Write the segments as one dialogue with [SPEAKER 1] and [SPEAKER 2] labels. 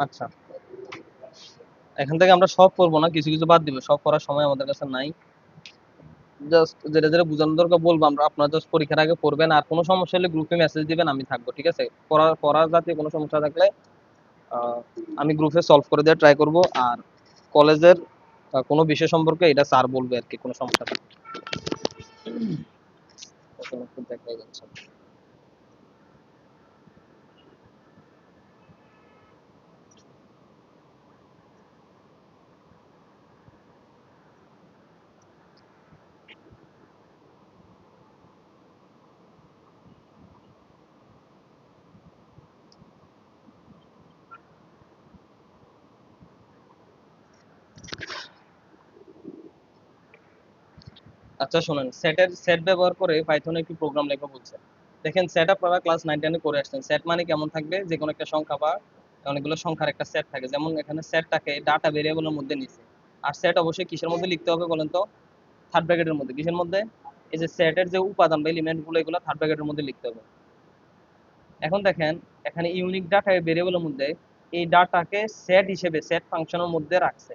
[SPEAKER 1] আচ্ছা, এখান থেকে আমরা সব করবো না, কিছু কিছু বাদ দিব, সব করার সময় আমাদের কাছে নাই। জাস্ট যেটা যেটা বোঝানো দরকার বলবো আমরা, আপনারা জাস্ট পরীক্ষার আগে পড়বেন, আর কোনো সমস্যা হলে গ্রুপে মেসেজ দিবেন, আমি থাকবো, ঠিক আছে? পড়ার জাতীয় কোনো সমস্যা থাকলে আহ, আমি গ্রুপে সলভ করে দেওয়ার ট্রাই করব। আর কলেজের কোনো বিষয় সম্পর্কে এটা স্যার বলবে আর কি, কোনো সমস্যা থাকলে। এখন একটু দেখাই যাচ্ছে। আচ্ছা শুনেন, সেট ব্যবহার করে পাইথনে একটি প্রোগ্রাম লেখা বলছে। দেখেন, সেট আপনারা ক্লাস 9 10 করে আসছেন। সেট মানে কেমন থাকবে, যে কোনো একটা সংখ্যা বা অনেকগুলো সংখ্যার একটা সেট থাকে, যেমন এখানে সেটটাকে ডাটা ভেরিয়েবলের মধ্যে নিছে। আর সেট অবশ্যই কিসের মধ্যে লিখতে হবে বলেন তো? থার্ড ব্র্যাকেটের মধ্যে। কিসের মধ্যে? এই যে সেটের যে উপাদান বা এলিমেন্ট গুলো, এগুলো থার্ড ব্র্যাকেটের মধ্যে লিখতে হবে। এখন দেখেন, এখানে ইউনিক ডাটা ভেরিয়েবলের মধ্যে এই ডাটাকে সেট হিসেবে সেট ফাংশনের মধ্যে রাখছে।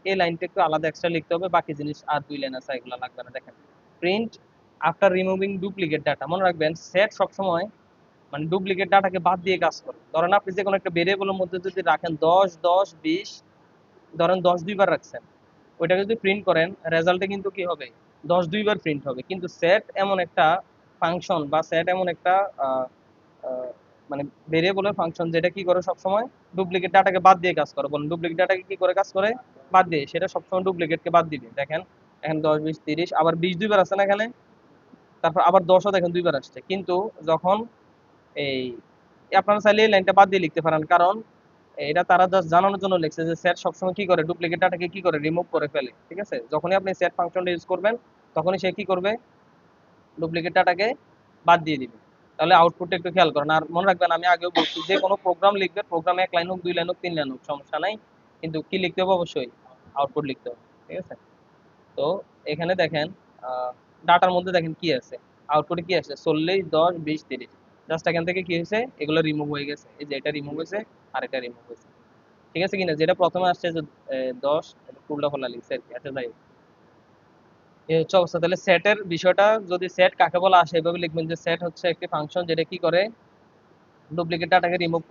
[SPEAKER 1] এই লাইনটা একটু আলাদা এক্সট্রা লিখতে হবে, বাকি জিনিস আর 2 লাইন আছে, এগুলো লাগবে না। দেখেন, print after removing duplicate data. মনে রাখবেন, সেট সবসময় মানে ডুপ্লিকেট ডাটাকে বাদ দিয়ে কাজ করে। ধরেন আপনি যে কোনো একটা ভেরিয়েবলের মধ্যে যদি রাখেন 10 10 20, ধরেন 10 দুইবার রাখছেন, ওইটাকে যদি প্রিন্ট করেন, রেজাল্টে কিন্তু কি হবে? 10 দুইবার প্রিন্ট হবে। কিন্তু সেট এমন একটা ফাংশন বা সেট এমন একটা আহ, আহ, মানে ভেরিয়েবলের ফাংশন, যেটা কি করে সবসময় ডুপ্লিকেট ডাটাকে বাদ দিয়ে কাজ করে। বলুন, ডুপ্লিকেট ডাটাকে কি করে কাজ করে? বাদ দিয়ে। সেটা সবসময় ডুপ্লিকেটকে বাদ দিবে। দেখেন, এখন 10 20 30, আবার 20 দুইবার আছে না এখানে, তারপর আবার 10ও দেখেন দুইবার আসছে। কিন্তু যখন এই, আপনারা চাইলে এই লাইনটা বাদ দিয়ে লিখতে পারেন, কারণ এটা তারা জাস্ট জানানোর জন্য লিখছে যে সেট সবসময় কি করে, ডুপ্লিকেট ডাটাকে কি করে, রিমুভ করে ফেলে। ঠিক আছে, যখনই আপনি সেট ফাংশনটা ইউজ করবেন, তখনই সে কি করবে, ডুপ্লিকেট ডাটাকে বাদ দিয়ে দিবে। তাহলে আউটপুটটা একটু খেয়াল করেন। আর মনে রাখবেন, আমি আগেও বলছি, যে কোনো প্রোগ্রাম লিখবে, প্রোগ্রামে 1 লাইন হোক, 2 লাইন হোক, 3 লাইন হোক, সমস্যা নাই, কিন্তু কি লিখতে হবে অবশ্যই? আউটপুট লিখতে হবে। ঠিক আছে? তো এখানে দেখেন, ডাটার মধ্যে দেখেন কি আছে, আউটপুটে কি আছে, 40 10 20 30। জাস্ট এখান থেকে কি হয়েছে, এগুলো রিমুভ হয়ে গেছে। এই যে এটা রিমুভ হয়েছে, আর এটা রিমুভ হয়েছে। ঠিক আছে কিনা? যেটা প্রথমে আসছে যে 10, উল্টা পাল্টা লিখছে আর কি। আচ্ছা যাই হোক, এই হচ্ছে অবস্থা। তাহলে সেটের বিষয়টা, যদি সেট কাকে বলা আসে, এভাবে লিখবেন যে সেট হচ্ছে একটি ফাংশন যেটা কি করে, ডুপ্লিকেট ডাটাকে রিমুভ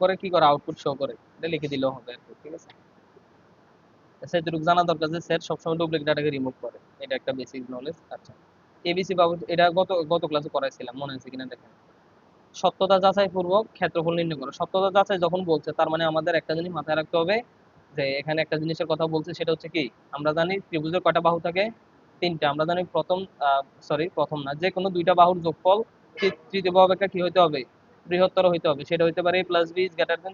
[SPEAKER 1] করে কি করে, আউটপুট শো করে। এটা লিখে দিলেও হবে আর কি। ঠিক আছে, সেটুকু জানা দরকার যে সেট সবসময় ডুপ্লিকেট ডাটাকে রিমুভ করে। এটা একটা বেসিক নলেজ। আচ্ছা, এবিসি বাবু, এটা গত গত ক্লাসে করাইছিলাম, মনে আছে কিনা দেখেন। সত্যতা যাচাই পূর্বক ক্ষেত্রফল নির্ণয় করো। সত্যতা যাচাই যখন বলছে, তার মানে আমাদের একটা জিনিস মাথায় রাখতে হবে, যে এখানে একটা জিনিসের কথা বলছে, সেটা হচ্ছে কি, আমরা জানি ত্রিভুজের কয়টা বাহু থাকে? 3টা। আমরা জানি প্রথম না, যে কোনো 2টা বাহুর যোগফল তৃতীয় বাহু অপেক্ষা কি হইতে হবে? বৃহত্তর হইতে হবে। সেটা হইতে পারে a+b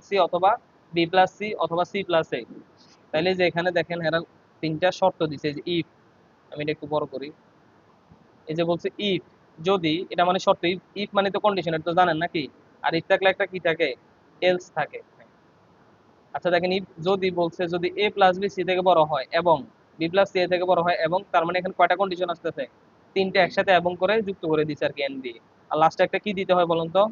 [SPEAKER 1] > c, অথবা b+c, অথবা c+a। তাইলে যে এখানে দেখেন, এরা 3টা শর্ত দিছে, যে ইফ, আমি এটা একটু বড় করি। এই যে বলছে ইফ, যদি, এটা মানে শর্ত। ইফ ইফ মানে তো কন্ডিশন, এটা তো জানেন নাকি? আর ইফ থাকলে একটা কি থাকে? এলস থাকে। আচ্ছা দেখেন, ইফ যদি বলছে, যদি a+b c থেকে বড় হয় এবং b+c a থেকে বড় হয়, এবং তার মানে এখানে কয়টা কন্ডিশন আসতেছে? 3টে একসাথে এবং করে যুক্ত করে দিচ্ছে আর কি, এন দিয়ে। আর লাস্টে একটা কি দিতে হয় বলুন তো?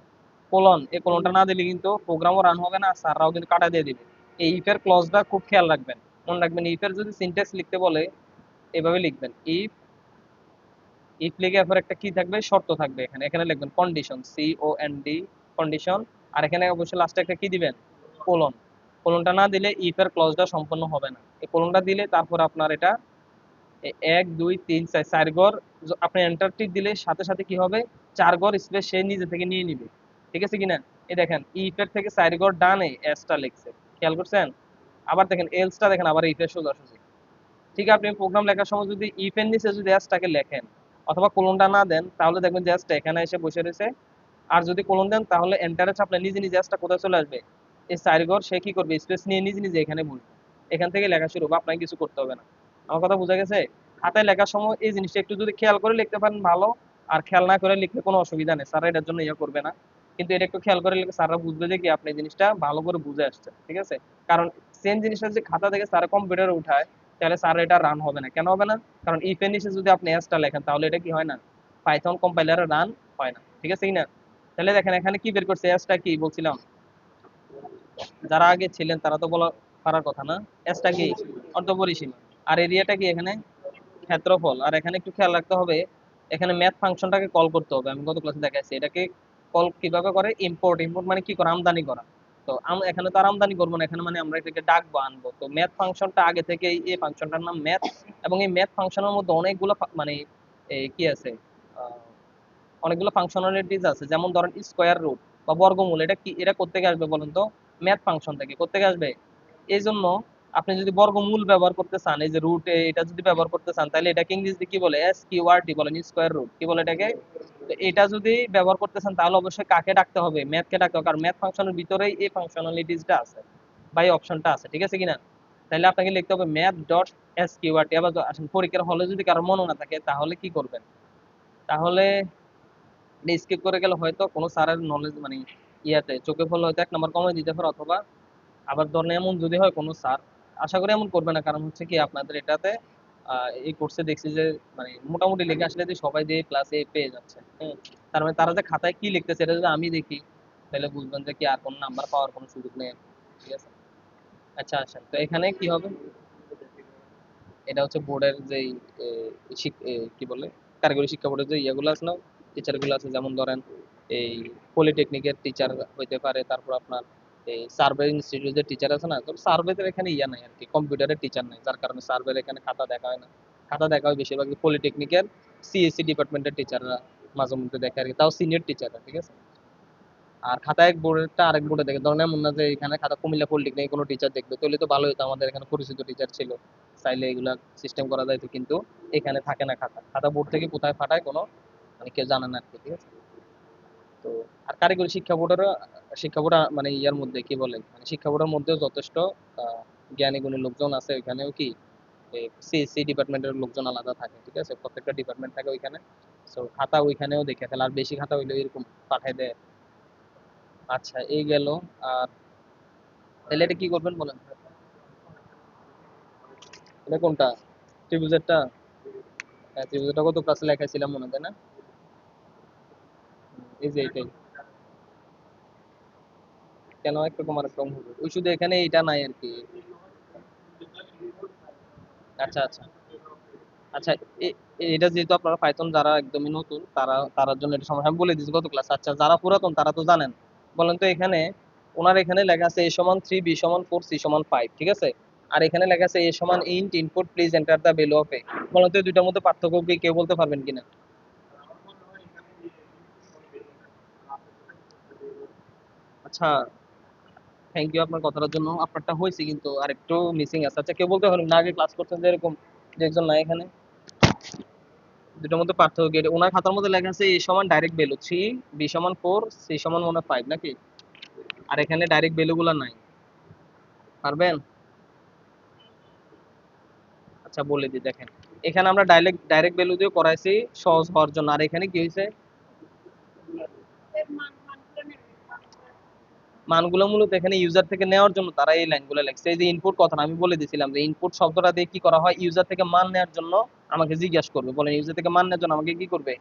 [SPEAKER 1] কোলন। এই কোলনটা না দিলে কিন্তু প্রোগ্রামও রান হবে না, স্যাররাও কিন্তু কাটা দিয়ে দিবে। এই ইফের ক্লজটা খুব খেয়াল রাখবেন। মনে রাখবেন, ইফের যদি সিনট্যাক্স লিখতে বলে, এভাবে লিখবেন, ইফ। ইফ লিখে এরপর একটা কি থাকবে, শর্ত থাকবে। এখানে এখানে লিখবেন কন্ডিশন, COND, কন্ডিশন। আর এখানে অবশ্যই লাস্টে একটা কি দিবেন, কোলন। কোলনটা না দিলে ইফ এর ক্লজটা সম্পূর্ণ হবে না। এই কোলনটা দিলে তারপর আপনার এটা 1 2 3 4 4 ঘর, আপনি এন্টার টিক দিলে সাথে সাথে কি হবে, 4 ঘর স্পেস সে নিজে থেকে নিয়ে নিবে। ঠিক আছে কিনা? এই দেখেন, ইফ এর থেকে 4 ঘর ডানে এসটা লিখছে, খেয়াল করছেন? আবার দেখেন এলসটা দেখেন, আবার ইফ এর সোজাসুজি। ঠিক আছে, আপনি প্রোগ্রাম লেখার সময় যদি ইফ এর নিচে যদি এসটাকে লেখেন, অথবা কোলনটা না দেন, তাহলে দেখবেন যে এসটা এখানে এসে বসে রয়েছে। আর যদি কোলন দেন, তাহলে এন্টারে চাপলে নিজে নিজে এসটা কোথায় চলে আসবে, এই 4 ঘর সে কি করবে, স্পেস নিয়ে নিজে নিজে এখানে বলবে। এখান থেকে লেখা শুরু হবে, আপনাকে কিছু করতে হবে না। আমার কথা বোঝা গেছে? খাতায় লেখার সময় এই জিনিসটা একটু যদি খেয়াল করে লিখতে পারেন ভালো। আর খেয়াল না করে লিখলে কোনো অসুবিধা নেই, স্যাররা এটার জন্য ইয়ে করবে না। কিন্তু এটা একটু খেয়াল করে লিখে স্যাররা বুঝবে যে কি আপনি এই জিনিসটা ভালো করে বুঝে আসছেন। ঠিক আছে? কারণ সেম জিনিসটা যদি খাতা থেকে স্যার কম্পিউটারে উঠায়, তাহলে স্যার এটা রান হবে না। কেন হবে না? কারণ ইফ এর নিচে যদি আপনি এসটা লেখেন, তাহলে এটা কি হয় না, পাইথন কম্পাইলারে রান হয় না। ঠিক আছে কিনা? তাহলে দেখেন এখানে কি বের করছে, এসটা কি বলছিলাম, যারা আগে ছিলেন তারা তো বলা পারার কথা না, এসটা কি অর্ধপরিসীমা, আর এরিয়াটা কি এখানে ক্ষেত্রফল। আর এখানে একটু খেয়াল রাখতে হবে, এখানে ম্যাথ ফাংশনটাকে কল করতে হবে, আমি গত ক্লাসে দেখাইছি এটাকে কল কিভাবে করে, ইম্পোর্ট। ইম্পোর্ট মানে কি করে, আমদানি করা। তো এখানে তো আর আমদানি করবো না, এখানে মানে আমরা এটাকে ডাকবো, আনবো। তো ম্যাথ ফাংশনটা আগে থেকে এই ফাংশনটার নাম ম্যাথ, এবং এই ম্যাথ ফাংশনের মধ্যে অনেকগুলো মানে এই কি আছে, আহ, অনেকগুলো ফাংশনালিটিস আছে। যেমন ধরেন স্কোয়ার রুট বা বর্গমূল, এটা কি, এটা কোত্থেকে আসবে বলেন তো, ম্যাথ ফাংশন থেকে। কোত্থেকে আসবে, এই জন্য আপনি যদি বর্গমূল ব্যবহার করতে চান, এই যে রুট এটা যদি ব্যবহার করতে চান, তাহলে এটাকে ইংরেজিতে কি বলে, এস কিউ আর টি বলেন, স্কোয়ার রুট কি বলে এটাকে। তো এটা যদি ব্যবহার করতে চান তাহলে অবশ্যই কাকে ডাকতে হবে, ম্যাথকে ডাকতে হবে, কারণ ম্যাথ ফাংশনের ভিতরেই এই ফাংশনালিটিসটা আছে বা এই অপশনটা আছে, ঠিক আছে কিনা। তাহলে আপনাকে লিখতে হবে math dot S Q R টি। আবার আসেন পরীক্ষার হলে যদি কারো মনে না থাকে তাহলে কি করবেন, তাহলে স্কিপ করে গেলে হয়তো কোনো স্যারের নলেজ মানে ইয়াতে চোখে পড়লে হয়তো 1 নম্বর কমে দিতে পারে, অথবা আবার ধরেন এমন যদি হয় কোনো স্যার, আশা করি এমন করবে না, কারণ হচ্ছে কি আপনাদের এটাতে এই কোর্সে দেখছি যে মানে মোটামুটি লিখে আসলে যে সবাই যে প্লাস এ পেয়ে যাচ্ছে, হ্যাঁ। তার মানে তারা যে খাতায় কি লিখতেছে এটা যদি আমি দেখি, তাহলে বুঝবেন যে কি আর কোনো নাম্বার পাওয়ার কোনো সুযোগ নেই আর কি। ঠিক আছে। আচ্ছা আসেন তো এখানে কি হবে, এটা হচ্ছে বোর্ডের যেই কি বলে, কারিগরি শিক্ষা বোর্ডের যে ইয়েগুলো আছে না, টিচার গুলো আছে, যেমন ধরেন এই পলিটেকনিকের টিচার হইতে পারে, তারপর আপনার এই সার্ভে ইনস্টিটিউটের টিচার আছে না, তো সার্ভেদের এখানে ইয়া নাই আর কি, কম্পিউটারের টিচার নাই, যার কারণে সার্ভের এখানে খাতা দেখা হয় না। খাতা দেখা হয় বেশিরভাগ পলিটেকনিকের সিএসসি ডিপার্টমেন্টের টিচাররা মাঝে মধ্যে দেখে আর কি, তাও সিনিয়র টিচাররা, ঠিক আছে। আর খাতা এক বোর্ডেরটা আরেক বোর্ডে দেখে, ধরেন এমন না যে এখানে খাতা কুমিল্লা পলিটেকনিক কোনো টিচার দেখবে, তাহলে তো ভালো হতো, আমাদের এখানে পরিচিত টিচার ছিল, চাইলে এগুলা সিস্টেম করা যাইতো, কিন্তু এখানে থাকে না খাতা। খাতা বোর্ড থেকে কোথায় পাঠায় কোনো মানে কেউ জানে না আর কি, ঠিক আছে। তো আর কারিগরি শিক্ষা বোর্ড মানে ইয়ার মধ্যে কি বলে, মানে শিক্ষা বোর্ডের মধ্যেও যথেষ্ট জ্ঞানী গুণী লোকজন আছে, ওইখানেও কি সিএসসি ডিপার্টমেন্টের লোকজন আলাদা থাকে, ঠিক আছে, প্রত্যেকটা ডিপার্টমেন্ট থাকে ওইখানে। তো খাতা ওইখানেও দেখে ফেলে, আর বেশি খাতা হইলে এরকম পাঠায় দেয়। আচ্ছা এই গেল। আর তাহলে এটা কি করবেন বলেন, এটা কোনটা, ত্রিভুজেরটা। হ্যাঁ ত্রিভুজেরটা কত ক্লাসে লেখাইছিলাম মনে হয়, তাই না? এই যে এইটাই, কেন একরকম আর একরকম হবে, ওই শুধু এখানে এইটা নাই আর কি। আচ্ছা আচ্ছা আচ্ছা। এটা যেহেতু আপনারা পাইথন যারা একদমই নতুন, তারার জন্য এটা সমস্যা, আমি বলে দিচ্ছি কত ক্লাস। আচ্ছা যারা পুরাতন তারা তো জানেন, বলেন তো এখানে ওনার এখানে লেখা আছে a = 3, b = 4, c = 5, ঠিক আছে। আর এখানে লেখা আছে a=int input please enter the value of a। বলেন তো এই দুইটার মধ্যে পার্থক্য কি কেউ বলতে পারবেন কিনা? আচ্ছা, থ্যাংক ইউ আপনার কথাটার জন্য, আপনারটা হয়েছে কিন্তু আর একটু মিসিং আছে। আচ্ছা কেউ বলতে পারবেন না আগে ক্লাস করছেন যে এরকম, যে একজন নাই এখানে, দুটোর মধ্যে পার্থক্য কি? ওনার খাতার মধ্যে লেখা আছে a=ডাইরেক্ট ভ্যালু 3, b=4, c=মনে হয় 5 নাকি, আর এখানে ডাইরেক্ট ভ্যালু গুলা নাই, পারবেন? আচ্ছা বলে দিই, দেখেন এখানে আমরা ডাইরেক্ট ডাইরেক্ট ভ্যালু দিয়ে করাইছি সহজ হওয়ার জন্য, আর এখানে কি হয়েছে, মানগুলো মূলত এখানে ইউজার থেকে নেওয়ার জন্য তারা এই লাইনগুলো লেখছে। এই যে ইনপুট কথাটা আমি বলে দিয়েছিলাম, যে ইনপুট শব্দটা দিয়ে কি করা হয়, ইউজার থেকে মান নেওয়ার জন্য আমাকে জিজ্ঞাসা করবে, বলেন ইউজার থেকে মান নেওয়ার জন্য আমাকে কি করবে,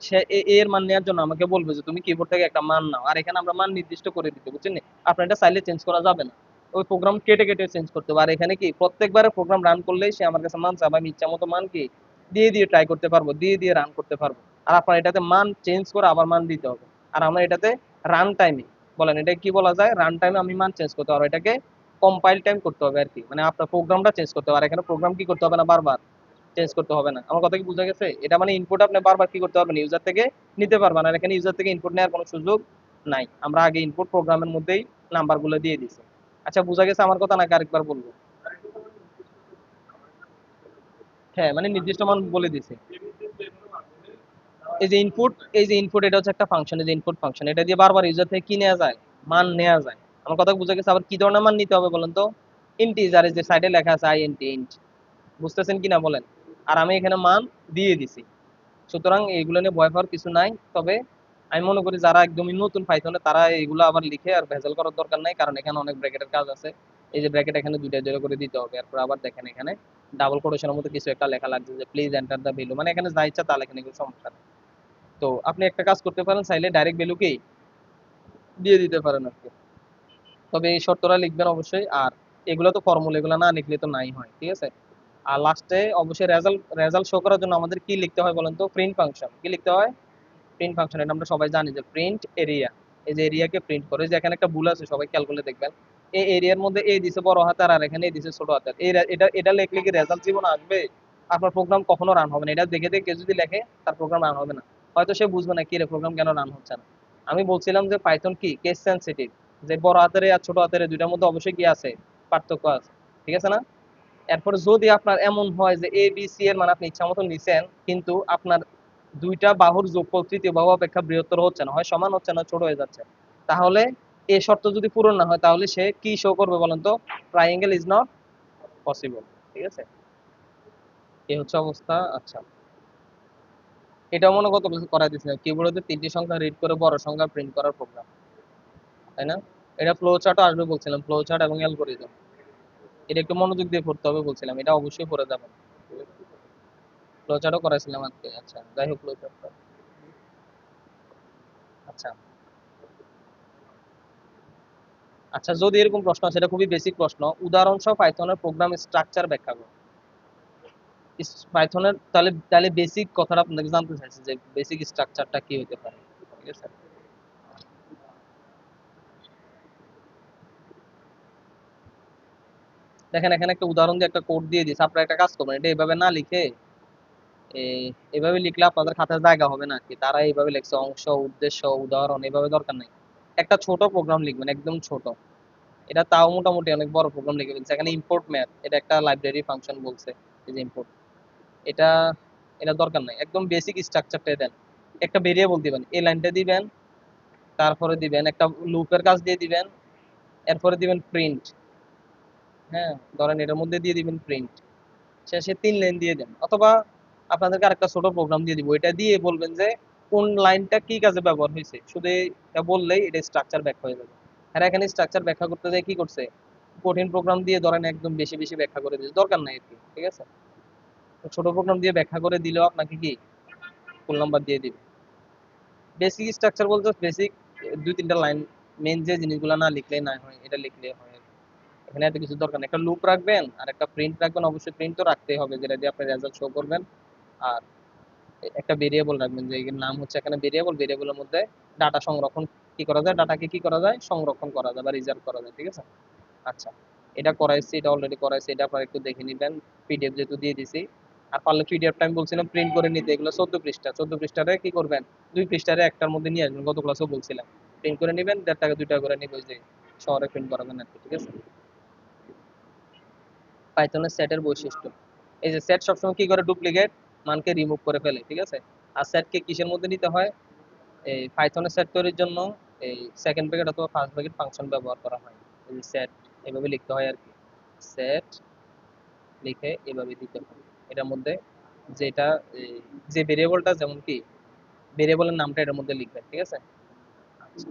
[SPEAKER 1] সে এর মান নেওয়ার জন্য আমাকে বলবে যে তুমি কিবোর্ড থেকে একটা মান নাও, আর এখানে আমরা মান নির্দিষ্ট করে দিতে, বুঝছেন? আপনার এটা চাইলে চেঞ্জ করা যাবে না, ওই প্রোগ্রাম কেটে কেটে চেঞ্জ করতে হবে। আর এখানে কি প্রত্যেকবারে প্রোগ্রাম রান করলেই সে আমার কাছে মান চাবে, আমি ইচ্ছা মতো মান কি দিয়ে দিয়ে ট্রাই করতে পারবো, দিয়ে দিয়ে রান করতে পারবো। আর আপনার এটাতে মান চেঞ্জ করে আবার মান দিতে হবে। আর আমরা এটাতে রান টাইমে, বলেন এটা কি বলা যায়, রান টাইমে আমি মান চেঞ্জ করতে পারবো, এটাকে কম্পাইল টাইম করতে হবে আর কি, মানে আপনার প্রোগ্রামটা চেঞ্জ করতে হবে। আর এখানে প্রোগ্রাম কি করতে হবে না, বারবার চেঞ্জ করতে হবে না। আমার কথা কি বোঝা গেছে? এটা মানে ইনপুট আপনি বারবার কি করতে পারবেন, ইউজার থেকে নিতে পারবেন। আর এখানে ইউজার থেকে ইনপুট নেওয়ার কোনো সুযোগ নাই, আমরা আগে ইনপুট প্রোগ্রামের মধ্যেই নাম্বারগুলো দিয়ে দিছি। আচ্ছা বোঝা গেছে আমার কথা নাকি আরেকবার বলবো? হ্যাঁ মানে নির্দিষ্ট মান বলে দিছি। এই যে ইনপুট এটা হচ্ছে একটা ফাংশন, এই যে ইনপুট ফাংশন, এটা দিয়ে বারবার ইউজার থেকে কি নেওয়া যায়, মান নেওয়া যায়। আমার কথা বুঝে গেছে? আবার কি ধরনের মান নিতে হবে বলেন তো, ইন্টিজার, এই যে সাইডে লেখা আছে ইন্ট, বুঝতেছেন কিনা বলেন। আর আমি এখানে মান দিয়ে দিছি, সুতরাং এইগুলো নিয়ে ভয় পাওয়ার কিছু নাই। তবে আমি মনে করি যারা একদমই নতুন পাইথনে তারা এইগুলো আবার লিখে আর ভেজাল করার দরকার নাই, কারণ এখানে অনেক ব্র্যাকেটের কাজ আছে। এই যে ব্র্যাকেট এখানে দুইটা দুইটা করে দিতে হবে, এরপর আবার দেখেন এখানে ডাবল কোটেশনের মধ্যে কিছু একটা লেখা লাগছে যে প্লিজ এন্টার দ্য ভ্যালু, মানে এখানে যা ইচ্ছা তা লেখেন, এগুলো সমস্যা নেই। তো আপনি একটা কাজ করতে পারেন চাইলে, ডাইরেক্ট ভ্যালু কি দিয়ে দিতে পারেন আর কি। তবে এই শর্তটা লিখবেন অবশ্যই। আর এগুলো তো ফর্মুলা, এগুলো না লিখলে তো নাই হয়, ঠিক আছে। আর লাস্টে অবশ্যই রেজাল্ট শো করার জন্য আমাদের কি লিখতে হয় বলেন তো? Print function. কি লিখতে হয়? Print function. এটা আমরা সবাই জানি যে প্রিন্ট এরিয়া, এই যে এরিয়াকে প্রিন্ট করে। যে এখানে একটা ভুল আছে, সবাই খেয়াল করলে দেখবেন, এই এরিয়ার মধ্যে এ দিছে বড় হাতের আর এখানে এ দিছে ছোট হাতের। এটা লিখলে কি রেজাল্ট জীবন আসবে? আপনার প্রোগ্রাম কখনো রান হবে না। এটা দেখে দেখে কেউ যদি লেখে, তার প্রোগ্রাম রান হবে না। হয়তো সে বুঝবে না কি রে প্রোগ্রাম কেন রান হচ্ছে না। আমি বলছিলাম যে পাইথন কি কেস সেনসিটিভ, যে বড় হাতের আর ছোট হাতের দুইটার মধ্যে অবশ্যই কি আছে, পার্থক্য আছে, ঠিক আছে না? এরপরে যদি আপনার এমন হয় যে এ বি সি এর মানে আপনি ইচ্ছা মতো নিছেন, কিন্তু আপনার দুইটা বাহুর যোগফল তৃতীয় বাহু অপেক্ষা বৃহত্তর হচ্ছে না, হয় সমান হচ্ছে না, ছোট হয়ে যাচ্ছে, তাহলে এই শর্ত যদি পূরণ না হয়, তাহলে সে কি শো করবে বলেন তো? ট্রাইঙ্গেল ইজ নট পসিবল, ঠিক আছে। এই হচ্ছে অবস্থা। আচ্ছা, এটা মনে কত কিছু করাই দিচ্ছিলাম, কিবোর্ডে তিনটি সংখ্যা রিড করে বড় সংখ্যা প্রিন্ট করার প্রোগ্রাম, তাই না? এটা ফ্লো চার্টও আসবে বলছিলাম, ফ্লো চার্ট এবং অ্যালগরিদম। এটা একটু মনোযোগ দিয়ে পড়তে হবে বলছিলাম, এটা অবশ্যই পড়ে যাবেন। ফ্লো চার্টও করাইছিলাম আজকে। আচ্ছা, যাই হোক, ফ্লো চার্ট। আচ্ছা আচ্ছা, যদি এরকম প্রশ্ন আছে, এটা খুবই বেসিক প্রশ্ন, উদাহরণ সহ পাইথনের প্রোগ্রাম স্ট্রাকচার ব্যাখ্যা করো। পাইথনের তাহলে তাহলে বেসিক কথাটা আপনাকে জানতে চাইছি, যে বেসিক স্ট্রাকচারটা কি হতে পারে, ঠিক আছে। দেখেন, এখানে একটা উদাহরণ দিয়ে একটা কোড দিয়ে দিয়েছে, আপনারা একটা কাজ করবেন, এটা এভাবে না লিখে এভাবে লিখলে আপনাদের খাতায় জায়গা হবে না কি। তারা এইভাবে লিখছে অংশ, উদ্দেশ্য, উদাহরণ, এভাবে দরকার নেই। একটা ছোট প্রোগ্রাম লিখবেন, একদম ছোট। এটা তাও মোটামুটি অনেক বড় প্রোগ্রাম লিখে ফেলছে। এখানে ইম্পোর্ট ম্যাথ, এটা একটা লাইব্রেরি ফাংশন বলছে, এই যে ইম্পোর্ট, এটা এটা দরকার নাই। একদম বেসিক স্ট্রাকচারটা দেন। একটা ভেরিয়েবল দিবেন, এই লাইনটা দিবেন, তারপরে দিবেন একটা লুপের কাজ দিয়ে দিবেন, এরপরে দিবেন প্রিন্ট। হ্যাঁ, ধরেন এটার মধ্যে দিয়ে দিবেন প্রিন্ট, শেষে 3 লাইন দিয়ে দেন। অথবা আপনাদেরকে আরেকটা ছোট প্রোগ্রাম দিয়ে দিব, এটা দিয়ে বলবেন যে কোন লাইনটা কি কাজে ব্যবহার হয়েছে, শুধু এটা বললেই এটা স্ট্রাকচার ব্যাখ্যা হয়ে যাবে। আর এখানে স্ট্রাকচার ব্যাখ্যা করতে যায় কি করছে, কঠিন প্রোগ্রাম দিয়ে ধরেন একদম বেশি বেশি ব্যাখ্যা করে দিয়েছে, দরকার নাই আর কি, ঠিক আছে। তো ছোট প্রোগ্রাম দিয়ে ব্যাখ্যা করে দিলেও আপনাকে কি ফুল নাম্বার দিয়ে দিবে। বেসিক স্ট্রাকচার বলতে বেসিক 2-3টা লাইন, মেন যে জিনিসগুলো না লিখলে না হয়, এটা লিখলে হয়। এখানে এত কিছু দরকার নেই। একটা লুপ রাখবেন আর একটা প্রিন্ট রাখবেন, অবশ্যই প্রিন্ট তো রাখতেই হবে, যেটা দিয়ে আপনি রেজাল্ট শো করবেন। আর একটা ভেরিয়েবল রাখবেন, যে এর নাম হচ্ছে এখানে ভেরিয়েবল। ভেরিয়েবলের মধ্যে ডাটা সংরক্ষণ কি করা যায়, ডাটাকে কি করা যায়, সংরক্ষণ করা যায় বা রিজার্ভ করা যায়, ঠিক আছে। আচ্ছা, এটা করাইছি, এটা অলরেডি করাইছি, এটা আপনারা একটু দেখে নিবেন, পিডিএফ যেহেতু দিয়ে দিছি। আর পারলে পিডিএফটা আমি বলছিলাম প্রিন্ট করে নিতে, এগুলো 14 পৃষ্ঠা, 14 পৃষ্ঠারে কি করবেন, 2 পৃষ্ঠারে একটার মধ্যে নিয়ে আসবেন, গত ক্লাসেও বলছিলাম। প্রিন্ট করে নিবেন, 1.5 টাকা 2 টাকা করে নিবে, ওই যে শহরে প্রিন্ট করাবেন আর কি, ঠিক আছে। পাইথনের সেটের বৈশিষ্ট্য, এই যে সেট সবসময় কি করে, ডুপ্লিকেট মানকে রিমুভ করে ফেলে, ঠিক আছে। আর সেটকে কিসের মধ্যে নিতে হয়, এই পাইথনের সেট তৈরির জন্য এই সেকেন্ড ব্র্যাকেট অথবা ফার্স্ট ব্র্যাকেট ফাংশন ব্যবহার করা হয়। এই যে সেট এভাবে লিখতে হয় আর কি, সেট লিখে এভাবে দিতে হয়। এটার মধ্যে যেটা এই, যে ভেরিয়েবলটা, যেমন কি ভেরিয়েবলের নামটা এটার মধ্যে লিখবেন, ঠিক আছে। আচ্ছা।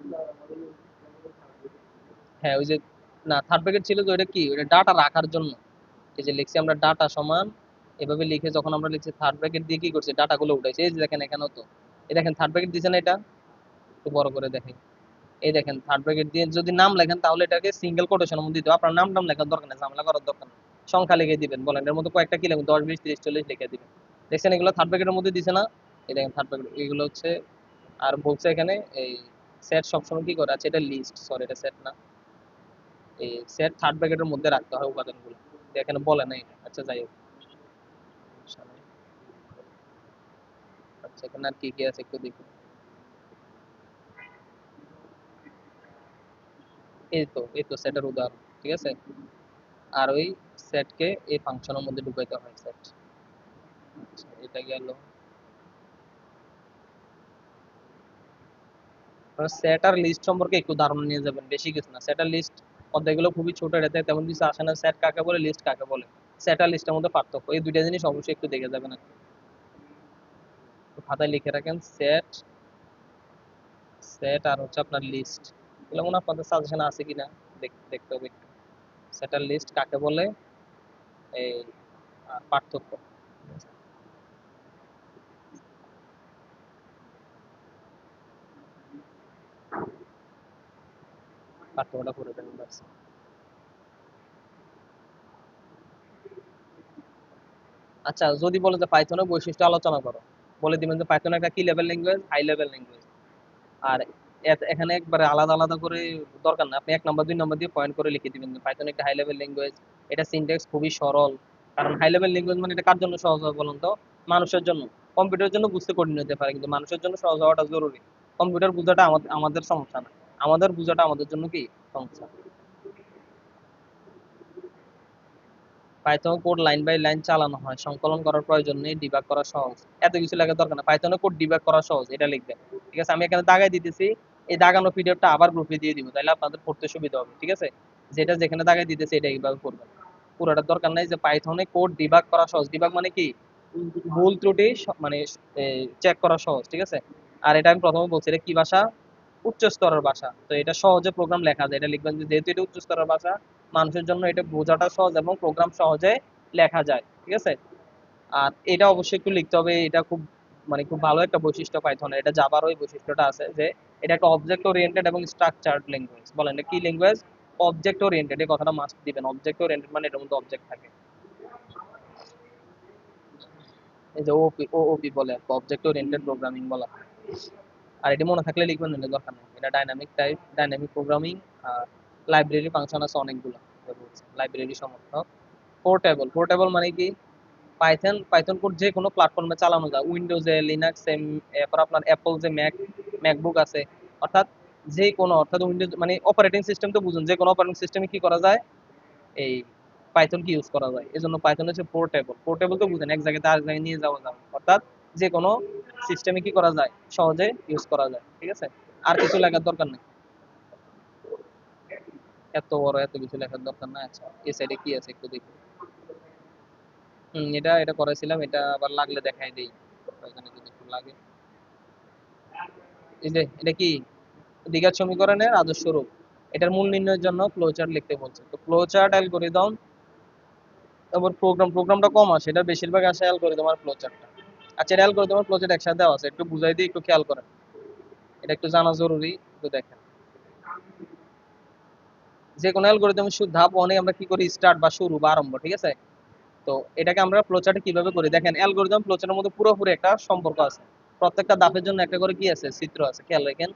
[SPEAKER 1] হ্যাঁ, ওই যে না, থার্ড ব্র্যাকেট ছিল যে ওইটা কি, ওইটা ডাটা রাখার জন্য। এই যে লিখছি আমরা ডাটা সমান, এভাবে লিখে যখন আমরা লিখছি থার্ড ব্র্যাকেট দিয়ে কি করছি, ডাটা গুলো উঠাইছে। এই যে দেখেন এখানেও তো, এই দেখেন থার্ড ব্র্যাকেট দিয়েছে না, এটা একটু বড় করে দেখেন। এই দেখেন থার্ড ব্র্যাকেট দিয়ে যদি নাম লেখেন, তাহলে এটাকে সিঙ্গেল কোটেশনের মধ্যে দিতে হবে। আপনার নাম লেখার দরকার নেই, ঝামেলা করার দরকার নেই। সংখ্যা লিখে দিবেন, বলেন এর মধ্যে কয়েকটা কি লিখবেন, 10, 20, 30, 40 লিখে দিবেন। দেখছেন এগুলো থার্ড ব্র্যাকেটের মধ্যে দিছে না, এই দেখেন থার্ড ব্র্যাকেট এগুলো হচ্ছে। আর বলছে এখানে এই সেট সবসময় কি করে, আছে এটা লিস্ট, সরি এটা সেট না, এই সেট থার্ড ব্র্যাকেটের মধ্যে রাখতে হয় উপাদানগুলো। এখানে বলে না এটা, আচ্ছা যাই হোক, সমস্যা নেই। আচ্ছা, এখানে আর কি কি আছে একটু দেখুন। এই তো সেটের উদাহরণ, ঠিক আছে। আর ওই সেটকে এই ফাংশনের মধ্যে ঢুকাইতে হয়, সেট। আচ্ছা, এটা গেল। সেট আর লিস্ট সম্পর্কে একটু ধারণা নিয়ে যাবেন, বেশি কিছু না। সেট আর লিস্ট অধ্যায়গুলো খুবই ছোট, এটাতে তেমন কিছু আসে না। সেট কাকে বলে, লিস্ট কাকে বলে, সেট আর লিস্টের মধ্যে পার্থক্য, এই দুইটা জিনিস অবশ্যই একটু দেখে যাবেন আর কি। তো খাতায় লিখে রাখেন, সেট, সেট আর হচ্ছে আপনার লিস্ট। এগুলো মনে হয় আপনাদের সাজেশন আছে কিনা দেখতে হবে একটু। সেট আর লিস্ট কাকে বলে, এই আর পার্থক্য। পার্থক্যটা করে দেবেন ব্যাস। আচ্ছা, যদি বলে যে পাইথনের বৈশিষ্ট্য আলোচনা করো, বলে দিবেন যে পাইথন একটা কি level language, high level language. আর এখানে একবারে আলাদা আলাদা করে দরকার না, আপনি 1 নম্বর 2 নম্বর দিয়ে পয়েন্ট করে লিখে দিবেন যে পাইথন একটা হাই লেভেল ল্যাঙ্গুয়েজ, এটা সিনট্যাক্স খুবই সরল। কারণ হাই লেভেল ল্যাঙ্গুয়েজ মানে এটা কার জন্য সহজ হবে বলুন তো? মানুষের জন্য। কম্পিউটারের জন্য বুঝতে কঠিন হতে পারে, কিন্তু মানুষের জন্য সহজ হওয়াটা জরুরি। কম্পিউটার বোঝাটা আমাদের আমাদের সমস্যা না, আমাদের বোঝাটা আমাদের জন্য কি সমস্যা। Python code line by line চালানো হয়, সংকলন করার প্রয়োজন নেই, ডিবাগ করা সহজ। এত কিছু লেখার দরকার না, পাইথনে কোড ডিবাগ করা সহজ, এটা লিখবেন। ঠিক আছে, আমি এখানে দাগাই দিতেছি, এই দাগানো পিডিএফটা আবার গ্রুপে দিয়ে দিব, তাহলে আপনাদের পড়তে সুবিধা হবে। ঠিক আছে, যেটা যেখানে দাগাই দিতেছে এটা এইভাবে করবেন। পুরোটার দরকার নাই যে পাইথনে কোড ডিবাগ করা সহজ। ডিবাগ মানে কি? ভুল ত্রুটি মানে চেক করা সহজ। ঠিক আছে, আর এটা আমি প্রথমে বলছি এটা কি ভাষা? উচ্চ স্তরের ভাষা। তো এটা সহজে প্রোগ্রাম লেখা যায়, এটা লিখবেন যে যেহেতু এটা উচ্চ স্তরের ভাষা, মানুষের জন্য এটা বোঝাটা সহজ এবং প্রোগ্রাম সহজে লেখা যায়। ঠিক আছে, আর এটা অবশ্যই একটু লিখতে হবে, এটা খুব মানে খুব ভালো একটা বৈশিষ্ট্য পাইথনের, এটা জাভার ওই বৈশিষ্ট্যটা আছে যে এটা একটা অবজেক্ট ওরিয়েন্টেড এবং স্ট্রাকচারড ল্যাঙ্গুয়েজ। বলেন এটা কি ল্যাঙ্গুয়েজ? অবজেক্ট ওরিয়েন্টেড, এই কথাটা মাস্ট দিবেন। অবজেক্ট ওরিয়েন্টেড মানে এটার মধ্যে অবজেক্ট থাকে। এই যে ওপি ওওপি বলে, অবজেক্ট ওরিয়েন্টেড প্রোগ্রামিং বলা হয়। আর এটি মনে থাকলে লিখবেন, নিলে দরকার নেই। এটা ডাইনামিক টাইপ, ডাইনামিক প্রোগ্রামিং, আর লাইব্রেরি ফাংশন আছে অনেকগুলো, লাইব্রেরি সমর্থক। পোর্টেবল, পোর্টেবল মানে কি? পাইথন পাইথন কোড যে কোনো প্ল্যাটফর্মে চালানো যায়, উইন্ডোজে, লিনাক্সে, এরপর আপনার অ্যাপল যে ম্যাকবুক আছে, অর্থাৎ যে কোনো, অর্থাৎ উইন্ডোজ মানে অপারেটিং সিস্টেম তো বুঝুন, যে কোনো অপারেটিং সিস্টেমে কি করা যায়, এই পাইথন কি ইউজ করা যায়। এই জন্য পাইথন হচ্ছে পোর্টেবল। পোর্টেবল তো বুঝেন, এক জায়গায় আরেক জায়গায় নিয়ে যাওয়া যায়, অর্থাৎ যে কোনো সিস্টেমে কি করা যায়, সহজে ইউজ করা যায়। ঠিক আছে, আর কিছু লেখার দরকার নেই, এত বড় এত কিছু লেখার দরকার নাই। আচ্ছা, এই সাইডে কি আছে একটু দেখি। এটা এটা করেছিলাম, এটা আবার লাগলে দেখাই দেই, এখানে যদি একটু লাগে। এই যে এটা কি? দ্বিঘাত সমীকরণের আদর্শ রূপ। এটার মূল নির্ণয়ের জন্য ফ্লো চার্ট লিখতে বলছে। তো ফ্লো চার্ট, অ্যালগরিদম, তারপর প্রোগ্রামটা কম আসে, এটা বেশিরভাগ আসে অ্যালগরিদম আর ফ্লো চার্টটা। আচ্ছা, এটা অ্যালগরিদম আর ফ্লো চার্ট একসাথে দেওয়া আছে, একটু বুঝাই দিই, একটু খেয়াল করেন, এটা একটু জানা জরুরি, একটু দেখেন। যে কোনো অ্যালগরিদমের ধাপ 1 আমরা কি করি? স্টার্ট বা শুরু বা আরম্ভ। ঠিক আছে, তো এটাকে আমরা ফ্লোচার্টে কিভাবে করি দেখেন। অ্যালগরিদম ফ্লোচার্টের মধ্যে পুরোপুরি একটা সম্পর্ক আছে, প্রত্যেকটা ধাপের জন্য একটা করে কি আছে? চিত্র আছে, খেয়াল রাখেন।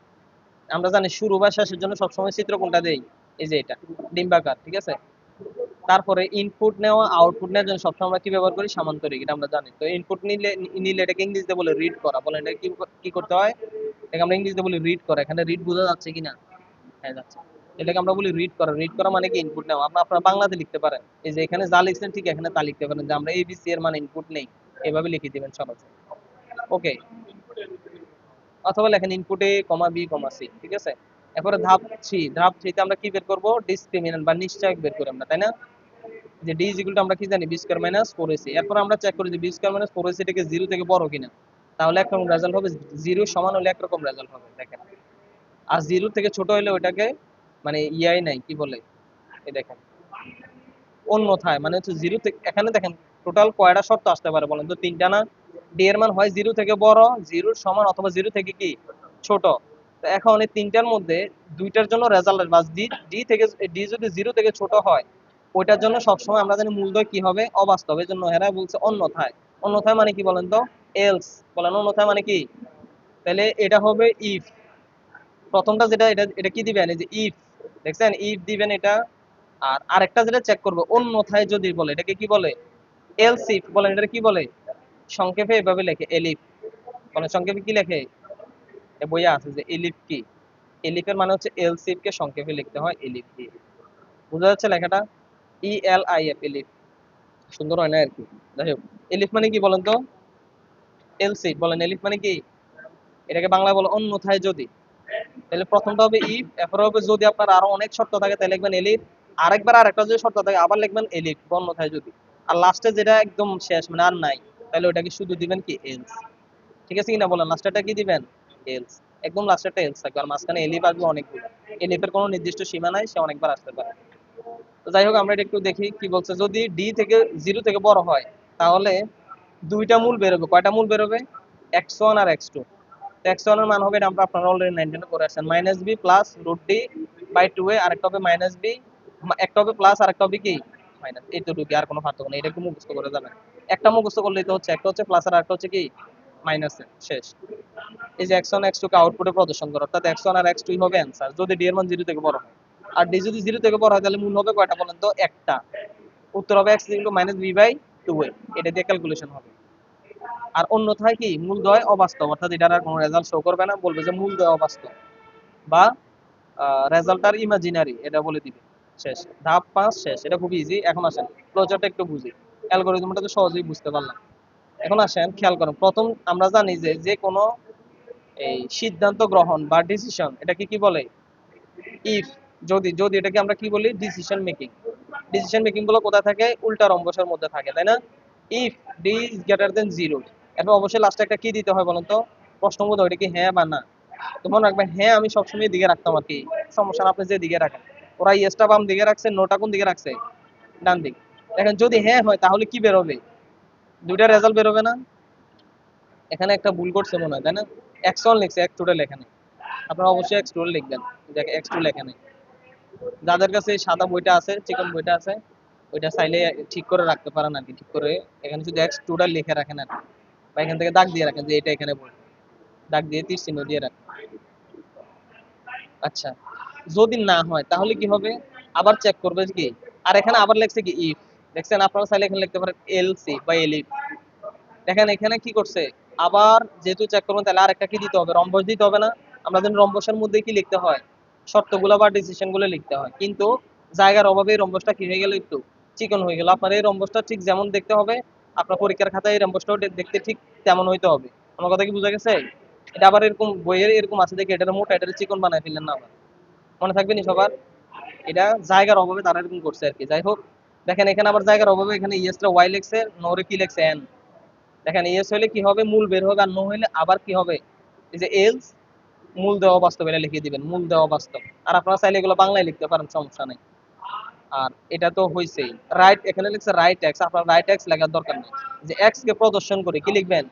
[SPEAKER 1] আমরা জানি শুরু বা শেষের জন্য সবসময় চিত্র কোনটা দেই? এই যে এটা, ডিম্বাকার। ঠিক আছে, তারপরে ইনপুট নেওয়া আউটপুট নেওয়ার জন্য সবসময় আমরা কি ব্যবহার করি? সামান্তরিক, এটা আমরা জানি। তো ইনপুট নিলে নিলে এটাকে ইংরেজিতে বলে রিড করা। বলেন এটা কি কি করতে হয়? এটাকে আমরা ইংরেজিতে বলি রিড করা। এখানে রিড বোঝা যাচ্ছে কিনা? হ্যাঁ, যাচ্ছে। এটাকে আমরা বলি রিড করা। রিড করা মানে কি? ইনপুট নেওয়া। আপনারা বাংলাতে লিখতে পারেন, এই যে এখানে যা লিখছেন ঠিক এখানে তা লিখতে পারেন, যে আমরা এবিসি এর মানে ইনপুট নেই, এভাবে লিখে দিবেন সহজে। ওকে, অথবা লেখেন ইনপুটে কমা বি কমা সি। ঠিক আছে, এরপরে ধাপ 3 তে আমরা কি বের করব? ডিসক্রিমিন্যান্ট বা নিশ্চয়ক বের করি আমরা, তাই না? যে ডি ইজ ইকুয়াল টু আমরা কি জানি? B square minus 4ac। এরপর আমরা চেক করি যে বি স্কয়ার মাইনাস 4ac থেকে 0 থেকে বড় কিনা, তাহলে একরকম রেজাল্ট হবে, 0 সমান হলে একরকম রেজাল্ট হবে দেখেন। আর 0 থেকে ছোট হলে ওইটাকে মানে ইয়াই নাই, কি বলে, এই দেখেন, অন্যথায় মানে হচ্ছে 0 থেকে, এখানে দেখেন টোটাল কয়টা শর্ত আসতে পারে বলেন তো? 3টা না? ডি এর মান হয় 0 থেকে বড়, 0 সমান, অথবা 0 থেকে কি ছোট। তো এখন এই 3টার মধ্যে 2টার জন্য রেজাল্ট বা ডি থেকে, ডি যদি 0 থেকে ছোট হয়, ওইটার জন্য সবসময় আমরা জানি মূলদয় কি হবে? অবাস্তব। এর জন্য হেরা বলছে অন্যথায়। অন্যথায় মানে কি বলেন তো? এলস। বলেন অন্যথায় মানে কি? তাহলে এটা হবে ইফ। প্রথমটা যেটা, এটা এটা কি দিবেন? এই যে ইফ, দেখছেন, ইফ দিবেন এটা। আর আরেকটা যেটা চেক করবে, অন্যথায় যদি বলে, এটাকে কি বলে? Else if. বলেন এটা কি বলে? সংক্ষেপে এভাবে লেখে, এলিফ। মানে সংক্ষেপে কি লেখে? এ বইয়ে আছে যে এলিফ কি। এলিফের মানে হচ্ছে এলস ইফ কে সংক্ষেপে লিখতে হয় এলিফ দিয়ে। বুঝা যাচ্ছে লেখাটা? ELIF, এলিফ। সুন্দর হয় না আর কি, যাই হোক। এলিফ মানে কি বলেন তো? Else if. বলেন এলিফ মানে কি? এটাকে বাংলায় বলে অন্যথায় যদি। তাহলে প্রথমটা হবে ইফ, এরপর হবে যদি আপনার আরো অনেক শর্ত থাকে তাহলে লিখবেন এলিফ। আরেকবার আরেকটা যদি শর্ত থাকে আবার লিখবেন এলিফ, অন্যথায় যদি। আর লাস্টে যেটা একদম শেষ মানে আর নাই, তাহলে ওটাকে শুধু দিবেন কি? এলস। ঠিক আছে কিনা বলেন? লাস্টেরটা কি দিবেন? এলস। একদম লাস্টেরটা এলস থাকবে, আর মাঝখানে এলিফ আসবে অনেকগুলো। এলিফের কোনো নির্দিষ্ট সীমা নাই, সে অনেকবার আসতে পারে। তো যাই হোক, আমরা এটা একটু দেখি কি বলছে। যদি ডি থেকে 0 থেকে বড় হয়, তাহলে দুইটা মূল বেরোবে। কয়টা মূল বেরোবে? x1 আর x2। x1 এর মান হবে, এটা আমরা আপনারা অলরেডি 19 করে আসছেন, minus B plus root D by 2a, আরেকটা হবে মাইনাস বি, একটা হবে প্লাস আর একটা হবে কি মাইনাস, এইটুকু, আর কোনো পার্থক্য নেই, এটা একটু মুখস্থ করে যাবেন। একটা মুখস্থ করলেই তো হচ্ছে, একটা হচ্ছে প্লাস আর একটা হচ্ছে কি মাইনাস, শেষ। এই যে x1 x2 কে আউটপুটে প্রদর্শন করে, অর্থাৎ x1 আর x2 হবে অ্যান্সার যদি ডি এর মান 0 থেকে বড় হয়। আর ডি যদি 0 থেকে বড় হয় তাহলে মূল হবে কয়টা বলেন তো, একটা। উত্তর হবে x minus B by 2a, এটা দিয়ে ক্যালকুলেশন হবে। আর অন্যথায় কি মূলদ্বয় অবাস্তব, অর্থাৎ এটার আর কোনো রেজাল্ট শো করবে না, বলবে যে মূলদ্বয় অবাস্তব বা রেজাল্ট আর ইমাজিনারি, এটা বলে দিবে, শেষ। ধাপ 5 শেষ, এটা খুব ইজি। এখন আসেন ফ্লোচার্টটা একটু বুঝি, অ্যালগরিদমটা তো সহজেই বুঝতে পারলাম। এখন আসেন খেয়াল করুন, প্রথম আমরা জানি যে যে কোনো এই সিদ্ধান্ত গ্রহণ বা ডিসিশন, এটাকে কি বলে, ইফ, যদি, যদি এটাকে আমরা কি বলি, ডিসিশন মেকিং। ডিসিশন মেকিং গুলো কোথায় থাকে, উল্টা রম্বসের মধ্যে থাকে, তাই না? ইফ ডি ইজ গ্রেটার দেন 0, এরপর অবশ্যই লাস্টে একটা কি দিতে হয় বলুন তো, প্রশ্নবোধক, ওইটা কি হ্যাঁ বা না। তো মনে রাখবেন, হ্যাঁ আমি সবসময় দিকে রাখতাম আর কি, সমস্যা না, আপনি যে দিকে রাখেন। ওরা ইয়েসটা বাম দিকে রাখছে, নোটা কোন দিকে রাখছে, ডান দিক। দেখেন যদি হ্যাঁ হয় তাহলে কি বেরোবে, দুইটা রেজাল্ট বেরোবে না? এখানে একটা ভুল করছে মনে হয়, তাই না? x1 লিখছে, x2 লেখা নেই। আপনারা অবশ্যই x2 লিখবেন, দেখ x2 লেখা নেই। যাদের কাছে এই সাদা বইটা আছে, চিকন বইটা আছে, ওইটা চাইলে ঠিক করে রাখতে পারেন আর কি, ঠিক করে এখানে শুধু x2 লিখে রাখেন আর কি। বা এখান থেকে দাগ দিয়ে রাখেন যে এটা এখানে বই, দাগ দিয়ে তীর চিহ্ন দিয়ে রাখেন। আচ্ছা, যদি না হয় তাহলে কি হবে, আবার চেক করবে কি, আর এখানে আবার লেখছে কি ইফ, দেখছেন? আপনারা চাইলে এখানে লিখতে পারেন এলসি বা এলিফ। দেখেন এখানে কি করছে, আবার যেহেতু চেক করবেন তাহলে আরেকটা কি দিতে হবে, রম্বস দিতে হবে না? আমরা জানি রম্বসের মধ্যে কি লিখতে হয়, শর্তগুলো বা ডিসিশন গুলো লিখতে হয়, কিন্তু জায়গার অভাবে এই রম্বসটা কি হয়ে গেল, একটু চিকন হয়ে গেল। আপনার এই রম্বসটা ঠিক যেমন দেখতে হবে, আপনার পরীক্ষার খাতায় এই রম্বসটাও দেখতে ঠিক তেমন হইতে হবে। আমার কথা কি বোঝা গেছে? এটা আবার এরকম বইয়ের এরকম আছে দেখে এটার মোটা, এটার চিকন বানায় ফেললেন না আবার, মনে থাকবে নি সবার? এটা জায়গার অভাবে তারা এরকম করছে আর কি। যাই হোক, দেখেন এখানে আবার জায়গার অভাবে এখানে ইয়েসটা ওয়াই লিখছে, নোরে কি লিখছে এন। দেখেন ইয়েস হলে কি হবে, মূল বের হবে, আর নো হলে আবার কি হবে, এই যে এলস, মূল দেওয়া বাস্তব, এটা লিখে দিবেন, মূল দেওয়া বাস্তব। আর আপনারা চাইলে এগুলো বাংলায় লিখতে পারেন, সমস্যা নেই। আর এটা তো হইছেই, রাইট, এখানে লিখছে রাইট এক্স, আপনার রাইট এক্স লেখার দরকার নেই, যে এক্স কে প্রদর্শন করে কি লিখবেন,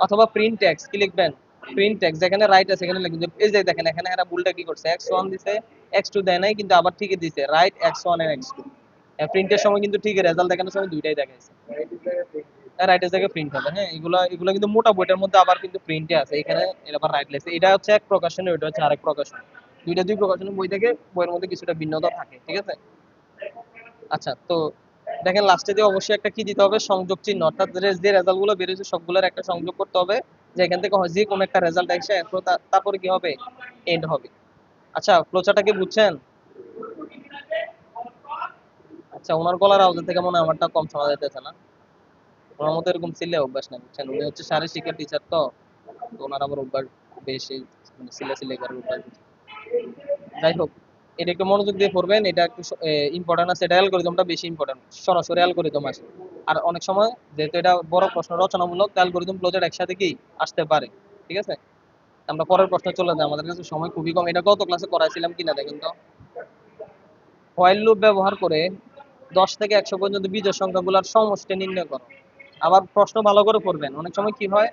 [SPEAKER 1] অথবা প্রিন্ট এক্স কি লিখবেন, প্রিন্ট এক্স, যেখানে রাইট আছে এখানে লিখবেন। এই যে দেখেন এখানে এরা ভুলটা কি করছে, x1 দিছে, x2 দেয় নাই, কিন্তু আবার ঠিকই দিছে, রাইট x1 এন্ড x2। প্রিন্টের সময় কিন্তু ঠিকই রেজাল্ট দেখানোর সময় দুইটাই দেখাইছে, রাইটের জায়গায় প্রিন্ট হবে। হ্যাঁ, এগুলা এগুলা কিন্তু মোটা বইটার মধ্যে আবার কিন্তু প্রিন্টে আছে, এখানে এটা আবার রাইট লেখছে। এটা হচ্ছে এক প্রকাশনের, ওইটা হচ্ছে আরেক প্রকাশন, দুইটা দুই প্রকাশনের বই থেকে বইয়ের মধ্যে কিছুটা ভিন্নতা থাকে, ঠিক আছে? আচ্ছা, তো দেখেন লাস্টে দিয়ে অবশ্যই একটা কি দিতে হবে, সংযোগ চিহ্ন, অর্থাৎ যে রেজাল্ট গুলো বেরিয়েছে সবগুলোর একটা সংযোগ করতে হবে, যে এখান থেকে যে কোনো একটা রেজাল্ট আসে, এরপর তারপরে কি হবে, এন্ড হবে। আচ্ছা, ফ্লোচারটা কি বুঝছেন? আচ্ছা, ওনার গলার আওয়াজ থেকে মনে হয় আমারটা কম শোনা যাইতেছে না? ওনার মতো এরকম চিল্লে অভ্যাস না, বুঝছেন? উনি হচ্ছে শারীরিক শিক্ষার টিচার, তো তো ওনার আবার অভ্যাস বেশি, মানে চিল্লা চিল্লি করার অভ্যাস বেশি। যাই হোক, এটা একটু মনোযোগ দিয়ে পড়বেন, এটা একটু ইম্পর্টেন্ট আছে, এটা অ্যালগরিদমটা বেশি ইম্পর্টেন্ট, সরাসরি অ্যালগরিদম আসে। আর অনেক সময় যেহেতু এটা বড় প্রশ্ন রচনামূলক, অ্যালগরিদম ক্লোজার একসাথে কি আসতে পারে, ঠিক আছে? আমরা পরের প্রশ্নে চলে যাই, আমাদের কাছে সময় খুবই কম। এটা গত ক্লাসে করাইছিলাম কিনা দেখেন তো। হোয়াইল লুপ ব্যবহার করে 10 থেকে 100 পর্যন্ত বিজোড় সংখ্যাগুলোর সমষ্টি নির্ণয় করো। আবার প্রশ্ন ভালো করে পড়বেন, অনেক সময় কি হয়,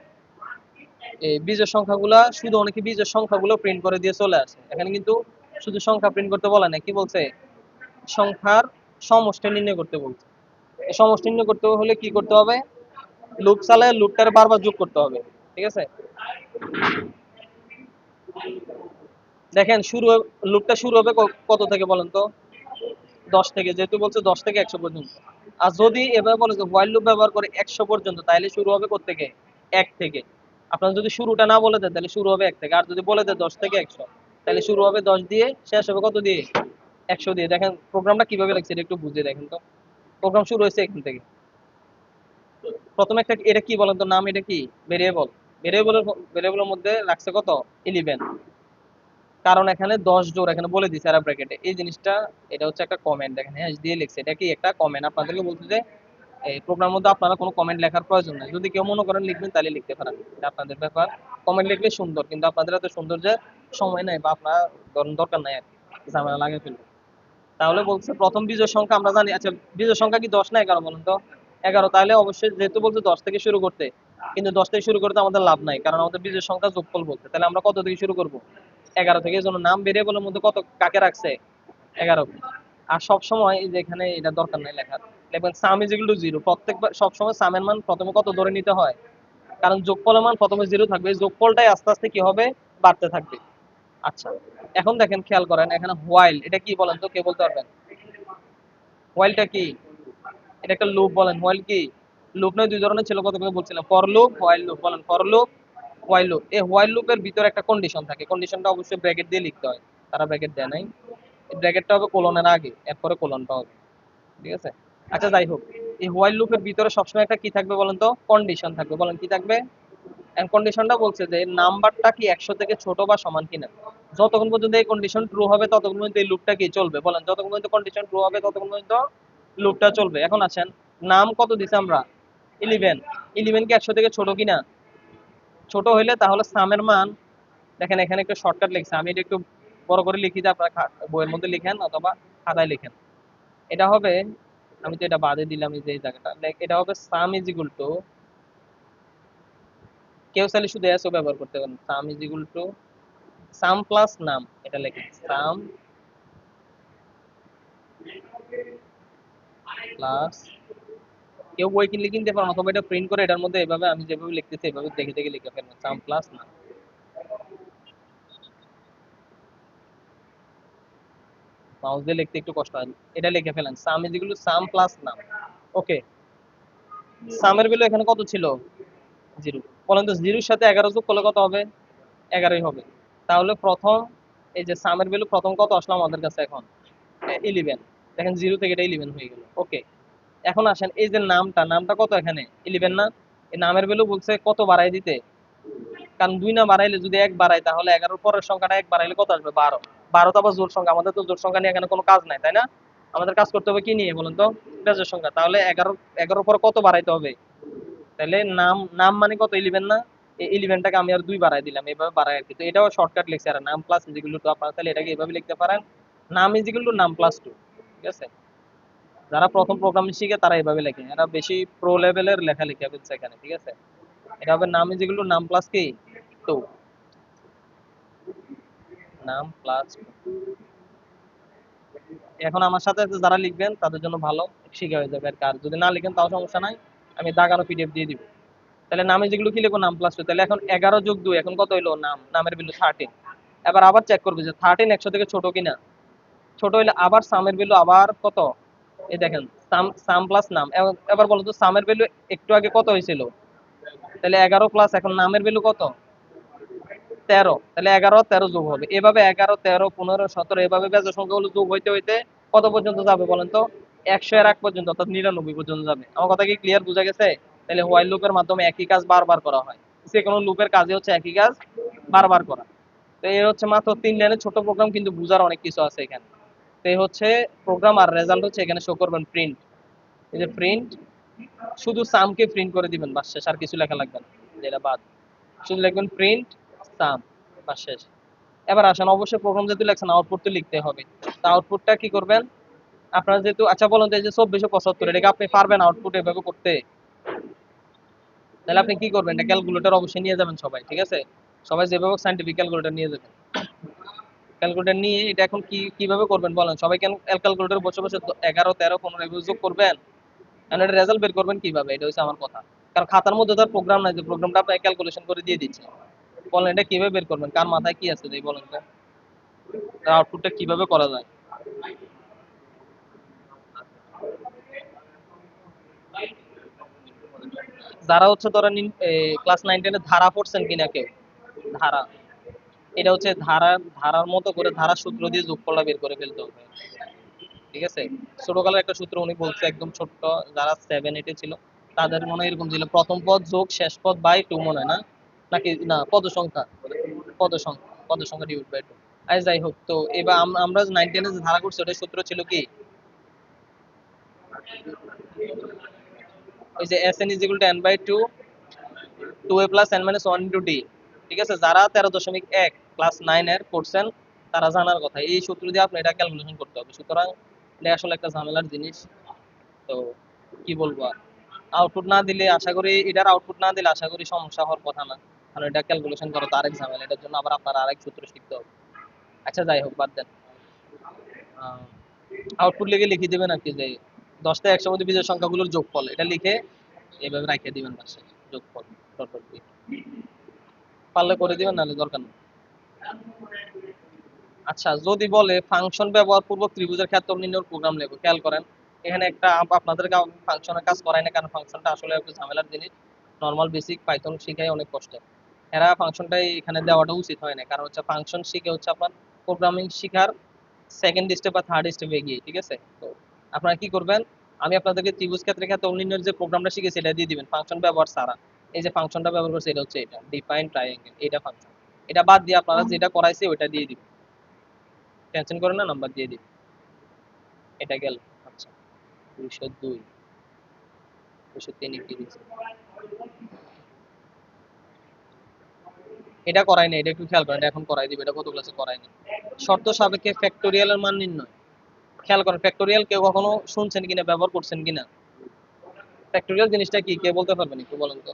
[SPEAKER 1] এই বিজোড় সংখ্যাগুলা শুধু অনেকে বিজোড় সংখ্যাগুলো প্রিন্ট করে দিয়ে চলে আসে, এখানে কিন্তু শুধু সংখ্যা প্রিন্ট করতে বলে না, কি বলছে, সংখ্যার সমষ্টি নির্ণয় করতে বলছে। এই সমষ্টি নির্ণয় করতে হলে কি করতে হবে, লুপ চালায় লুপটার বারবার যোগ করতে হবে, ঠিক আছে? দেখেন লুপটা শুরু হবে কত থেকে বলেন তো, 10 থেকে, যেহেতু বলছে 10 থেকে 100 পর্যন্ত। আর যদি এভাবে বলে যে হোয়াইল লুপ ব্যবহার করে 100 পর্যন্ত, তাহলে শুরু হবে থেকে 1 থেকে। আপনার যদি শুরুটা না বলে দেয় তাহলে শুরু হবে 1 থেকে, আর যদি বলে দেয় 10 থেকে 100, তাহলে শুরু হবে 10 দিয়ে, শেষ হবে কত দিয়ে, 100 দিয়ে। দেখেন প্রোগ্রামটা কিভাবে লাগছে, এটা একটু বুঝে দেখেন তো। প্রোগ্রাম শুরু হয়েছে এখান থেকে। প্রথমে একটা, এটা কি বলেন তো, নাম এটা কি, ভেরিয়েবল। ভেরিয়েবলের ভেরিয়েবলের মধ্যে রাখছে কত, 11, কারণ এখানে 10 জোড় এখানে বলে দিছে আর ব্র্যাকেটে, এই জিনিসটা, এটা হচ্ছে একটা কমেন্ট, দেখেন হ্যাশ দিয়ে লিখছে, এটা কি একটা কমেন্ট। আপনাদেরকে বলছে যে এই প্রোগ্রামের মধ্যে আপনারা কোনো কমেন্ট লেখার প্রয়োজন নাই, যদি কেউ মনে করেন লিখবেন তাহলে লিখতে পারেন, এটা আপনাদের ব্যাপার। কমেন্ট লিখলে সুন্দর, কিন্তু আপনাদের এত সৌন্দর্যের সময় নাই, বা আপনার দরকার নাই আর কি, ঝামেলা লাগে ফেলবে। তাহলে বলছে প্রথম বিজোড় সংখ্যা আমরা জানি। আচ্ছা, বিজোড় সংখ্যা কি 10 না 11 বলুন তো? 11, তাহলে অবশ্যই যেহেতু বলছে 10 থেকে শুরু করতে, কিন্তু 10 থেকে শুরু করতে আমাদের লাভ নাই, কারণ আমাদের বীজের সংখ্যা যোগফল বলতে। তাহলে আমরা কত থেকে শুরু করব? 11 থেকে। এই জন্য নাম ভেরিয়েবলের মধ্যে কত কাকে রাখছে? 11। আর সবসময় এই যে এখানে এটা দরকার নাই লেখার, দেখবেন সাম ইজ ইকুয়াল টু জিরো। প্রত্যেকবার সবসময় সামের মান প্রথমে কত ধরে নিতে হয়? কারণ যোগফলের মান প্রথমে জিরো থাকবে, এই যোগফলটাই আস্তে আস্তে কি হবে? বাড়তে থাকবে। আচ্ছা, এখন দেখেন, খেয়াল করেন এখানে হোয়াইল, এটা কি বলেন তো, কে বলতে পারবেন? হোয়াইলটা কি? এটা একটা লুপ, বলেন হোয়াইল কি? লুপ নয়, দুই ধরনের ছিল, কত করে বলছিলাম, ফর লুপ, হোয়াইল লুপ। বলেন ফর লুপ, হোয়াইল লুপ। এই হোয়াইল লুপের ভিতরে একটা কন্ডিশন থাকে, কন্ডিশনটা অবশ্যই ব্র্যাকেট দিয়ে লিখতে হয়। তারা ব্র্যাকেট দেয় নাই, এই ব্র্যাকেটটা হবে কোলনের আগে, এরপরে কোলনটা হবে। ঠিক আছে? আচ্ছা, যাই হোক, এই হোয়াইল লুপের ভিতরে সবসময় একটা কি থাকবে বলেন তো? কন্ডিশন থাকবে। বলেন কি থাকবে? এন্ড কন্ডিশনটা বলছে যে নাম্বারটা কি 100 থেকে ছোট বা সমান কিনা। যতক্ষণ পর্যন্ত এই কন্ডিশন ট্রু হবে ততক্ষণ পর্যন্ত এই লুপটা কি চলবে? বলেন, যতক্ষণ পর্যন্ত কন্ডিশন ট্রু হবে ততক্ষণ পর্যন্ত লুপটা চলবে। এখন আসেন, নাম কত দিছি আমরা? 11। 11 কি 100 থেকে ছোট কিনা? ছোট হইলে তাহলে সামের মান, দেখেন এখানে একটু শর্টকাট লিখছে, আমি এটা একটু বড় করে লিখি, যে আপনারা বইয়ের মধ্যে লিখেন অথবা খাতায় লিখেন। এটা হবে, আমি তো এটা বাদে দিলাম এই যে এই জায়গাটা, এটা হবে সাম ইজ ইকুয়াল টু, কেউ চাইলে শুধু এসও ব্যবহার করতে পারেন, সাম is equal to some plus নাম, এটা লিখেন সাম প্লাস, কেউ বই কিনলে কিনতে পারেন অথবা এটা প্রিন্ট করে এটার মধ্যে এভাবে আমি যেভাবে লিখতেছি এভাবে দেখে দেখে লিখে ফেলবেন, সাম প্লাস নাম। মাউস দিয়ে লিখতে একটু কষ্ট হয়, এটা লিখে ফেলেন সাম is equal to some plus নাম। ওকে, সামের ভ্যালু এখানে কত ছিল? জিরো। বলেন তো জিরোর সাথে 11 যোগ করলে কত হবে? 11ই হবে। তাহলে প্রথম, এই যে সামের ভ্যালু প্রথম কত আসলো আমাদের কাছে এখন? 11। দেখেন জিরো থেকে এটা 11 হয়ে গেল। ওকে, এখন আসেন এই যে নামটা, নামটা কত এখানে? 11 না? এই নামের ভ্যালু বলছে কত বাড়াই দিতে, কারণ 2 না বাড়াইলে, যদি 1 বাড়াই তাহলে 11 পরের সংখ্যাটা 1 বাড়াইলে কত আসবে? 12। 12 তো আবার জোড় সংখ্যা, আমাদের তো জোড় সংখ্যা নিয়ে এখানে কোনো কাজ নাই, তাই না? আমাদের কাজ করতে হবে কি নিয়ে বলেন তো? বেজোড় সংখ্যা। তাহলে 11 পরে কত বাড়াইতে হবে? তাহলে নাম, নাম মানে কত? 11 না? এই 11টাকে আমি আর 2 বাড়াই দিলাম, এভাবে বাড়াই আর কি। তো এটাও শর্টকাট লিখছে, আর নাম প্লাস ইজ ইকুয়াল টু, আপনারা তাহলে এটাকে এভাবে লিখতে পারেন, নাম ইজ ইকুয়াল টু নাম প্লাস 2। ঠিক আছে? যারা প্রথম প্রোগ্রামিং শিখে তারা এভাবে লেখে, এরা বেশি প্রো লেভেলের লেখালেখি হচ্ছে এখানে। ঠিক আছে? এটা হবে নাম ইজ ইকুয়াল টু নাম প্লাস কি? 2। নাম প্লাস। এখন আমার সাথে যারা লিখবেন তাদের জন্য ভালো, শিখা হয়ে যাবে আর কি। আর যদি না লিখেন তাও সমস্যা নাই, আমি দাগানো পিডিএফ দিয়ে দিব। তাহলে নামে যেগুলো কি লিখবো? নাম প্লাস 2। তাহলে এখন 11 যোগ 2 এখন কত হইলো? নাম, নামের ভ্যালু 13। এবার আবার চেক করবে যে 13 100 থেকে ছোট কিনা। ছোট হইলে আবার সামের ভ্যালু আবার কত? এই দেখেন, সাম, সাম প্লাস নাম। এবার বলো তো সামের ভ্যালু একটু আগে কত হয়েছিল? তাহলে 11 প্লাস এখন নামের ভ্যালু কত? 13। তাহলে 11 আর 13 যোগ হবে, এভাবে 11 13 15 17 এভাবে বেজোড় সংখ্যাগুলো যোগ হইতে হইতে কত পর্যন্ত যাবে বলেন তো? 100 এর আগ পর্যন্ত, অর্থাৎ 99 পর্যন্ত যাবে। আমার কথা কি ক্লিয়ার, বোঝা গেছে? তাহলে হোয়াইল লুপের মাধ্যমে একই কাজ বারবার করা হয়, যে কোনো লুপের কাজই হচ্ছে একই কাজ বারবার করা। তো এই হচ্ছে মাত্র 3 লাইনের ছোট প্রোগ্রাম, কিন্তু বুঝার অনেক কিছু আছে এখানে। তো এই হচ্ছে প্রোগ্রাম, আর রেজাল্ট হচ্ছে এখানে শো করবেন প্রিন্ট। এই যে প্রিন্ট, শুধু সামকে প্রিন্ট করে দিবেন, বাস শেষ, আর কিছু লেখা লাগবে না, যেটা বাদ। শুধু লিখবেন প্রিন্ট সাম, বাস শেষ। এবার আসেন, অবশ্যই প্রোগ্রাম যেহেতু লেখছেন আউটপুট তো লিখতে হবে। তা আউটপুটটা কি করবেন আপনারা যেহেতু? আচ্ছা বলুন তো, এই যে 2475, এটাকে আপনি পারবেন আউটপুট এভাবে করতে? তাহলে আপনি কি করবেন, এটা ক্যালকুলেটর অবশ্যই নিয়ে যাবেন সবাই। ঠিক আছে? সবাই যেভাবে সাইন্টিফিক ক্যালকুলেটর নিয়ে যাবেন। ক্যালকুলেটর নিয়ে এটা এখন কি কিভাবে করবেন বলেন? সবাই ক্যালকুলেটর বসে বসে 11 13 15 এভাবে যোগ করবেন, কারণ এটা রেজাল্ট বের করবেন কিভাবে, এটা হচ্ছে আমার কথা। কারণ খাতার মধ্যে তার প্রোগ্রাম নাই যে প্রোগ্রামটা আপনি ক্যালকুলেশন করে দিয়ে দিচ্ছে। বলেন এটা কিভাবে বের করবেন, কার মাথায় কি আছে যে বলেন তো, আউটপুটটা কিভাবে করা যায়? যারা হচ্ছে ধরেন ক্লাস 9 10 ধারা পড়ছেন কিনা কেউ? ধারা, এটা হচ্ছে ধারা, ধারার মতো করে ধারা সূত্র দিয়ে যোগফলটা বের করে ফেলতে হবে। ঠিক আছে? ছোটকালের একটা সূত্র উনি বলছে, একদম ছোট্ট, যারা 7 8 ছিল তাদের মনে হয় এরকম ছিল, প্রথম পদ যোগ শেষ পদ বাই 2, মনে হয় না? নাকি না, পদ সংখ্যা, পদ সংখ্যা, পদ সংখ্যা ডিভাইড বাই 2। আই যাই হোক, তো এবার আমরা 9 10 যে ধারা করছি ওটার সূত্র ছিল কি? ওই যে Sn is equal to n by 2, 2a plus n minus 1 into d। ঠিক আছে? যারা 13.1 ক্লাস 9 এর করছেন তারা জানার কথা, এই সূত্র দিয়ে আপনি এটা ক্যালকুলেশন করতে হবে। সুতরাং এটা আসলে একটা ঝামেলার জিনিস। তো কি বলবো আর, আউটপুট না দিলে আশা করি, এটার আউটপুট না দিলে আশা করি সমস্যা হওয়ার কথা না, কারণ এটা ক্যালকুলেশন করা তো আরেক ঝামেলা, এটার জন্য আবার আপনার আরেক সূত্র শিখতে হবে। আচ্ছা যাই হোক, বাদ দেন। আউটপুট লিখে লিখে দিবেন আর কি, যে 10 থেকে 100 মধ্যে বিজোড় সংখ্যাগুলোর যোগফল, এটা লিখে এভাবে রাখিয়ে দিবেন পাশে, যোগফল ডট ডট দিয়ে। পারলে করে দিবেন, নাহলে দরকার নেই। আচ্ছা, যদি বলে ফাংশন ব্যবহার পূর্বক ত্রিভুজের ক্ষেত্রফল নির্ণয়ের প্রোগ্রাম লেখো, খেয়াল করেন এখানে একটা আপনাদেরকে ফাংশনের কাজ করায় না, কারণ ফাংশনটা আসলে একটু ঝামেলার জিনিস। নর্মাল বেসিক পাইথন শিখাই অনেক কষ্ট। এরা ফাংশনটাই এখানে দেওয়াটা উচিত হয় না, কারণ হচ্ছে ফাংশন শিখে হচ্ছে আপনার প্রোগ্রামিং শিখার সেকেন্ড স্টেপ বা থার্ড স্টেপে গিয়ে, ঠিক আছে? তো আপনারা কি করবেন, আমি আপনাদেরকে ত্রিভুজ ক্ষেত্রে ক্ষেত্রফল নির্ণয়ের যে প্রোগ্রামটা শিখেছি এটা দিয়ে দিবেন ফাংশন ব্যবহার ছাড়া। এই যে ফাংশনটা ব্যবহার করছে এটা হচ্ছে এটা ডিফাইন ট্রায়াঙ্গেল, এটা ফাংশন। এটা বাদ দিয়ে আপনারা যেটা করাইছে ওইটা দিয়ে দিবেন, টেনশন করেন না, নাম্বার দিয়ে দিবেন। এটা গেল। আচ্ছা, 202, 203 কি দিচ্ছে, এটা করাই না, এটা একটু খেয়াল করেন, এটা এখন করাই দিবে, এটা কত ক্লাসে করাই না। শর্ত সাপেক্ষে ফ্যাক্টোরিয়ালের মান নির্ণয়, খেয়াল করেন ফ্যাক্টোরিয়াল কেউ কখনো শুনছেন কিনা, ব্যবহার করছেন কিনা? ফ্যাক্টোরিয়াল জিনিসটা কি কে বলতে পারবেন, একটু বলেন তো।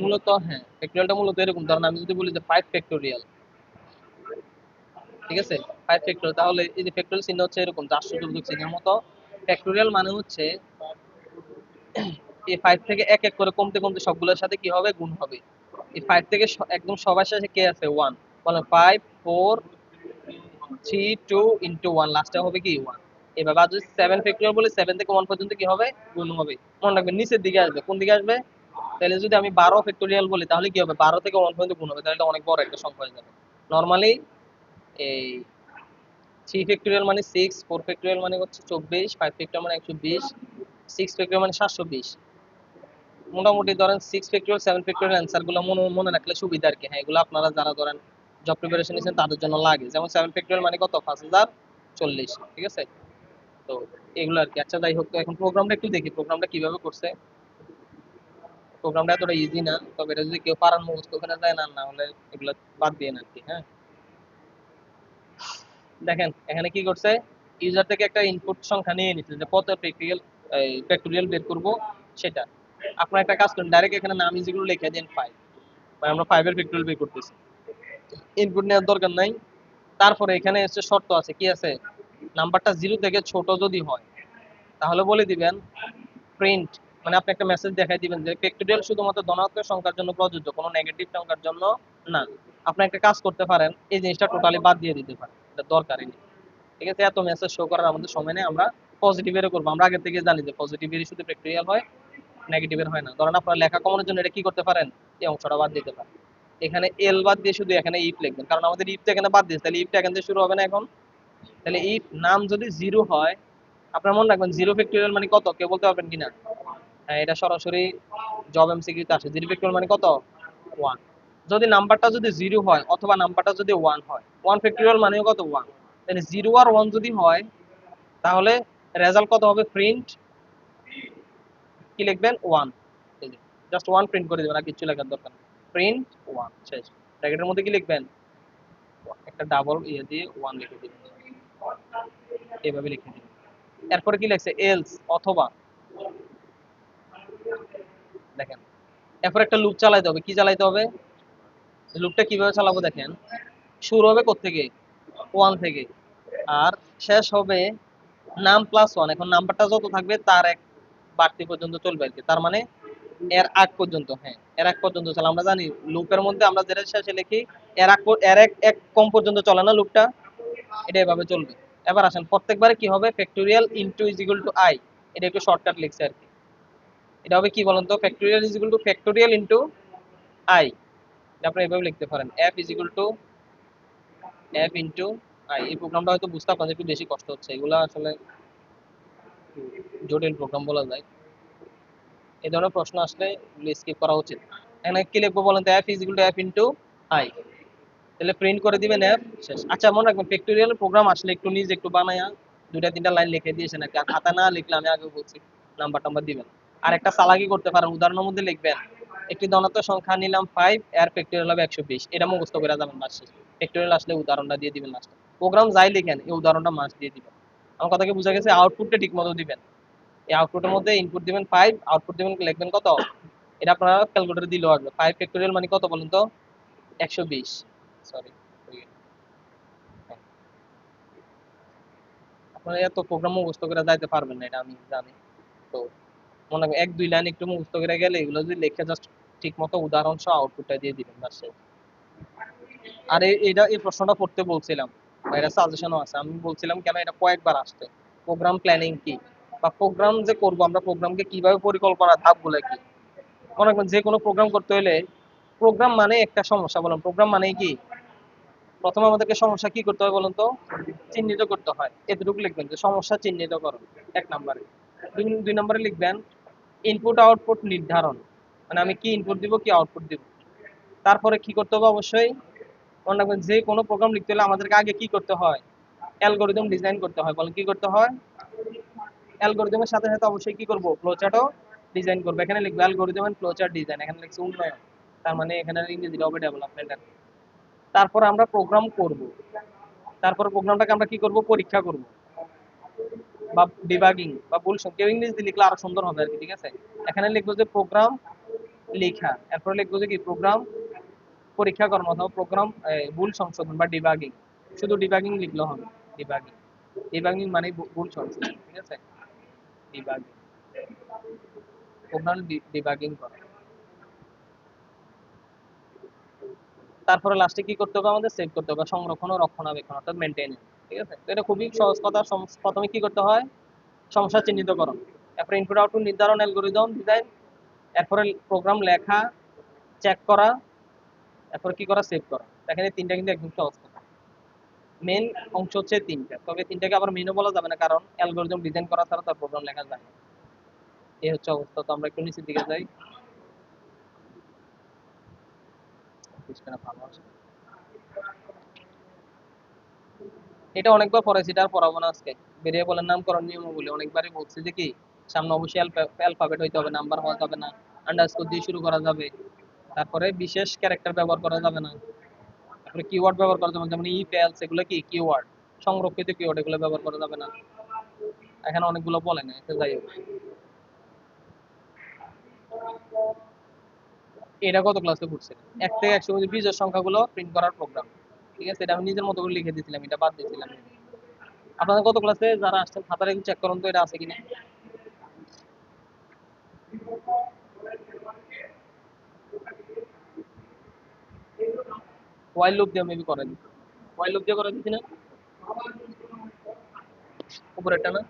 [SPEAKER 1] মূলত হ্যাঁ, ফ্যাক্টোরিয়ালটা মূলত এরকম, ধরেন আমি যদি বলি যে 5 ফ্যাক্টোরিয়াল, ঠিক আছে, 5 ফ্যাক্টোরিয়াল, তাহলে এই যে ফ্যাক্টোরিয়াল চিহ্ন হচ্ছে এরকম, যে আশ্চর্যবোধক চিহ্নের মতো। ফ্যাক্টোরিয়াল মানে হচ্ছে এই 5 থেকে এক এক করে কমতে কমতে সবগুলোর সাথে কি হবে, গুণ হবে। এই 5 থেকে একদম সবার শেষে কে আছে, 1। বলেন 5 4 3 2 ইনটু 1, লাস্টে হবে কি 1। এভাবে আর যদি 7 ফ্যাক্টোরিয়াল বলি, 7 থেকে 1 পর্যন্ত কি হবে, গুণ হবে। মনে রাখবেন নিচের দিকে আসবে, কোন দিকে আসবে? তাহলে যদি আমি 12 ফ্যাক্টোরিয়াল বলি তাহলে কি হবে, 12 থেকে 1 পর্যন্ত গুণ হবে, তাহলে এটা অনেক বড় একটা সংখ্যা হয়ে যাবে। নরমালি এই 3 ফ্যাক্টোরিয়াল মানে 6, 4 ফ্যাক্টোরিয়াল মানে হচ্ছে 24, 5 ফ্যাক্টোরিয়াল মানে 120, 6 ফ্যাক্টোরিয়াল মানে 720। মোটামুটি ধরেন 6 ফ্যাক্টোরিয়াল 7 ফ্যাক্টোরিয়াল অ্যান্সার গুলো মনে মনে রাখলে সুবিধা আর কি। হ্যাঁ, এগুলো আপনারা যারা ধরেন জব প্রিপারেশন নিচ্ছেন তাদের জন্য লাগে। যেমন 7 ফ্যাক্টোরিয়াল মানে কত, 5040, ঠিক আছে? তো এগুলো আর কি। আচ্ছা যাই হোক, তো এখন প্রোগ্রামটা একটু দেখি প্রোগ্রামটা কিভাবে করছে। প্রোগ্রামটা এতটা ইজি না, তবে এটা যদি কেউ পারার মুখস্থ করে যায়, না না হলে এগুলো বাদ দিয়ে আর কি। হ্যাঁ, দেখেন এখানে কি করছে, ইউজার থেকে একটা ইনপুট সংখ্যা নিয়ে নিচ্ছে যে কত ফ্যাক্টোরিয়াল বের করব সেটা। আপনারা একটা কাজ করেন, ডাইরেক্ট এখানে নাম যেগুলো লিখে দেন 5, মানে আমরা 5 এর ফ্যাক্টোরিয়াল বের করতেছি, ইনপুট নেওয়ার দরকার নাই। তারপরে এখানে হচ্ছে শর্ত আছে, কি আছে, নাম্বারটা 0 থেকে ছোট যদি হয় তাহলে বলে দিবেন প্রিন্ট, মানে আপনি একটা মেসেজ দেখাই দিবেন যে ফ্যাক্টোরিয়াল শুধুমাত্র ধনাত্মক সংখ্যার জন্য প্রযোজ্য, কোনো নেগেটিভ সংখ্যার জন্য না। আপনি একটা কাজ করতে পারেন, এই জিনিসটা টোটালি বাদ দিয়ে দিতে পারেন, এটা দরকারই নেই। ঠিক আছে, এত মেসেজ শো করার আমাদের সময় নেই, আমরা পজিটিভ এর করবো। আমরা আগে থেকে জানি যে পজিটিভ এর শুধু ফ্যাক্টোরিয়াল হয়, নেগেটিভ এর হয় না। ধরেন আপনার লেখা কমানোর জন্য এটা কি করতে পারেন, এই অংশটা বাদ দিতে পারেন। এখানে এল বাদ দিয়ে শুধু এখানে ইফ লিখবেন, কারণ আমাদের ইফ তো এখানে বাদ দিয়েছে, তাহলে ইফটা এখান থেকে শুরু হবে না এখন। তাহলে ইফ নাম যদি 0 হয়, আপনার মনে রাখবেন 0 ফ্যাক্টোরিয়াল মানে কত, কেউ বলতে পারবেন কিনা? হ্যাঁ, এটা সরাসরি জব এমসিকিউতে আসে, 0 ফ্যাক্টোরিয়াল মানে কত, 1। যদি নাম্বারটা যদি 0 হয় অথবা নাম্বারটা যদি 1 হয়, 1 ফ্যাক্টোরিয়াল মানেও কত, 1। তাহলে 0 আর 1 যদি হয় তাহলে রেজাল্ট কত হবে, প্রিন্ট কি লিখবেন, 1। জাস্ট 1 প্রিন্ট করে দিবেন, আর কিছু লেখার দরকার নেই। প্রিন্ট 1 শেষ। ব্র্যাকেটের মধ্যে কি লিখবেন, একটা ডাবল ইয়ে দিয়ে 1 লিখে দিবেন, এইভাবে লিখে দিবেন। এরপরে কি লিখছে, এলস অথবা, দেখেন এরপর একটা লুপ চালাইতে হবে। কি চালাইতে হবে, লুপটা কিভাবে চালাবো দেখেন, শুরু হবে কোত্থেকে, 1 থেকে, আর শেষ হবে নাম প্লাস 1। এখন নাম্বারটা যত থাকবে তার এক বাড়তি পর্যন্ত চলবে আর কি, তার মানে এর আগ পর্যন্ত। হ্যাঁ, এর আগ পর্যন্ত চলে, আমরা জানি লুপের মধ্যে আমরা যেটা শেষে লিখি এর আগ এর এক এক কম পর্যন্ত চলে না লুপটা, এটা এভাবে চলবে। এবার আসেন প্রত্যেকবারে কি হবে, factorial into is equal to I, এটা একটু শর্টকাট লিখছে আর কি। এটা হবে কি বলেন তো, factorial is equal to factorial into I, এটা আপনি এভাবে লিখতে পারেন, F is equal to F into I. এই প্রোগ্রামটা হয়তো বুঝতে আপনাদের একটু বেশি কষ্ট হচ্ছে, এগুলা আসলে জটিল প্রোগ্রাম বলা যায়। এই ধরনের প্রশ্ন আসলে স্কিপ করা উচিত। এখানে কি লিখবো বলেন তো, F is equal to F into I, তাহলে প্রিন্ট করে দিবেন এফ শেষ। আচ্ছা মনে রাখবেন ফ্যাক্টোরিয়াল প্রোগ্রাম আসলে একটু নিজে একটু বানায়া 2-3টা লাইন লিখে দিয়েছেন আর কি, আর খাতা না লিখলে আমি আগে বলছি নাম্বার টাম্বার দিবেন। আর একটা চালাকি করতে পারেন, উদাহরণের মধ্যে লিখবেন একটি ধনাত্মক সংখ্যা নিলাম 5, এর ফ্যাক্টোরিয়াল হবে 120, এটা মুখস্থ করে যাবেন লাস্ট শেষ। ফ্যাক্টোরিয়াল আসলে উদাহরণটা দিয়ে দিবেন লাস্টে। প্রোগ্রাম যাই লিখেন এই উদাহরণটা মাস্ট দিয়ে দিবেন। আমার কথা কি বুঝা গেছে? আউটপুটটা ঠিক মতো দিবেন। এই আউটপুটের মধ্যে ইনপুট দিবেন 5, আউটপুট দিবেন, লিখবেন কত? এটা আপনারা ক্যালকুলেটরে দিলেও আসবে। 5 ফ্যাক্টোরিয়াল মানে কত বলুন তো? 120। সরি, আপনারা এত প্রোগ্রাম মুখস্থ করে যাইতে পারবেন না, এটা আমি জানি। তো মনে করেন 1-2 লাইন একটু মুখস্থ করে গেলে এগুলো যদি লিখে জাস্ট ঠিক মতো উদাহরণ সহ আউটপুটটা দিয়ে দিবেন বাস শেষ। আর এই প্রশ্নটা করতে বলছিলাম, বা এটা সাজেশনও আছে, আমি বলছিলাম কেন এটা কয়েকবার আসছে, প্রোগ্রাম প্ল্যানিং কি, বা প্রোগ্রাম যে করব আমরা প্রোগ্রামকে কিভাবে পরিকল্পনা, ধাপগুলো কি। মনে করেন যে কোনো প্রোগ্রাম করতে হলে প্রোগ্রাম মানে একটা সমস্যা, বলুন প্রোগ্রাম মানে কি? প্রথমে আমাদেরকে সমস্যা কি করতে হয় বলুন তো? চিহ্নিত করতে হয়। এতটুকু লিখবেন যে সমস্যা চিহ্নিত করো, 1 নম্বরে। 2 নম্বরে লিখবেন ইনপুট আউটপুট নির্ধারণ, মানে আমি কি ইনপুট দিব কি আউটপুট দিব। তারপরে কি করতে হবে? অবশ্যই মনে রাখবেন যে কোনো প্রোগ্রাম লিখতে হলে আমাদেরকে আগে কি করতে হয়? অ্যালগরিদম ডিজাইন করতে হয়। বলেন কি করতে হয়? অ্যালগরিদমের সাথে সাথে অবশ্যই কি করব? ফ্লোচার্টও ডিজাইন করবো। এখানে লিখবো অ্যালগরিদম এন্ড ফ্লোচার্ট ডিজাইন, এখানে লিখছি উন্নয়ন, তার মানে এখানে ইংরেজিটা হবে ডেভেলপমেন্ট। তারপর আমরা প্রোগ্রাম করব, তারপর প্রোগ্রামটাকে আমরা কি করব? পরীক্ষা করব, বা ডিবাগিং বা ভুল কেউ ইংরেজি লিখলে আরো সুন্দর হবে আর কি, ঠিক আছে? এখানে লিখবো যে প্রোগ্রাম লেখা, এরপরে লিখবো যে কি প্রোগ্রাম পরীক্ষা করানো, অথবা প্রোগ্রাম ভুল সংশোধন বা ডিবাগিং। শুধু ডিবাগিং লিখলে হবে, ডিবাগিং। ডিবাগিং মানে ভুল সংশোধন, ঠিক আছে? ডিবাগিং, প্রোগ্রাম ডিবাগিং করা। তারপরে লাস্টে কি করতে হবে? আমাদের সেভ করতে হবে, সংরক্ষণ ও রক্ষণাবেক্ষণ, অর্থাৎ মেনটেনেন্স, ঠিক আছে? তো এটা খুবই সহজ কথা। প্রথমে কি করতে হয়? সমস্যা চিহ্নিতকরণ, এরপরে ইনপুট আউটপুট নির্ধারণ, অ্যালগরিদম ডিজাইন, এরপরে প্রোগ্রাম লেখা, চেক করা, এরপর কি করা? সেভ করা। দেখেন এই তিনটা কিন্তু একদম সহজ কথা। মেন অংশ হচ্ছে তিনটা, তবে তিনটাকে আবার মেনও বলা যাবে না, কারণ অ্যালগরিদম ডিজাইন করা ছাড়া তার প্রোগ্রাম লেখা যায় না। এই হচ্ছে অবস্থা। তো আমরা একটু নিচের দিকে যাই। ভালো আছে। এটা অনেকবার পড়াইছি, এটা আর পড়াবো না আজকে। ভেরিয়েবলের নামকরণ নিয়মাবলী অনেকবারই বলছি যে কি সামনে অবশ্যই অ্যালফাবেট হইতে হবে, নাম্বার হওয়া যাবে না, আন্ডারস্কোর দিয়ে শুরু করা যাবে, তারপরে বিশেষ ক্যারেক্টার ব্যবহার করা যাবে না, তারপরে কিওয়ার্ড ব্যবহার করা যাবে না, যেমন ইফ এলস, এগুলো কি কিওয়ার্ড, সংরক্ষিত কিওয়ার্ড, এগুলো ব্যবহার করা যাবে না। এখানে অনেকগুলো বলে না, যাই হোক। এটা কত ক্লাসে পড়ছে? 1 থেকে 100 পর্যন্ত বিজোড় সংখ্যাগুলো প্রিন্ট করার প্রোগ্রাম, ঠিক আছে? এটা আমি নিজের মতো করে লিখে দিয়েছিলাম, এটা বাদ দিয়েছিলাম। আপনাদের কত ক্লাসে যারা আসছেন খাতাটা একটু চেক করুন তো এটা আছে কিনা। ওয়াইল লুপ দিয়ে মেবি করে দিচ্ছি, ওয়াইল লুপ দিয়ে করে দিচ্ছি না, উপরেরটা না?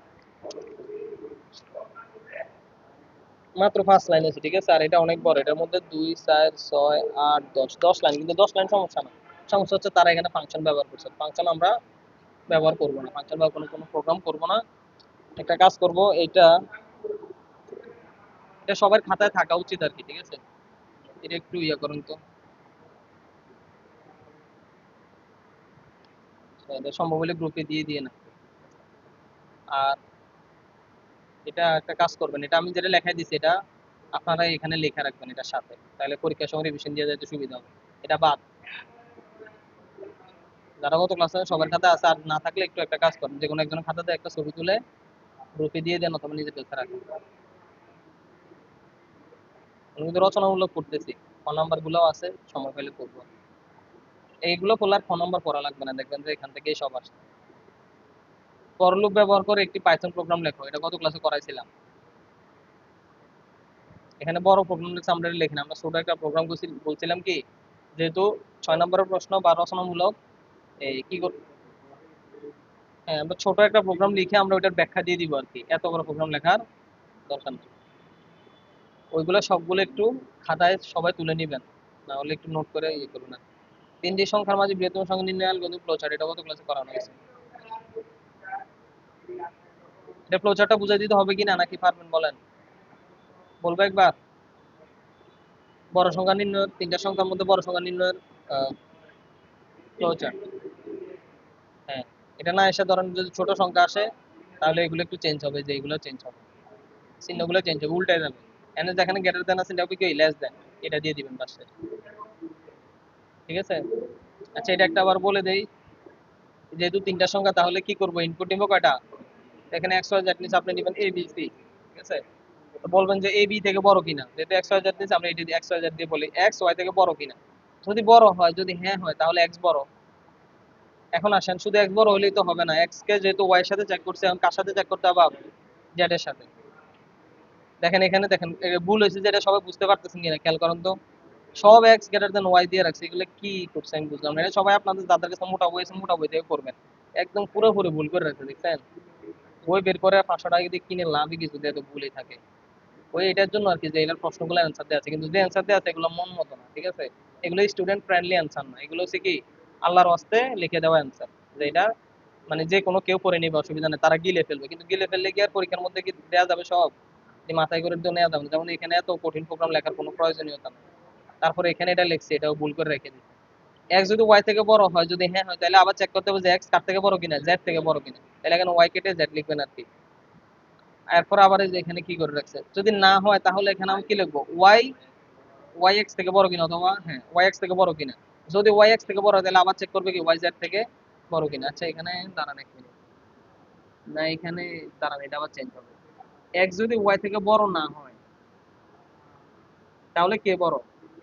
[SPEAKER 1] মাত্র 5 লাইন আছে, ঠিক আছে? আর এটা অনেক বড়, এটার মধ্যে 2, 4, 6, 8, 10, 10 লাইন, কিন্তু 10 লাইন সমস্যা না। সমস্যা হচ্ছে তারা এখানে ফাংশন ব্যবহার করছে, ফাংশন আমরা ব্যবহার করবো না, ফাংশন ব্যবহার কোনো প্রোগ্রাম করবো না। একটা কাজ করব, এটা এটা সবার খাতায় থাকা উচিত আর কি, ঠিক আছে? এটা একটু ইয়ে করুন তো। এটা সম্ভব হলে গ্রুপে দিয়ে দিয়ে না। আর এটা একটা কাজ করবেন, এটা আমি যেটা লেখাই দিছি এটা আপনারা এখানে লেখা রাখবেন এটার সাথে, তাহলে পরীক্ষার সময় রিভিশন দিয়ে যেতে সুবিধা হবে। এটা বাদ, যারা গত ক্লাসে সবার খাতা আছে, আর না থাকলে একটু একটা কাজ করেন, যে কোনো একজনের খাতাতে একটা ছবি তুলে গ্রুপে দিয়ে দেন, অথবা নিজের কাছে রাখেন। আমি কিন্তু রচনামূলক করতেছি, ফোন নাম্বার গুলোও আছে, সময় পেলে করবো। এইগুলো খোলার ফোন নাম্বার পড়া লাগবে না, দেখবেন যে এখান থেকেই সব আসছে। ফর লুপ ব্যবহার করে একটি পাইথন প্রোগ্রাম লেখো, এটা গত ক্লাসে করাইছিলাম। এখানে বড় প্রোগ্রাম লিখছে, আমরা লিখি না, আমরা ছোট একটা প্রোগ্রাম বলছিলাম কি, যেহেতু 6 নম্বরের প্রশ্ন বা রচনামূলক, এই কি হ্যাঁ, আমরা ছোট একটা প্রোগ্রাম লিখে আমরা ওইটার ব্যাখ্যা দিয়ে দিব আর কি, এত বড় প্রোগ্রাম লেখার দরকার নেই। ওইগুলো সবগুলো একটু খাতায় সবাই তুলে নিবেন, না হলে একটু নোট করে ইয়ে করুন। না, 3টি সংখ্যার মাঝে বৃহত্তম সংখ্যা নির্ণয় অ্যালগরিদম ফ্লোচার্ট, এটা কত ক্লাসে করানো হয়েছে? এটা ফ্লোচার্টটা বুঝাই দিতে হবে কি না, নাকি পারবেন বলেন? বলবো একবার। বড় সংখ্যা নির্ণয়ের, 3টা সংখ্যার মধ্যে বড় সংখ্যা নির্ণয়ের ফ্লোচার্ট। হ্যাঁ, এটা না এসে ধরেন যদি ছোট সংখ্যা আসে, তাহলে এগুলো একটু চেঞ্জ হবে, যে এগুলো চেঞ্জ হবে, চিহ্নগুলো চেঞ্জ হবে, উল্টে যাবে। এনে যেখানে গ্রেটার দেন আছে, এটা হবে কি লেস দেন, এটা দিয়ে দিবেন পাশে, ঠিক আছে? আচ্ছা, এটা একটা আবার বলে দেই, যেহেতু তিনটা সংখ্যা তাহলে কি করবো, ইনপুট নিবো কয়টা, এখানে এক্স ওয়াই জেড নিচে আপনি নেবেন এ বি সি, ঠিক আছে। তো বলবেন যে এ বি থেকে বড় কিনা, যেহেতু এক্স ওয়াই জেড নিচে আমরা এটি এক্স ওয়াই জেড দিয়ে বলি এক্স ওয়াই থেকে বড় কিনা। যদি বড় হয়, যদি হ্যাঁ হয়, তাহলে এক্স বড়। এখন আসেন, শুধু এক্স বড় হলেই তো হবে না, এক্স কে যেহেতু ওয়াই এর সাথে চেক করছে, এখন কার সাথে চেক করতে হবে, জেড এর সাথে। দেখেন এখানে দেখেন ভুল হয়েছে, যেটা সবাই বুঝতে পারতেছেন কিনা খেয়াল করেন তো। সব এক্স গ্রেটার দেন ওয়াই দিয়ে রাখছে, এগুলো কি করছে আমি বুঝলাম না। এটা সবাই আপনাদের যাদের কাছে মোটা বই আছে মোটা বই দিয়ে করবেন, একদম পুরোপুরি ভুল করে রাখছে দেখছেন। বই বের করে 500 টাকা দিয়ে কিনে লাভই কিছু দিয়ে, তো ভুলই থাকে। ওই এটার জন্য আর কি, যে এটার প্রশ্নগুলো অ্যান্সার দেওয়া আছে, কিন্তু যে অ্যান্সার দেওয়া আছে এগুলো মন মতো না, ঠিক আছে। এগুলো স্টুডেন্ট ফ্রেন্ডলি অ্যান্সার না, এগুলো হচ্ছে কি আল্লাহর ওয়াস্তে লিখে দেওয়া অ্যান্সার, যে এটা মানে যে কোনো কেউ পড়ে নিবে অসুবিধা নেই, তারা গিলে ফেলবে, কিন্তু গিলে ফেললে কি আর পরীক্ষার মধ্যে কি দেওয়া যাবে সব, যে মাথায় করে তো নেওয়া যাবে না। যেমন এখানে এত কঠিন প্রোগ্রাম লেখার কোনো প্রয়োজনীয়তা নেই, তারপরে এখানে এটা লিখছে, এটাও ভুল করে রেখে দিচ্ছে। এক্স যদি ওয়াই থেকে বড় হয়, যদি হ্যাঁ হয়, তাহলে আবার চেক করতে হবে যে এক্স কার থেকে বড় কিনা, জেড থেকে বড় কিনা, তাহলে এখানে ওয়াই কেটে জেড লিখবেন আর কি। এরপর আবার এই যে এখানে কি করে রাখছে, যদি না হয় তাহলে এখানে আমি কি লিখবো, ওয়াই ওয়াই এক্স থেকে বড় কিনা, অথবা হ্যাঁ ওয়াই এক্স থেকে বড় কিনা। যদি ওয়াই এক্স থেকে বড় হয়, তাহলে আবার চেক করবে কি ওয়াই জেড থেকে বড় কিনা। আচ্ছা এখানে দাঁড়ান এক মিনিট, না এখানে দাঁড়ান, এটা আবার চেঞ্জ হবে। এক্স যদি ওয়াই থেকে বড় না হয়, তাহলে কে বড়,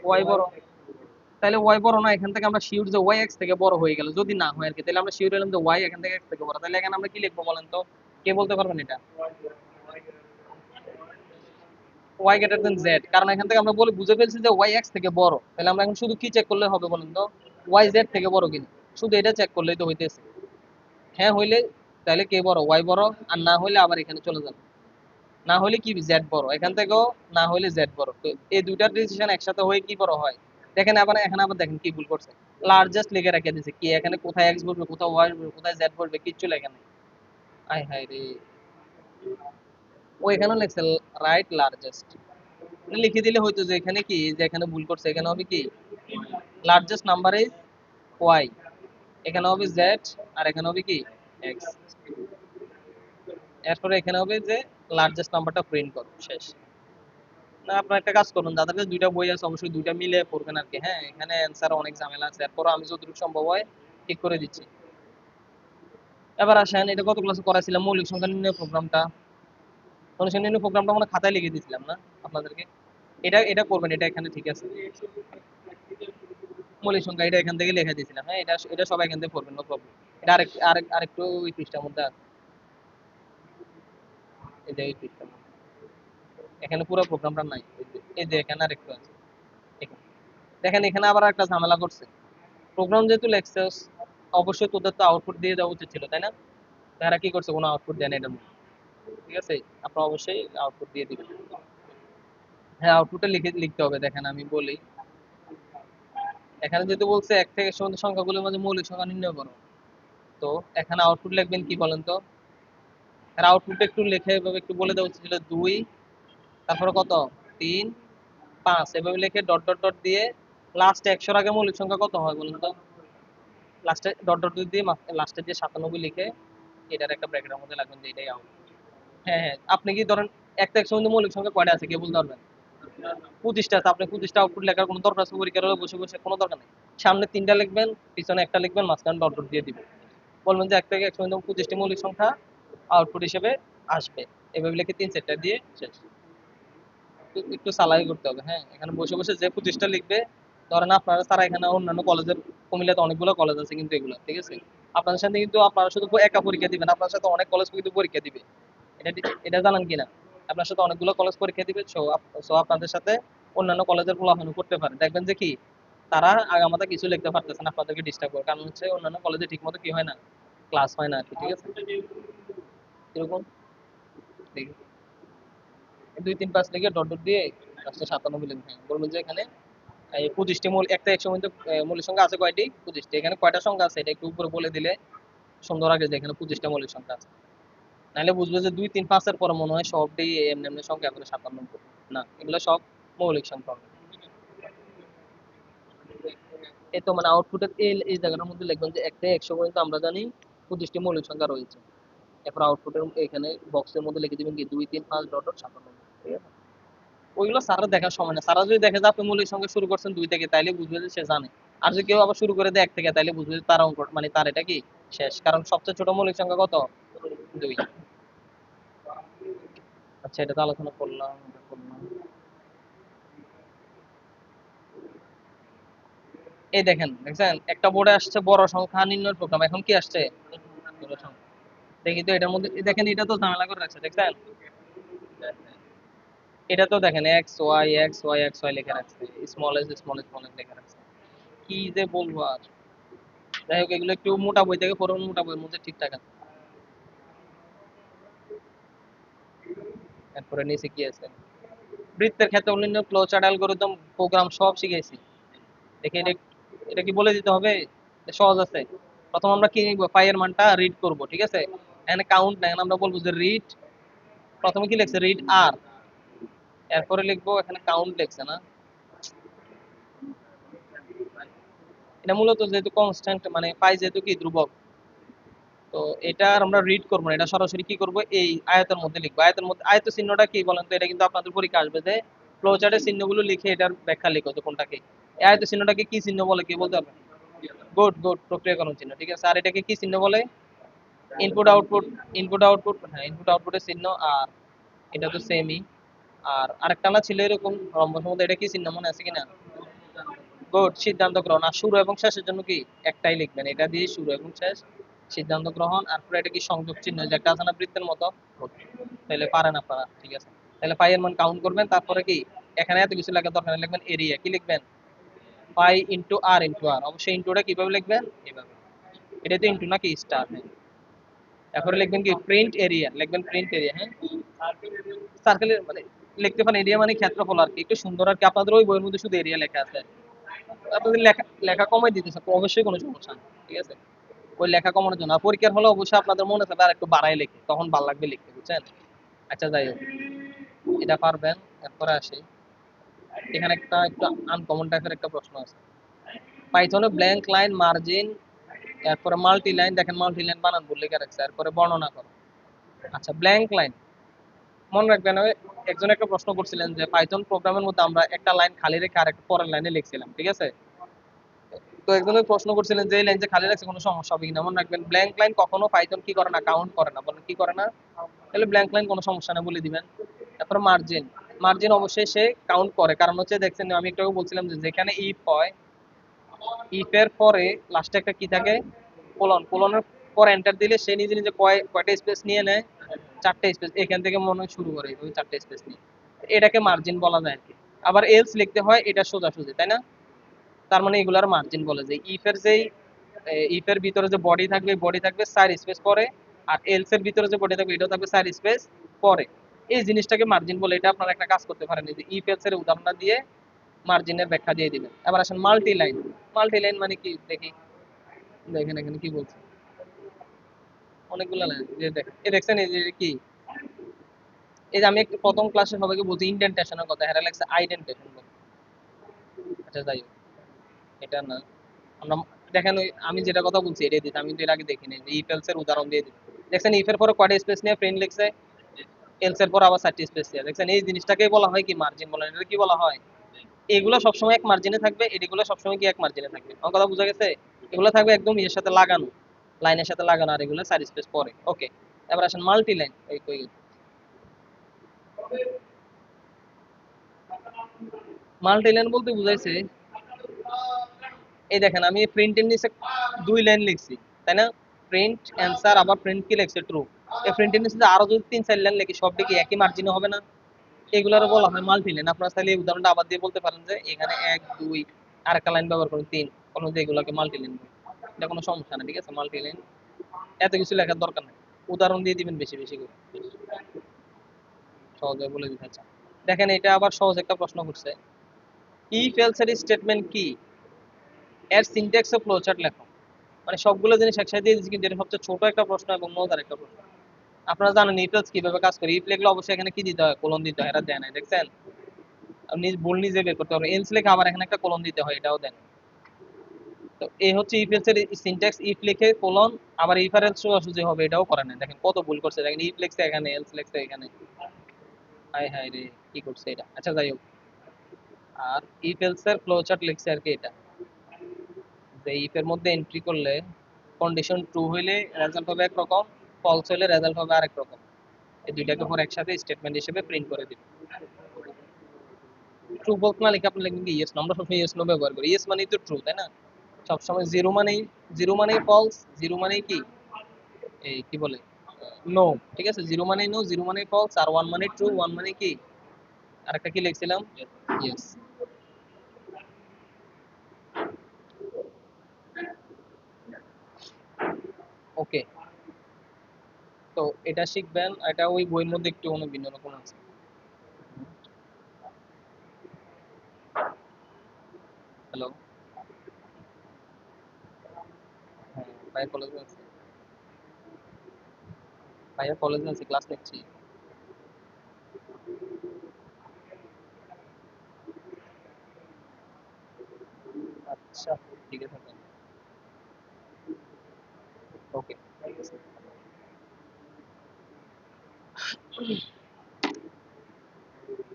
[SPEAKER 1] ওয়াই বড়। তাহলে ওয়াই বড় না, এখান থেকে আমরা শিওর যে ওয়াই এক্স থেকে বড় হয়ে গেল, যদি না হয় আর কি, তাহলে আমরা শিওর হলাম যে ওয়াই এখান থেকে এক্স থেকে বড়। তাহলে এখানে আমরা কি লিখবো বলেন তো, কে বলতে পারবেন এটা, ওয়াই গ্রেটার দেন জেড, কারণ এখান থেকে আমরা বলে বুঝে ফেলছি যে ওয়াই এক্স থেকে বড়। তাহলে আমরা এখন শুধু কি চেক করলে হবে বলেন তো, ওয়াই জেড থেকে বড় কিনা, শুধু এটা চেক করলেই তো হইতেছে। হ্যাঁ হইলে তাহলে কে বড়, ওয়াই বড়, আর না হইলে আবার এখানে চলে যাবে, না হলে কি জেড বড় এখান থেকেও, না হলে জেড বড়। তো এই দুইটার ডিসিশন একসাথে হয়ে কি বড় হয়। দেখেন আবার এখানে আবার দেখেন কি ভুল করছে, লার্জেস্ট লিখে রেখে দিয়েছে, কি এখানে কোথায় এক্স বলবে, কোথায় ওয়াই বলবে, কোথায় জেড বলবে, কিচ্ছু লেখা নেই। আয় হায় রে, ও এখানে লিখছে রাইট লার্জেস্ট, লিখে দিলে হয়তো যে এখানে কি, যে এখানে ভুল করছে, এখানে হবে কি লার্জেস্ট নাম্বার ইজ ওয়াই, এখানে হবে জেড, আর এখানে হবে কি এক্স। এরপরে এখানে হবে যে লার্জেস্ট নাম্বারটা প্রিন্ট করো, শেষ। না আপনার একটা কাজ করুন, যাদের কাছে দুইটা বই আছে অবশ্যই দুইটা মিলে পড়বেন আর কি। হ্যাঁ এখানে অ্যান্সার অনেক ঝামেলা আছে, এরপরও আমি যতটুকু সম্ভব হয় ঠিক করে দিচ্ছি। এবার আসেন, এটা কত ক্লাসে করাইছিলাম, মৌলিক সংখ্যা নির্ণয় প্রোগ্রামটা, অনুশীলনী নির্ণয় প্রোগ্রামটা মানে খাতায় লিখে দিয়েছিলাম না আপনাদেরকে। এটা এটা করবেন, এটা এখানে ঠিক আছে। মৌলিক সংখ্যা এটা এখান থেকে লিখে দিয়েছিলাম, হ্যাঁ এটা এটা সবাই এখান থেকে পড়বেন, নো প্রবলেম। এটা আরেকটু ওই পৃষ্ঠার মধ্যে আছে, এই যে এই পৃষ্ঠার মধ্যে। এখানে পুরো প্রোগ্রামটা নাই, এই যে এখানে আরেকটু আছে এখানে। দেখেন এখানে আবার একটা ঝামেলা করছে, প্রোগ্রাম যেহেতু লেখছস, অবশ্যই তোদের তো আউটপুট দিয়ে দেওয়া উচিত ছিল, তাই না। তারা কি করছে, কোনো আউটপুট দেয় না এটার মধ্যে, ঠিক আছে। আপনারা অবশ্যই আউটপুট দিয়ে দিবেন। হ্যাঁ আউটপুটে লিখতে হবে, দেখেন আমি বলি। এখানে যেহেতু বলছে 1 থেকে 100 পর্যন্ত সংখ্যাগুলোর মাঝে মৌলিক সংখ্যা নির্ণয় করো, তো এখানে আউটপুট লিখবেন কি বলেন তো। আর আউটপুট একটু লিখে এভাবে একটু বলে দেওয়া উচিত ছিল, 2, তারপরে কত, 3, 5, এভাবে লিখে ডট ডট ডট দিয়ে লাস্টে 100-র আগে মৌলিক সংখ্যা কত হয় বলুন তো। লাস্টে ডট ডট দিয়ে লাস্টে দিয়ে 97 লিখে এটার একটা ব্র্যাকেটের মধ্যে লাগবেন, যে এটাই আউট। হ্যাঁ হ্যাঁ, আপনি কি ধরেন 1 থেকে 100 পর্যন্ত মৌলিক সংখ্যা কয়টা আছে কে বলতে পারবেন, 25টা আছে। আপনি 25টা আউটপুট লেখার কোনো দরকার আছে পরীক্ষার হলে বসে বসে, কোনো দরকার নেই। সামনে 3টা লিখবেন, পিছনে একটা লিখবেন, মাঝখানে ডট ডট দিয়ে দিবেন। বলবেন যে 1 থেকে 100 পর্যন্ত 25টি মৌলিক সংখ্যা আউটপুট হিসেবে আসবে, এভাবে লিখে 3-4টা দিয়ে শেষ। একটু সালাই করতে হবে, হ্যাঁ এখানে বসে বসে যে 25টা লিখবে, ধরেন আপনারা তারা এখানে অন্যান্য কলেজের, কুমিল্লাতে অনেকগুলো কলেজ আছে কিন্তু এগুলো, ঠিক আছে। আপনাদের সাথে কিন্তু আপনারা শুধু একা পরীক্ষা দিবেন, আপনার সাথে অনেক কলেজ কিন্তু পরীক্ষা দিবে, এটা এটা জানান কিনা। আপনার সাথে অনেকগুলো কলেজ পরীক্ষা দিবে, সো আপনাদের সাথে অন্যান্য কলেজের পোলাপান করতে পারে, দেখবেন যে কি তারা আগামাথা কিছু লিখতে পারতেছে না, আপনাদেরকে ডিস্টার্ব করে, কারণ হচ্ছে অন্যান্য কলেজে ঠিক মতো কি হয় না, ক্লাস হয় না আর কি, ঠিক আছে। এরকম দেখি 2, 3, 5 লিখে ডট ডট দিয়ে লাস্টে 97 লিখবেন। হ্যাঁ বলবেন যে এখানে এই 25টি মূল, 1 থেকে 100 মধ্যে মৌলিক সংখ্যা আছে কয়টি, 25টি। এখানে কয়টা সংখ্যা আছে এটা একটু উপরে বলে দিলে সুন্দর আগে, যে এখানে 25টা মৌলিক সংখ্যা আছে। নাহলে বুঝবে যে 2, 3, 5 এর পরে মনে হয় সবটি এমনি এমনি সংখ্যা করে 97, না এগুলো সব মৌলিক সংখ্যা হবে। এই তো মানে আউটপুটের এই জায়গাটার মধ্যে লিখবেন যে 1 থেকে 100 পর্যন্ত আমরা জানি 25টি মৌলিক সংখ্যা রয়েছে। এরপর আউটপুটের এখানে বক্সের মধ্যে লিখে দিবেন কি 2, 3, 5 ডট ডট 97, ঠিক আছে। ওইগুলো স্যারের দেখার সময় না, স্যারা যদি দেখে যে আপনি মৌলিক সংখ্যা শুরু করছেন 2 থেকে, তাইলে বুঝবে যে সে জানে। আর যদি কেউ আবার শুরু করে দেয় 1 থেকে, তাইলে বুঝবে যে তার অঙ্ক মানে তার এটা কি শেষ, কারণ সবচেয়ে ছোট মৌলিক সংখ্যা কত? 2। আচ্ছা, এটা তো আলোচনা করলাম, এটা করলাম। এই দেখেন, দেখছেন একটা বোর্ডে আসছে বড় সংখ্যা নির্ণয়ের প্রোগ্রাম, এখন কি আসছে? ছোট সংখ্যা। দেখি তো এটার মধ্যে, দেখেন এটা তো ঝামেলা করে রাখছে, দেখছেন? এটা তো দেখেন X Y X Y X Y লেখা রাখছে, small S small small S লেখা রাখছে। কি যে বলবো আর। যাই হোক, এগুলো একটু মোটা বই থেকে পড়ুন, মোটা বইয়ের মধ্যে ঠিকঠাক আছে। এরপরে নিচে কি আছে? বৃত্তের ক্ষেত্রে অন্যান্য ফ্লো চার্ট অ্যালগরিদম প্রোগ্রাম সব শিখেছি। দেখি এটা, এটা কি বলে দিতে হবে? সহজ আছে। প্রথম আমরা কি লিখবো? পাই এর মানটা রিড করব, ঠিক আছে? এখানে কাউন্ট না, এখানে আমরা বলবো যে রিড, প্রথমে কি লিখছে? রিড আর, এরপরে লিখবো এখানে কাউন্ট লিখছে না। এটা মূলত যেহেতু কনস্ট্যান্ট, মানে পাই যেহেতু কি ধ্রুবক, তো এটা আর আমরা রিড করবো না, এটা সরাসরি কি করবো? এই আয়তের মধ্যে লিখবো। আয়তের মধ্যে আয়ত চিহ্নটা কি বলেন তো? এটা কিন্তু আপনাদের পরীক্ষা আসবে যে ফ্লো চার্টের চিহ্নগুলো লিখে এটার ব্যাখ্যা লিখো যে কোনটা কি। এই আয়ত চিহ্নটাকে কি চিহ্ন বলে, কে বলতে পারবে? গুড গুড, প্রক্রিয়াকরণ চিহ্ন, ঠিক আছে। আর এটাকে কি চিহ্ন বলে? Input output. ইনপুট আউটপুট, হ্যাঁ, ইনপুট আউটপুটের চিহ্ন। আর এটা তো সেমই। আর আরেকটা না ছিল এরকম রম্বস মধ্যে, এটা কি চিহ্ন মনে আছে কিনা? গুড, সিদ্ধান্ত গ্রহণ। আর শুরু এবং শেষের জন্য কি একটাই লিখবেন, এটা দিয়ে শুরু এবং শেষ, সিদ্ধান্ত গ্রহণ। আর পরে এটা কি সংযোগ চিহ্ন, যে একটা আছে না বৃত্তের মতো। Good. তাহলে পারেন আপনারা, ঠিক আছে। তাহলে পাই এর মান কাউন্ট করবেন, তারপরে কি এখানে এত কিছু লেখার দরকার নেই, লিখবেন এরিয়া। কি লিখবেন? পাই ইন্টু আর ইন্টু আর। অবশ্যই ইন্টুটা কিভাবে লিখবেন? এভাবে। এটা তো ইন্টু নাকি স্টার, হ্যাঁ। তারপরে লিখবেন কি প্রিন্ট এরিয়া, লিখবেন প্রিন্ট এরিয়া, হ্যাঁ। সার্কেলের মানে লিখতে পারেন এরিয়া মানে ক্ষেত্রফল আর কি, একটু সুন্দর আর কি। আপনাদের ওই বইয়ের মধ্যে শুধু এরিয়া লেখা আছে। আপনাদের লেখা লেখা কমাই দিতেছে, তো অবশ্যই কোনো সমস্যা নেই, ঠিক আছে। ওই লেখা কমানোর জন্য। আর পরীক্ষার হলে অবশ্যই আপনাদের মনে থাকবে আর একটু বাড়াই লিখে, তখন ভালো লাগবে লিখতে, বুঝছেন? আচ্ছা, যাই হোক, এটা পারবেন। এরপরে আসি, এখানে একটা একটু আনকমন টাইপের একটা প্রশ্ন আছে। পাইথনে ব্ল্যাঙ্ক লাইন, মার্জিন, এরপরে মাল্টি লাইন, দেখেন মাল্টি লাইন বানান ভুল লিখে রাখছে, এরপরে বর্ণনা করো। আচ্ছা, ব্ল্যাঙ্ক লাইন মনে রাখবেন, একজন একটা প্রশ্ন করছিলেন যে পাইথন প্রোগ্রামের মধ্যে আমরা একটা লাইন খালি রেখে আরেকটা পরের লাইনে লিখছিলাম, ঠিক আছে। তো একজনের প্রশ্ন করছিলেন যে এই লাইন যে খালি রাখছে কোনো সমস্যা হবে কিনা। মনে রাখবেন, ব্ল্যাঙ্ক লাইন কখনো পাইথন কি করে না? কাউন্ট করে না। বলেন কি করে না? তাহলে ব্ল্যাঙ্ক লাইন কোনো সমস্যা না বলে দিবেন। তারপর মার্জিন, মার্জিন অবশ্যই সে কাউন্ট করে, কারণ হচ্ছে দেখছেন আমি একটু আগে বলছিলাম যে যেখানে ইফ হয়, ইফ এর পরে লাস্টে একটা কি থাকে? কোলন। কোলনের পর এন্টার দিলে সে নিজে নিজে কয়টা স্পেস নিয়ে নেয়? 4টা স্পেস। এখান থেকে মনে হয় শুরু করে ওই 4টা স্পেস নিয়ে। এটাকে মার্জিন বলা যায় আর কি। আবার এলস লিখতে হয় এটা সোজাসুজি, তাই না? তার মানে এগুলার মার্জিন বলে যে ইফ এর যেই ইফ এর ভিতরে যে বডি থাকবে, বডি থাকবে 4 স্পেস পরে। আর এলস এর ভিতরে যে বডি থাকবে এটাও থাকবে 4 স্পেস পরে। এই জিনিসটাকে মার্জিন বলে। এটা আপনারা একটা কাজ করতে পারেন, এই যে ইফ এলস এর উদাহরণটা দিয়ে মার্জিনের ব্যাখ্যা দিয়ে দিবেন। এবার আসেন মাল্টি লাইন। মাল্টি লাইন মানে কি দেখি, দেখেন এখানে কি বলছে। অনেকগুলো লাইন, যে দেখেন এই দেখছেন এই যে কি, এই যে আমি একটু প্রথম ক্লাসে সবাইকে বলছি ইন্ডেন্টেশনের কথা, এরা লাগছে আইডেন্টেশন বলে। আচ্ছা, যাই হোক, এটা না। আমরা দেখেন ওই আমি যেটা কথা বলছি এটাই দিতে, আমি তো এর আগে দেখিনি যে ইফ এলস এর উদাহরণ দিয়ে দিই। দেখছেন ইফ এর পরে কয়টা স্পেস নিয়ে প্রিন্ট লিখছে, এলস এর পর আবার 4টি স্পেস দিয়ে। দেখছেন এই জিনিসটাকেই বলা হয় কি মার্জিন বলেন। এটা কি বলা হয়? এগুলো সবসময় এক মার্জিনে থাকবে, এগুলো সবসময় কি এক মার্জিনে থাকবে। আমার কথা বোঝা গেছে? এগুলো থাকবে একদম এর সাথে লাগানো, লাইনের সাথে লাগানো, আর এগুলো 4 স্পেস পরে। ওকে, এবার আসেন মাল্টি লাইন। এই কই মাল্টি লাইন বলতে বুঝাইছে, এই দেখেন আমি প্রিন্টের নিচে 2 লাইন লিখছি, তাই না? প্রিন্ট অ্যান্সার, আবার প্রিন্ট কি লিখছে? ট্রু। এই প্রিন্টের নিচে আরো যদি 3-4 লাইন লিখি, সবটা কি একই মার্জিনে হবে না? এগুলোরও বলা হয় মাল্টি লাইন। আপনারা চাইলে এই উদাহরণটা আবার দিয়ে বলতে পারেন যে এখানে 1 2 আরেকটা লাইন ব্যবহার করুন 3, বলুন যে এগুলোকে মাল্টি লাইন বলে। এটা কোনো সমস্যা না, ঠিক আছে। মাল্টি লাইন এত কিছু লেখার দরকার নেই, উদাহরণ দিয়ে দিবেন বেশি বেশি করে, সহজে বলে দিতে চান। দেখেন এটা আবার সহজ একটা প্রশ্ন করছে, ইফ এলস এর স্টেটমেন্ট কি, এর সিনট্যাক্স ও ফ্লোচার্ট লেখো। মানে সবগুলো জিনিস একসাথে দিয়ে দিচ্ছি, কিন্তু এটা সবচেয়ে ছোট একটা প্রশ্ন এবং মজার একটা প্রশ্ন। আপনারা জানেন ইফ এলস কিভাবে কাজ করে? ইফ লিখলে অবশ্যই এখানে কি দিতে হয়? কোলন দিতে হয়। এটা দেয় নাই, দেখছেন? আপনি ভুল নিজে বের করতে পারবেন। এলস লিখে আবার এখানে একটা কোলন দিতে হয়, এটাও দেন। তো এই হচ্ছে ইফ এলস এর সিনট্যাক্স। ইফ লিখে কোলন, আবার ইফ আর এলস সোজাসুজি হবে, এটাও করে না। দেখেন কত ভুল করছে, দেখেন ইফ লিখছে এখানে, এলস লিখছে এখানে। হায় হায় রে, কি করছে এটা। আচ্ছা, যাই হোক। আর ইফ এলস এর ফ্লো চার্ট লিখছে আর কি এটা, যে ইফ এর মধ্যে এন্ট্রি করলে কন্ডিশন ট্রু হইলে রেজাল্ট হবে একরকম, ফলস হইলে রেজাল্ট হবে আরেক রকম। এই দুইটাকে পরে একসাথে স্টেটমেন্ট হিসেবে প্রিন্ট করে দিবে। ট্রু ফলস না লিখে আপনি লিখবেন কি ইয়েস নো, আমরা সবসময় ইয়েস নো ব্যবহার করি, ইয়েস মানেই তো ট্রু, তাই না? সবসময় জিরো মানেই ফলস, জিরো মানেই কি, এই কি বলে, নো। ঠিক আছে, জিরো মানেই নো, জিরো মানেই ফলস, আর ওয়ান মানে ট্রু, ওয়ান মানে কি, আরেকটা কি লিখছিলাম, ইয়েস। ওকে, তো এটা শিখবেন, এটা ওই বইয়ের মধ্যে একটু অনেক ভিন্ন রকম আছে। হ্যালো, হ্যাঁ, ভাইয়া কলেজে আছে, ভাইয়া কলেজে আছে, ক্লাস নিচ্ছি। আচ্ছা, ঠিক আছে তাহলে। ওকে, ঠিক আছে।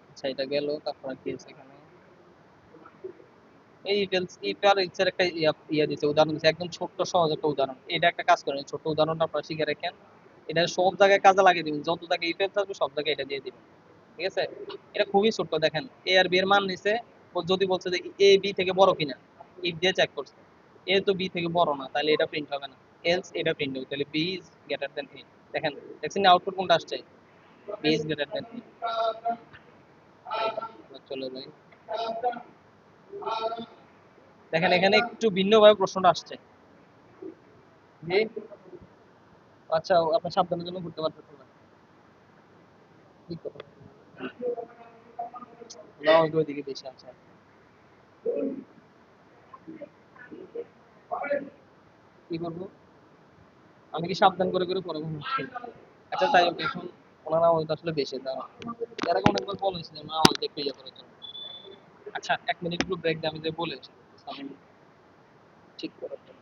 [SPEAKER 1] আচ্ছা, এটা গেল, তারপর আর কি আছে এখানে, এই এটার ইচ্ছার একটা ইয়া দিচ্ছে, উদাহরণ দিচ্ছে, একদম ছোট্ট সহজ একটা উদাহরণ। এটা একটা কাজ করেন, ছোট্ট উদাহরণটা আপনারা শিখে রাখেন, এটা সব জায়গায় কাজে লাগিয়ে দিবেন, যত জায়গায় ইফেক্ট থাকবে সব জায়গায় এটা দিয়ে দিবেন। ঠিক আছে, এটা খুবই ছোট্ট, দেখেন এ আর বি এর মান নিছে, ও যদি বলছে যে এ বি থেকে বড় কিনা, ইফ দিয়ে চেক করছে, এ তো বি থেকে বড় না, তাহলে এটা প্রিন্ট হবে না, এলস এটা প্রিন্ট হবে, তাহলে বি ইজ গ্রেটার দেন এ। দেখেন, দেখছেন আউটপুট কোনটা আসছে, বি ইজ গ্রেটার দেন এ। চলে যাই, দেখেন এখানে একটু ভিন্নভাবে প্রশ্নটা আসছে। জি, আচ্ছা, আপনার সাবধানের জন্য ঘুরতে পারতেছেন না, কি করবো, না ওইদিকে বেশি আছে। কি করবো, আমি কি সাবধান করে করে পড়াবো মুশকিল। আচ্ছা তাই হোক, এখন ওনার আওয়াজ আসলে বেশি দাঁড়া, এর আগে অনেকবার বলেছিলাম না আওয়াজ একটু ইয়ে করার জন্য। আচ্ছা, 1 মিনিট একটু ব্রেক দিয়ে আমি যে বলেছি আমি ঠিক করার জন্য।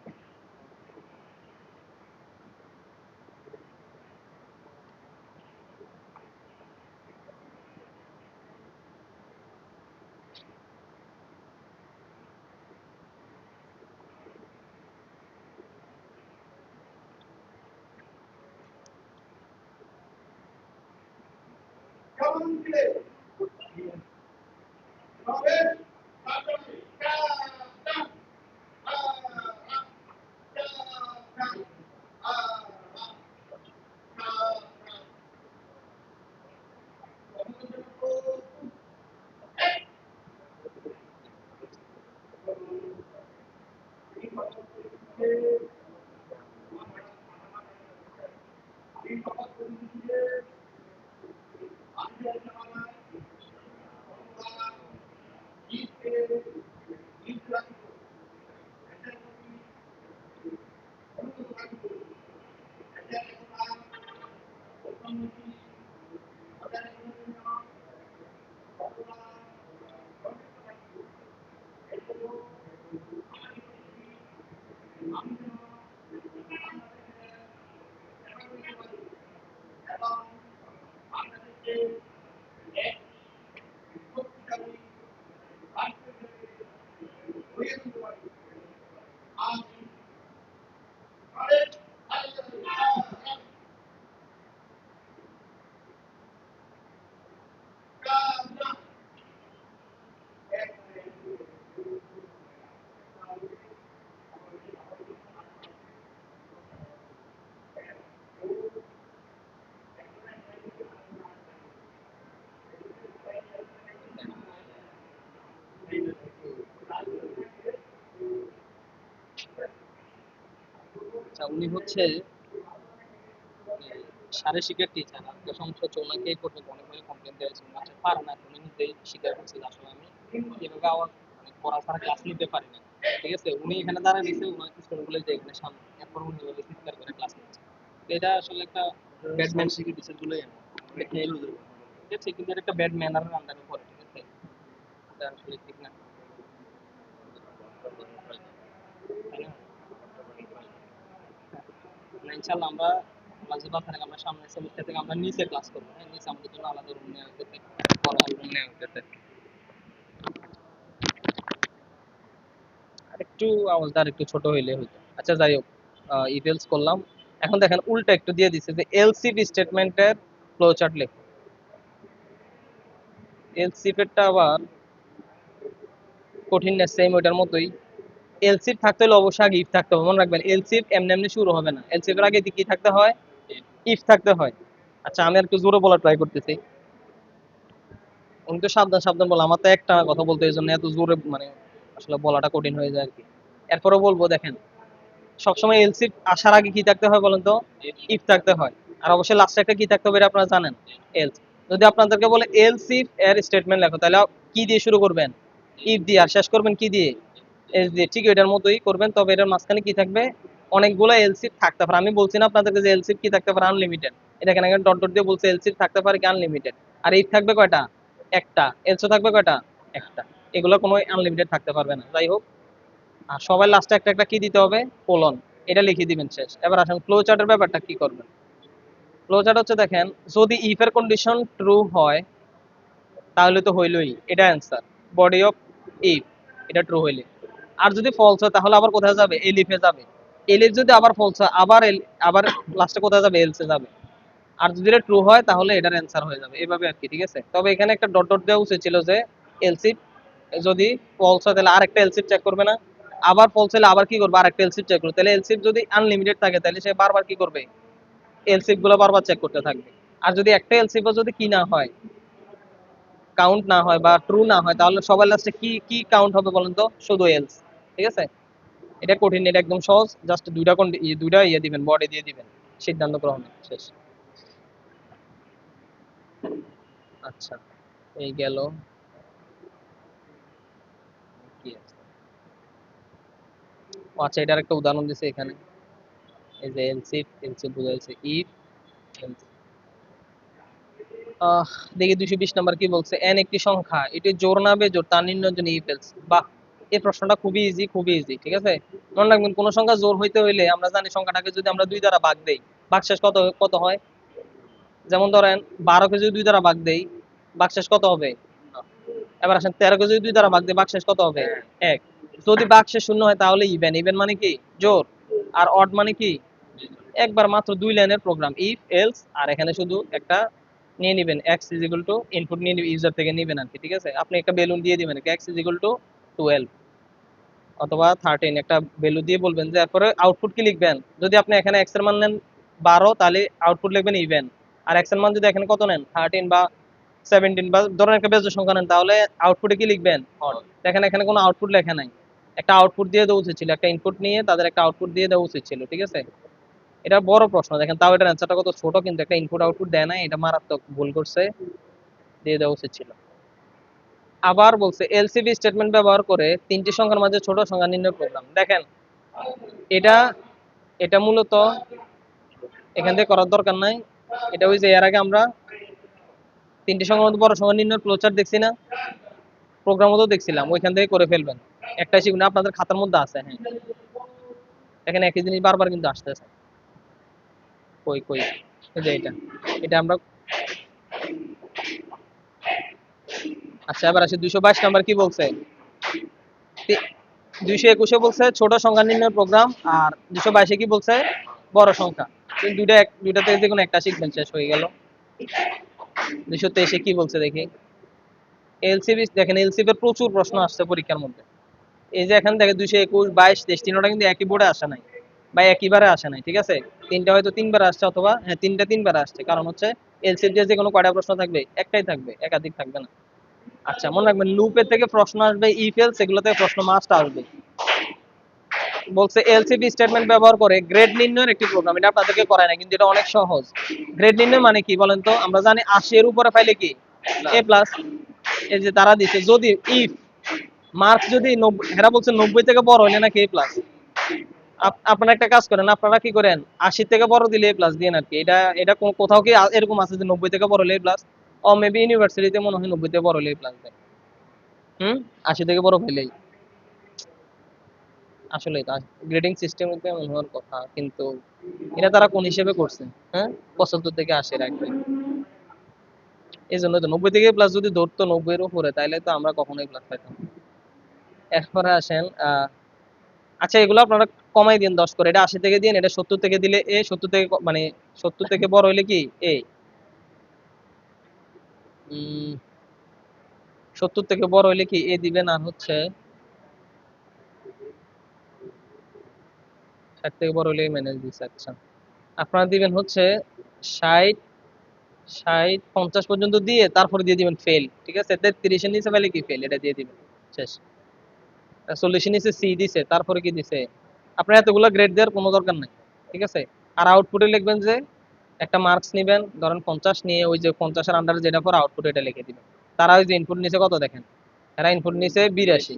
[SPEAKER 1] আচ্ছা, উনি হচ্ছে সারে শিক্ষার টিচার, আজকে সমস্যা হচ্ছে ওনাকে করতে অনেকগুলো কমপ্লেন দিয়েছে, আচ্ছা পারে না, উনি নিজেই স্বীকার করছিল আসলে আমি এভাবে আওয়াজ মানে পড়া ছাড়া ক্লাস নিতে পারি না। ঠিক আছে, উনি এখানে দাঁড়ায় নিছে, ওনার স্টুডেন্ট গুলো যে এখানে সামনে, এরপর উনি এভাবে চিৎকার করে ক্লাস নিচ্ছে। তো এটা আসলে একটা ব্যাডম্যান শিখে টিচার গুলোই ঠিক আছে, কিন্তু এটা একটা ব্যাড ম্যানারের আন্ডারে পড়ে। ঠিক আছে, এটা আসলে ঠিক না, তাই না? না, ইনশাল্লাহ আমরা ক্লাসে বাসা থেকে আমরা সামনের সেমিস্টার থেকে আমরা নিচে ক্লাস করবো, হ্যাঁ, নিচে আমাদের জন্য আলাদা রুম নেওয়া হইতেছে, বড় রুম নেওয়া হইতেছে। আর একটু আওয়াজটা আর একটু ছোট হইলে হইতো। আচ্ছা যাই হোক, ইফ এলস করলাম। এখন দেখেন উল্টা একটু দিয়ে দিছে যে এলস ইফ স্টেটমেন্টের ফ্লো চার্ট লেখো। এলস ইফ এরটা আবার কঠিন না, সেম ওইটার মতোই। এলস ইফ থাকতে হলে অবশ্যই আগে ইফ থাকতে হবে, মনে রাখবেন এলস ইফ এমনি এমনি শুরু হবে না, এলস ইফ এর আগে কি থাকতে হয়, ইফ থাকতে হয়। আচ্ছা আমি আর একটু জোরে বলা ট্রাই করতেছি, কিন্তু সাবধান সাবধান বলা, আমার তো একটা কথা বলতে এই জন্য এত জোরে মানে আসলে বলাটা কঠিন হয়ে যায় আর কি। এরপরে বলবো দেখেন, সবসময় এলস ইফ আসার আগে কি থাকতে হয় বলেন তো, ইফ থাকতে হয়। আর অবশ্যই লাস্টে একটা কি থাকতে হবে এটা আপনারা জানেন, এলস। যদি আপনাদেরকে বলে এলস ইফ এর স্টেটমেন্ট লেখো, তাহলে কি দিয়ে শুরু করবেন, ইফ দিয়ে, আর শেষ করবেন কি দিয়ে, এলস দিয়ে। ঠিক এটার মতোই করবেন, তবে এটার মাঝখানে কি থাকবে, অনেকগুলো এলস ইফ থাকতে পারে। আমি বলছি না আপনাদেরকে যে এলস ইফ কি থাকতে পারে আনলিমিটেড, এটা এখানে ডট ডট দিয়ে বলছে এলস ইফ থাকতে পারে কি আনলিমিটেড। আর ইফ থাকবে কয়টা, একটা। এলসও থাকবে কয়টা, একটা। এগুলো কোনো আনলিমিটেড থাকতে পারবে না। যাই হোক, আর সবার লাস্টে একটা একটা কি দিতে হবে, কোলন, এটা লিখে দিবেন শেষ। এবার আসেন ফ্লো চার্টের ব্যাপারটা কি করবেন। ফ্লো চার্ট হচ্ছে দেখেন, যদি ইফ এর কন্ডিশন ট্রু হয় তাহলে তো হইলই, এটা অ্যান্সার, বডি অফ ইফ, এটা ট্রু হইলে। আর যদি ফলস হয় তাহলে আবার কোথায় যাবে, এলিফে যাবে। এলিফ যদি আবার ফলস হয় আবার আবার লাস্টে কোথায় যাবে, এলসে যাবে। আর যদি এটা ট্রু হয় তাহলে এটার অ্যান্সার হয়ে যাবে, এভাবে আর কি। ঠিক আছে, তবে এখানে একটা ডট ডট দেওয়া উচিত ছিল যে এলসি যদি ফলস হয় তাহলে আরেকটা এলসিপ চেক করবে না, আবার ফলস হলে আবার কি করবে, আরেকটা এলসিপ চেক করবে। তাহলে এলসিপ যদি আনলিমিটেড থাকে তাহলে সে বারবার কি করবে, এলসিপ গুলো বারবার চেক করতে থাকবে। আর যদি একটা এলসিপ যদি কি না হয়, কাউন্ট না হয় বা ট্রু না হয়, তাহলে সবার লাস্টে কি কি কাউন্ট হবে বলেন তো, শুধু এলস। ঠিক আছে, এটা কঠিন, এটা একদম সহজ, জাস্ট দুইটা ইয়ে দিবেন, বডি দিয়ে দিবেন, সিদ্ধান্ত গ্রহণ শেষ। আচ্ছা, এই গেল। কি আছে, ও আচ্ছা, এটার একটা উদাহরণ দিছে এখানে, এই যে এলসিফ, এলসিফ বুঝাইছে ইফ এলস। আহ দেখি 220 নাম্বার কি বলছে, এন একটি সংখ্যা, এটি জোড় না বেজোড় তা নির্ণয়ের জন্য ইফ এলস। বাহ, এই প্রশ্নটা খুবই ইজি, খুবই ইজি। ঠিক আছে, মনে রাখবেন কোন সংখ্যা জোড় হইতে হইলে আমরা জানি সংখ্যাটাকে যদি আমরা 2 দ্বারা ভাগ দেই, ভাগশেষ কত কত হয়। যেমন ধরেন 12 কে যদি 2 দ্বারা ভাগ দেই, ভাগশেষ কত হবে। এবার আসেন 13 কে যদি 2 দ্বারা ভাগ দেই, ভাগশেষ কত হবে, 1। যদি ভাগশেষ শূন্য হয় তাহলে ইভেন, ইভেন মানে কি জোড়, আর অড মানে কি, একবার মাত্র 2 লাইনের প্রোগ্রাম, ইফ এলস। আর এখানে শুধু একটা নিয়ে নিবেন, x is equal to input নিয়ে ইউজার থেকে নিবেন আর কি। ঠিক আছে, আপনি একটা বেলুন দিয়ে দিবেন, এক্স ইজ ইকুয়াল টু 12 অথবা 13, একটা ভ্যালু দিয়ে বলবেন যে এরপরে আউটপুট কি লিখবেন। যদি আপনি এখানে এক্স এর মান নেন 12, তাহলে আউটপুট লিখবেন ইভেন। আর এক্স এর মান যদি এখানে কত নেন 13 বা 17 বা ধরেন একটা বেজোড় সংখ্যা নেন, তাহলে আউটপুটে কি লিখবেন, অড। দেখেন এখানে কোনো আউটপুট লেখা নাই, একটা আউটপুট দিয়ে দেওয়া উচিত ছিল, একটা ইনপুট নিয়ে তাদের একটা আউটপুট দিয়ে দেওয়া উচিত ছিল। ঠিক আছে, এটা বড় প্রশ্ন দেখেন, তাও এটার অ্যান্সারটা কত ছোট, কিন্তু একটা ইনপুট আউটপুট দেয় না, এটা মারাত্মক ভুল করছে, দিয়ে দেওয়া উচিত ছিল। আবার বলছে এলসিবি স্টেটমেন্ট ব্যবহার করে তিনটি সংখ্যার মাঝে ছোট সংখ্যা নির্ণয় প্রোগ্রাম। দেখেন এটা, এটা মূলত এখান থেকে করার দরকার নাই। এটা ওই যে এর আগে আমরা তিনটি সংখ্যার মধ্যে বড় সংখ্যা নির্ণয় ফ্লোচার্ট দেখছি না, প্রোগ্রামও তো দেখছিলাম, ওইখান থেকে করে ফেলবেন। একটা শিখুন, আপনাদের খাতার মধ্যে আছে। হ্যাঁ, এখানে একই জিনিস বারবার কিন্তু আসতেছে। কই কই, এই যে এটা, এটা আমরা। আচ্ছা এবার আসি 222 নাম্বার কি বলছে, 221-এ বলছে ছোট সংখ্যা নির্ণয় প্রোগ্রাম, আর 222-এ কি বলছে, বড় সংখ্যা। কিন্তু দুইটা থেকে যে কোনো একটা শিখবেন, শেষ হয়ে গেল। 223-এ কি বলছে দেখি, এলসিবি দেখেন, এলসিবি এর প্রচুর প্রশ্ন আসছে পরীক্ষার মধ্যে। এই যে এখান থেকে 221, 22, 23 তিনটা কিন্তু একই বোর্ডে আসে নাই বা একইবারে আসে নাই। ঠিক আছে, তিনটা হয়তো তিনবার আসছে, অথবা হ্যাঁ তিনটা তিনবার আসছে, কারণ হচ্ছে এলসিবি যে কোনো কয়টা প্রশ্ন থাকবে, একটাই থাকবে, একাধিক থাকবে না। আচ্ছা মনে রাখবেন, লুপের থেকে প্রশ্ন আসবে, ইফ এলস এগুলো থেকে প্রশ্ন মাস্ট আসবে। বলছে এলসিবি স্টেটমেন্ট ব্যবহার করে গ্রেড নির্ণয়ের একটি প্রোগ্রাম, এটা আপনাদেরকে করায় না, কিন্তু এটা অনেক সহজ। গ্রেড নির্ণয় মানে কি বলেন তো, আমরা জানি 80 এর উপরে পাইলে কি এ প্লাস। এই যে তারা দিছে, যদি ইফ মার্কস যদি 90, এরা বলছে 90 থেকে বড় হইলে নাকি এ প্লাস। আপনারা একটা কাজ করেন, আপনারা কি করেন, 80 থেকে বড় দিলে এ প্লাস দিন আর কি। এটা এটা কোথাও কি এরকম আছে যে 90 থেকে বড় হলে এ প্লাস? ও মেবি ইউনিভার্সিটিতে মনে হয় 90 থেকে বড় হলে এ প্লাস দেয়। 80 থেকে বড় হইলেই। আসলে গ্রেডিং সিস্টেম এমন হওয়ার কথা, কিন্তু এটা তারা কোন হিসেবে করছে, হ্যাঁ 75 থেকে 80 রাখবে। এই জন্য তো 90 থেকে প্লাস যদি ধরতো 90 এর উপরে, তাহলে তো আমরা কখনোই প্লাস পাইতাম। এরপরে আসেন আচ্ছা এগুলো আপনারা কমাই দিন 10 করে, এটা 80 থেকে দিন, এটা 70 থেকে দিলে এ, 70 থেকে মানে 70 থেকে বড় হইলে কি এ, 70 থেকে বড় হইলে কি এ দিবেন, আর হচ্ছে 60 থেকে বড় হইলে ম্যানেজ দিচ্ছে। আচ্ছা, আপনারা দিবেন হচ্ছে 60, 50 পর্যন্ত দিয়ে তারপরে দিয়ে দিবেন ফেল, ঠিক আছে? 33 এর নিচে পেলে কি ফেল, এটা দিয়ে দিবেন, শেষ। 40 এর নিচে সি দিছে, তারপরে কি দিছে, আপনার এতগুলো গ্রেড দেওয়ার কোনো দরকার নাই, ঠিক আছে? আর আউটপুটে লিখবেন যে একটা মার্কস নিবেন, ধরেন 50 নিয়ে ওই যে 50 এর আন্ডারে যেটা পর আউটপুট এটা লিখে দিবেন। তারা ওই যে ইনপুট নিচে কত দেখেন, এরা ইনপুট নিচে 82,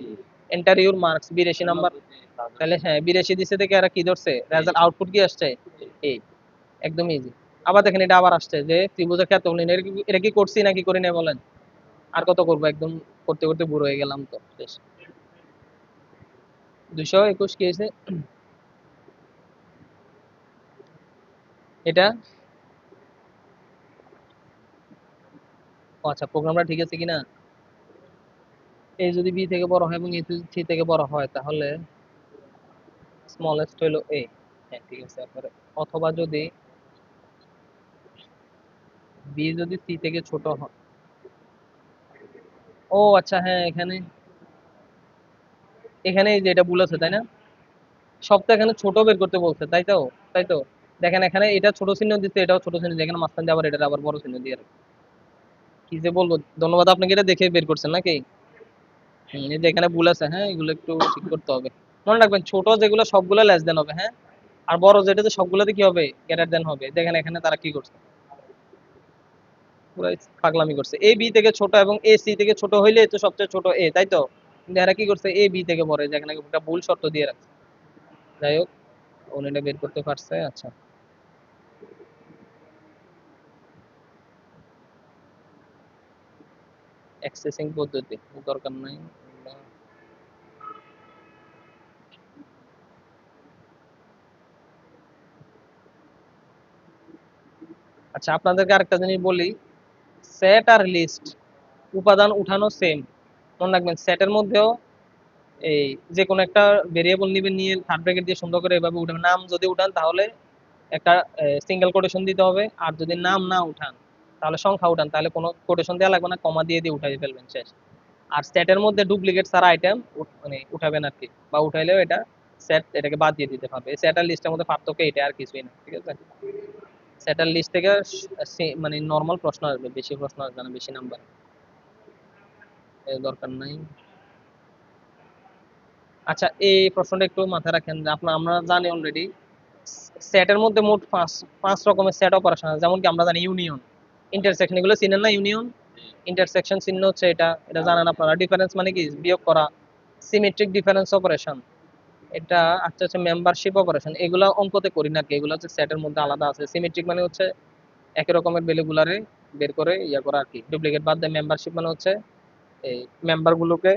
[SPEAKER 1] এন্টার ইউর মার্কস 82 নাম্বার, তাহলে হ্যাঁ 82 দিছে থেকে এরা কি ধরছে, রেজাল্ট আউটপুট কি আসছে এই, একদম ইজি। আবার দেখেন এটা আবার আসছে যে ত্রিভুজের ক্ষেত্রফল নির্ণয়, এটা কি করছি নাকি করি না বলেন? আর কত করবো, একদম করতে করতে বুড়ো হয়ে গেলাম তো, শেষ। 221 কি হয়েছে এটা? ও আচ্ছা, প্রোগ্রামটা ঠিক আছে কিনা, এ যদি বি থেকে বড় হয় এবং এ যদি সি থেকে বড় হয় তাহলে স্মলেস্ট হলো এ, হ্যাঁ ঠিক আছে। তারপরে অথবা যদি বি যদি সি থেকে ছোট হয়, ও আচ্ছা হ্যাঁ, এখানে এখানে এই যে এটা ভুল আছে তাই না, সব তো এখানে ছোট বের করতে বলছে, তাই তো? তাই তো, দেখেন এখানে এটা ছোট চিহ্ন দিচ্ছে, এটাও ছোট চিহ্ন দিয়ে, এখানে মাঝখান দিয়ে আবার এটা আবার বড় চিহ্ন দিয়ে রাখছে। কি যে বলবো, ধন্যবাদ আপনাকে, এটা দেখে বের করছেন নাকি? এই যে এখানে ভুল আছে, হ্যাঁ এগুলো একটু ঠিক করতে হবে। মনে রাখবেন ছোট যেগুলো সবগুলো লেস দেন হবে, হ্যাঁ, আর বড় যেটাতে সবগুলোতে কি হবে, গ্রেটার দেন হবে। দেখেন এখানে তারা কি করছে, পুরো পাগলামি করছে। এ বি থেকে ছোট এবং এ সি থেকে ছোট হইলে তো সবচেয়ে ছোট এ, তাই তো? কিন্তু এরা কি করছে, এ বি থেকে বড়, যেখানে একটা ভুল শর্ত দিয়ে রাখছে। যাই হোক, উনি এটা বের করতে পারছে। আচ্ছা, অ্যাক্সেসিং পদ্ধতি দরকার নাই। আচ্ছা, আপনাদেরকে আরেকটা জিনিস বলি, সেট আর লিস্ট উপাদান উঠানো সেম। মনে রাখবেন সেটের মধ্যেও এই যে কোনো একটা ভেরিয়েবল নিবেন, নিয়ে থার্ড ব্র্যাকেট দিয়ে সুন্দর করে এভাবে উঠাবেন। নাম যদি উঠান তাহলে একটা সিঙ্গেল কোটেশন দিতে হবে, আর যদি নাম না উঠান তাহলে সংখ্যা উঠান, তাহলে কোনো কোটেশন দেওয়া লাগবে না, কমা দিয়ে দিয়ে উঠাই ফেলবেন, শেষ। আর সেটের মধ্যে ডুপ্লিকেট সারা আইটেম মানে উঠাবেন আর কি, বা উঠাইলেও এটা সেট এটাকে বাদ দিয়ে দিতে হবে। সেট আর লিস্টের মধ্যে পার্থক্য এটা, আর কিছুই না, ঠিক আছে? সেট আর লিস্ট থেকে মানে নর্মাল প্রশ্ন আসবে, বেশি প্রশ্ন আসবে না, বেশি নাম্বার দরকার নাই। আচ্ছা, এই প্রশ্নটা একটু মাথায় রাখেন যে আপনার, আমরা জানি অলরেডি সেটের মধ্যে মোট পাঁচ পাঁচ রকমের সেট অপারেশন আছে। যেমন কি আমরা জানি ইউনিয়ন, ইন্টারসেকশন, এগুলো চিনেন না? ইউনিয়ন, ইন্টারসেকশন চিহ্ন হচ্ছে এটা, এটা জানেন আপনারা। ডিফারেন্স মানে কি, বিয়োগ করা। সিমেট্রিক ডিফারেন্স অপারেশন, এটা আচ্ছা হচ্ছে মেম্বারশিপ অপারেশন। এগুলো অঙ্কতে করি না কি, এগুলো হচ্ছে সেটের মধ্যে আলাদা আছে। সিমেট্রিক মানে হচ্ছে একই রকমের ভ্যালুগুলারে বের করে ইয়া করা আর কি, ডুপ্লিকেট বাদ দেয়। মেম্বারশিপ মানে হচ্ছে এই মেম্বার গুলোকে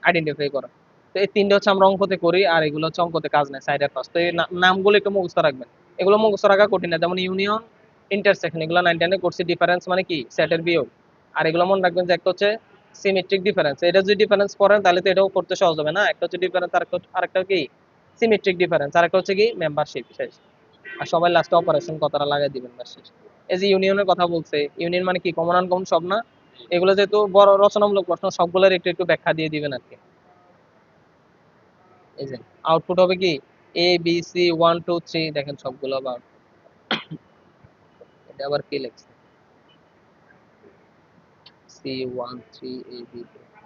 [SPEAKER 1] আইডেন্টিফাই করা। তো এই তিনটে হচ্ছে আমরা অঙ্কতে করি, আর এগুলো হচ্ছে অঙ্কতে কাজ নেই, সাইডের কাজ। তো এই নামগুলো একটু মুখস্থ রাখবেন, এগুলো মুখস্থ রাখা কঠিন না। যেমন ইউনিয়ন, ইন্টারসেকশন, এগুলো 9-10 করছি। ডিফারেন্স মানে কি, সেটের বিয়োগ। আর এগুলো মনে রাখবেন যে একটা হচ্ছে সিমেট্রিক ডিফারেন্স, এটা যদি ডিফারেন্স পড়েন তাহলে তো এটাও করতে সহজ হবে না। একটা হচ্ছে ডিফারেন্স, আরেকটা কি সিমেট্রিক ডিফারেন্স, আরেকটা হচ্ছে কি মেম্বারশিপ, শেষ। আর সবাই লাস্টে অপারেশন কথাটা লাগাই দিবেন, ব্যাস শেষ। এই যে ইউনিয়নের কথা বলছে, ইউনিয়ন মানে কি, কমন আনকমন সব না, এগুলো যেহেতু বড় রচনামূলক প্রশ্ন, সবগুলোর একটু একটু ব্যাখ্যা দিয়ে দিবেন আর কি। এই যে আউটপুট হবে কি, এ বি সি 1 2 3, দেখেন সবগুলো আবার। এটা আবার কি লেখছে, C1 3 A B,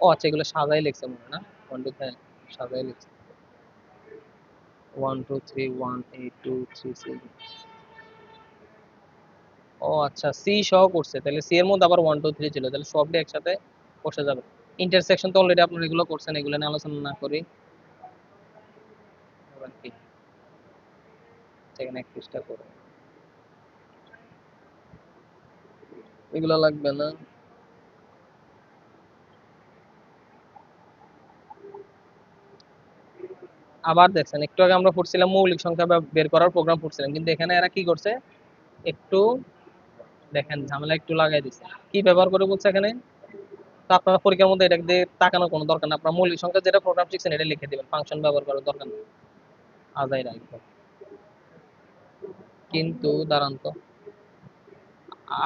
[SPEAKER 1] ও আচ্ছা এগুলো সাজাই লিখছে মনে হয় না, 1 2 3 সাজাই লিখছে, 1 2 3 1 8 2 3 6। ও আচ্ছা, সি সহ করছে, তাহলে সি এর মধ্যে আবার 1 2 3 ছিল, তাহলে সবটা একসাথে বসে যাবে। ইন্টারসেকশন তো অলরেডি আপনারা এগুলো করছেন, এগুলো নিয়ে আলোচনা না করি। আবার কি, সেখানে 31টা করে, এগুলো লাগবে না। আবার দেখছেন একটু আগে আমরা পড়ছিলাম মৌলিক সংখ্যা বের করার প্রোগ্রাম পড়ছিলাম, কিন্তু এখানে এরা কি করছে, একটু দেখেন ঝামেলা একটু লাগাই দিচ্ছে। কি ব্যবহার করে বলছে এখানে, তো আপনারা পরীক্ষার মধ্যে এটা দিয়ে তাকানোর কোনো দরকার না, আপনারা মৌলিক সংখ্যা যেটা প্রোগ্রাম শিখছেন এটা লিখে দিবেন, ফাংশন ব্যবহার করার দরকার নেই। আজাইরা একদম। কিন্তু দাঁড়ান তো,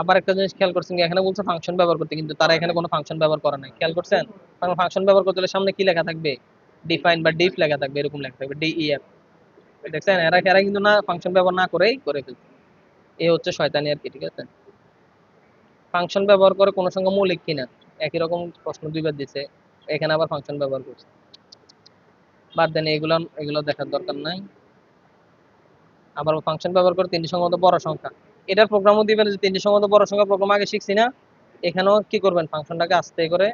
[SPEAKER 1] আবার একটা জিনিস খেয়াল করছেন কি, এখানে বলছে ফাংশন ব্যবহার করতে, কিন্তু তারা এখানে কোনো ফাংশন ব্যবহার করে নাই, খেয়াল করছেন? কারণ ফাংশন ব্যবহার করতে হলে সামনে কি লেখা থাকবে? ডিফাইন বা ডিফ লেখা থাকবে, এরকম লেখা থাকবে ডিইএফ। দেখছেন, এরা এরা কিন্তু না ফাংশন ব্যবহার না করেই করে ফেলছে। এই হচ্ছে শয়তানি আর কি, ঠিক আছে? ফাংশন ব্যবহার করে কোন সংখ্যা মৌলিক কিনা, একই রকম প্রশ্ন দুইবার দিছে, এখানে আবার ফাংশন ব্যবহার করছে। বাদ দেন, এগুলো এগুলো দেখার দরকার নাই। আবার ফাংশন ব্যবহার করে তিনটি সংখ্যা মতো বড় সংখ্যা, এটার প্রোগ্রামও দিবেন যে তিনটি সংখ্যা মতো বড় সংখ্যা প্রোগ্রাম আগে শিখছি না, এখানেও কি করবেন, ফাংশনটাকে আস্তে করে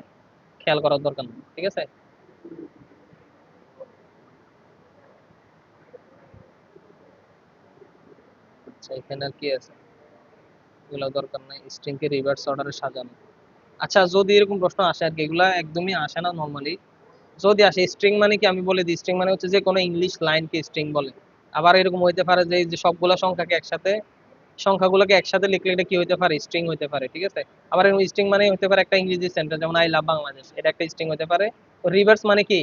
[SPEAKER 1] খেয়াল করার দরকার নেই, ঠিক আছে? আচ্ছা, এখানে আর কি আছে, এগুলো দরকার নাই। স্ট্রিং কে রিভার্স অর্ডারে সাজানো। আচ্ছা, যদি এরকম প্রশ্ন আসে আর কি, এগুলা একদমই আসে না নর্মালি। যদি আসে, স্ট্রিং মানে কি আমি বলে দিই, স্ট্রিং মানে হচ্ছে যে কোনো ইংলিশ লাইনকে স্ট্রিং বলে। আবার এরকম হইতে পারে যে এই যে সবগুলা সংখ্যাকে একসাথে, সংখ্যাগুলোকে একসাথে লিখলে এটা কি হইতে পারে, স্ট্রিং হইতে পারে, ঠিক আছে? আবার এরকম স্ট্রিং মানে হইতে পারে একটা ইংরেজি সেন্টেন্স, যেমন আই লাভ বাংলাদেশ, এটা একটা স্ট্রিং হইতে পারে। রিভার্স মানে কি,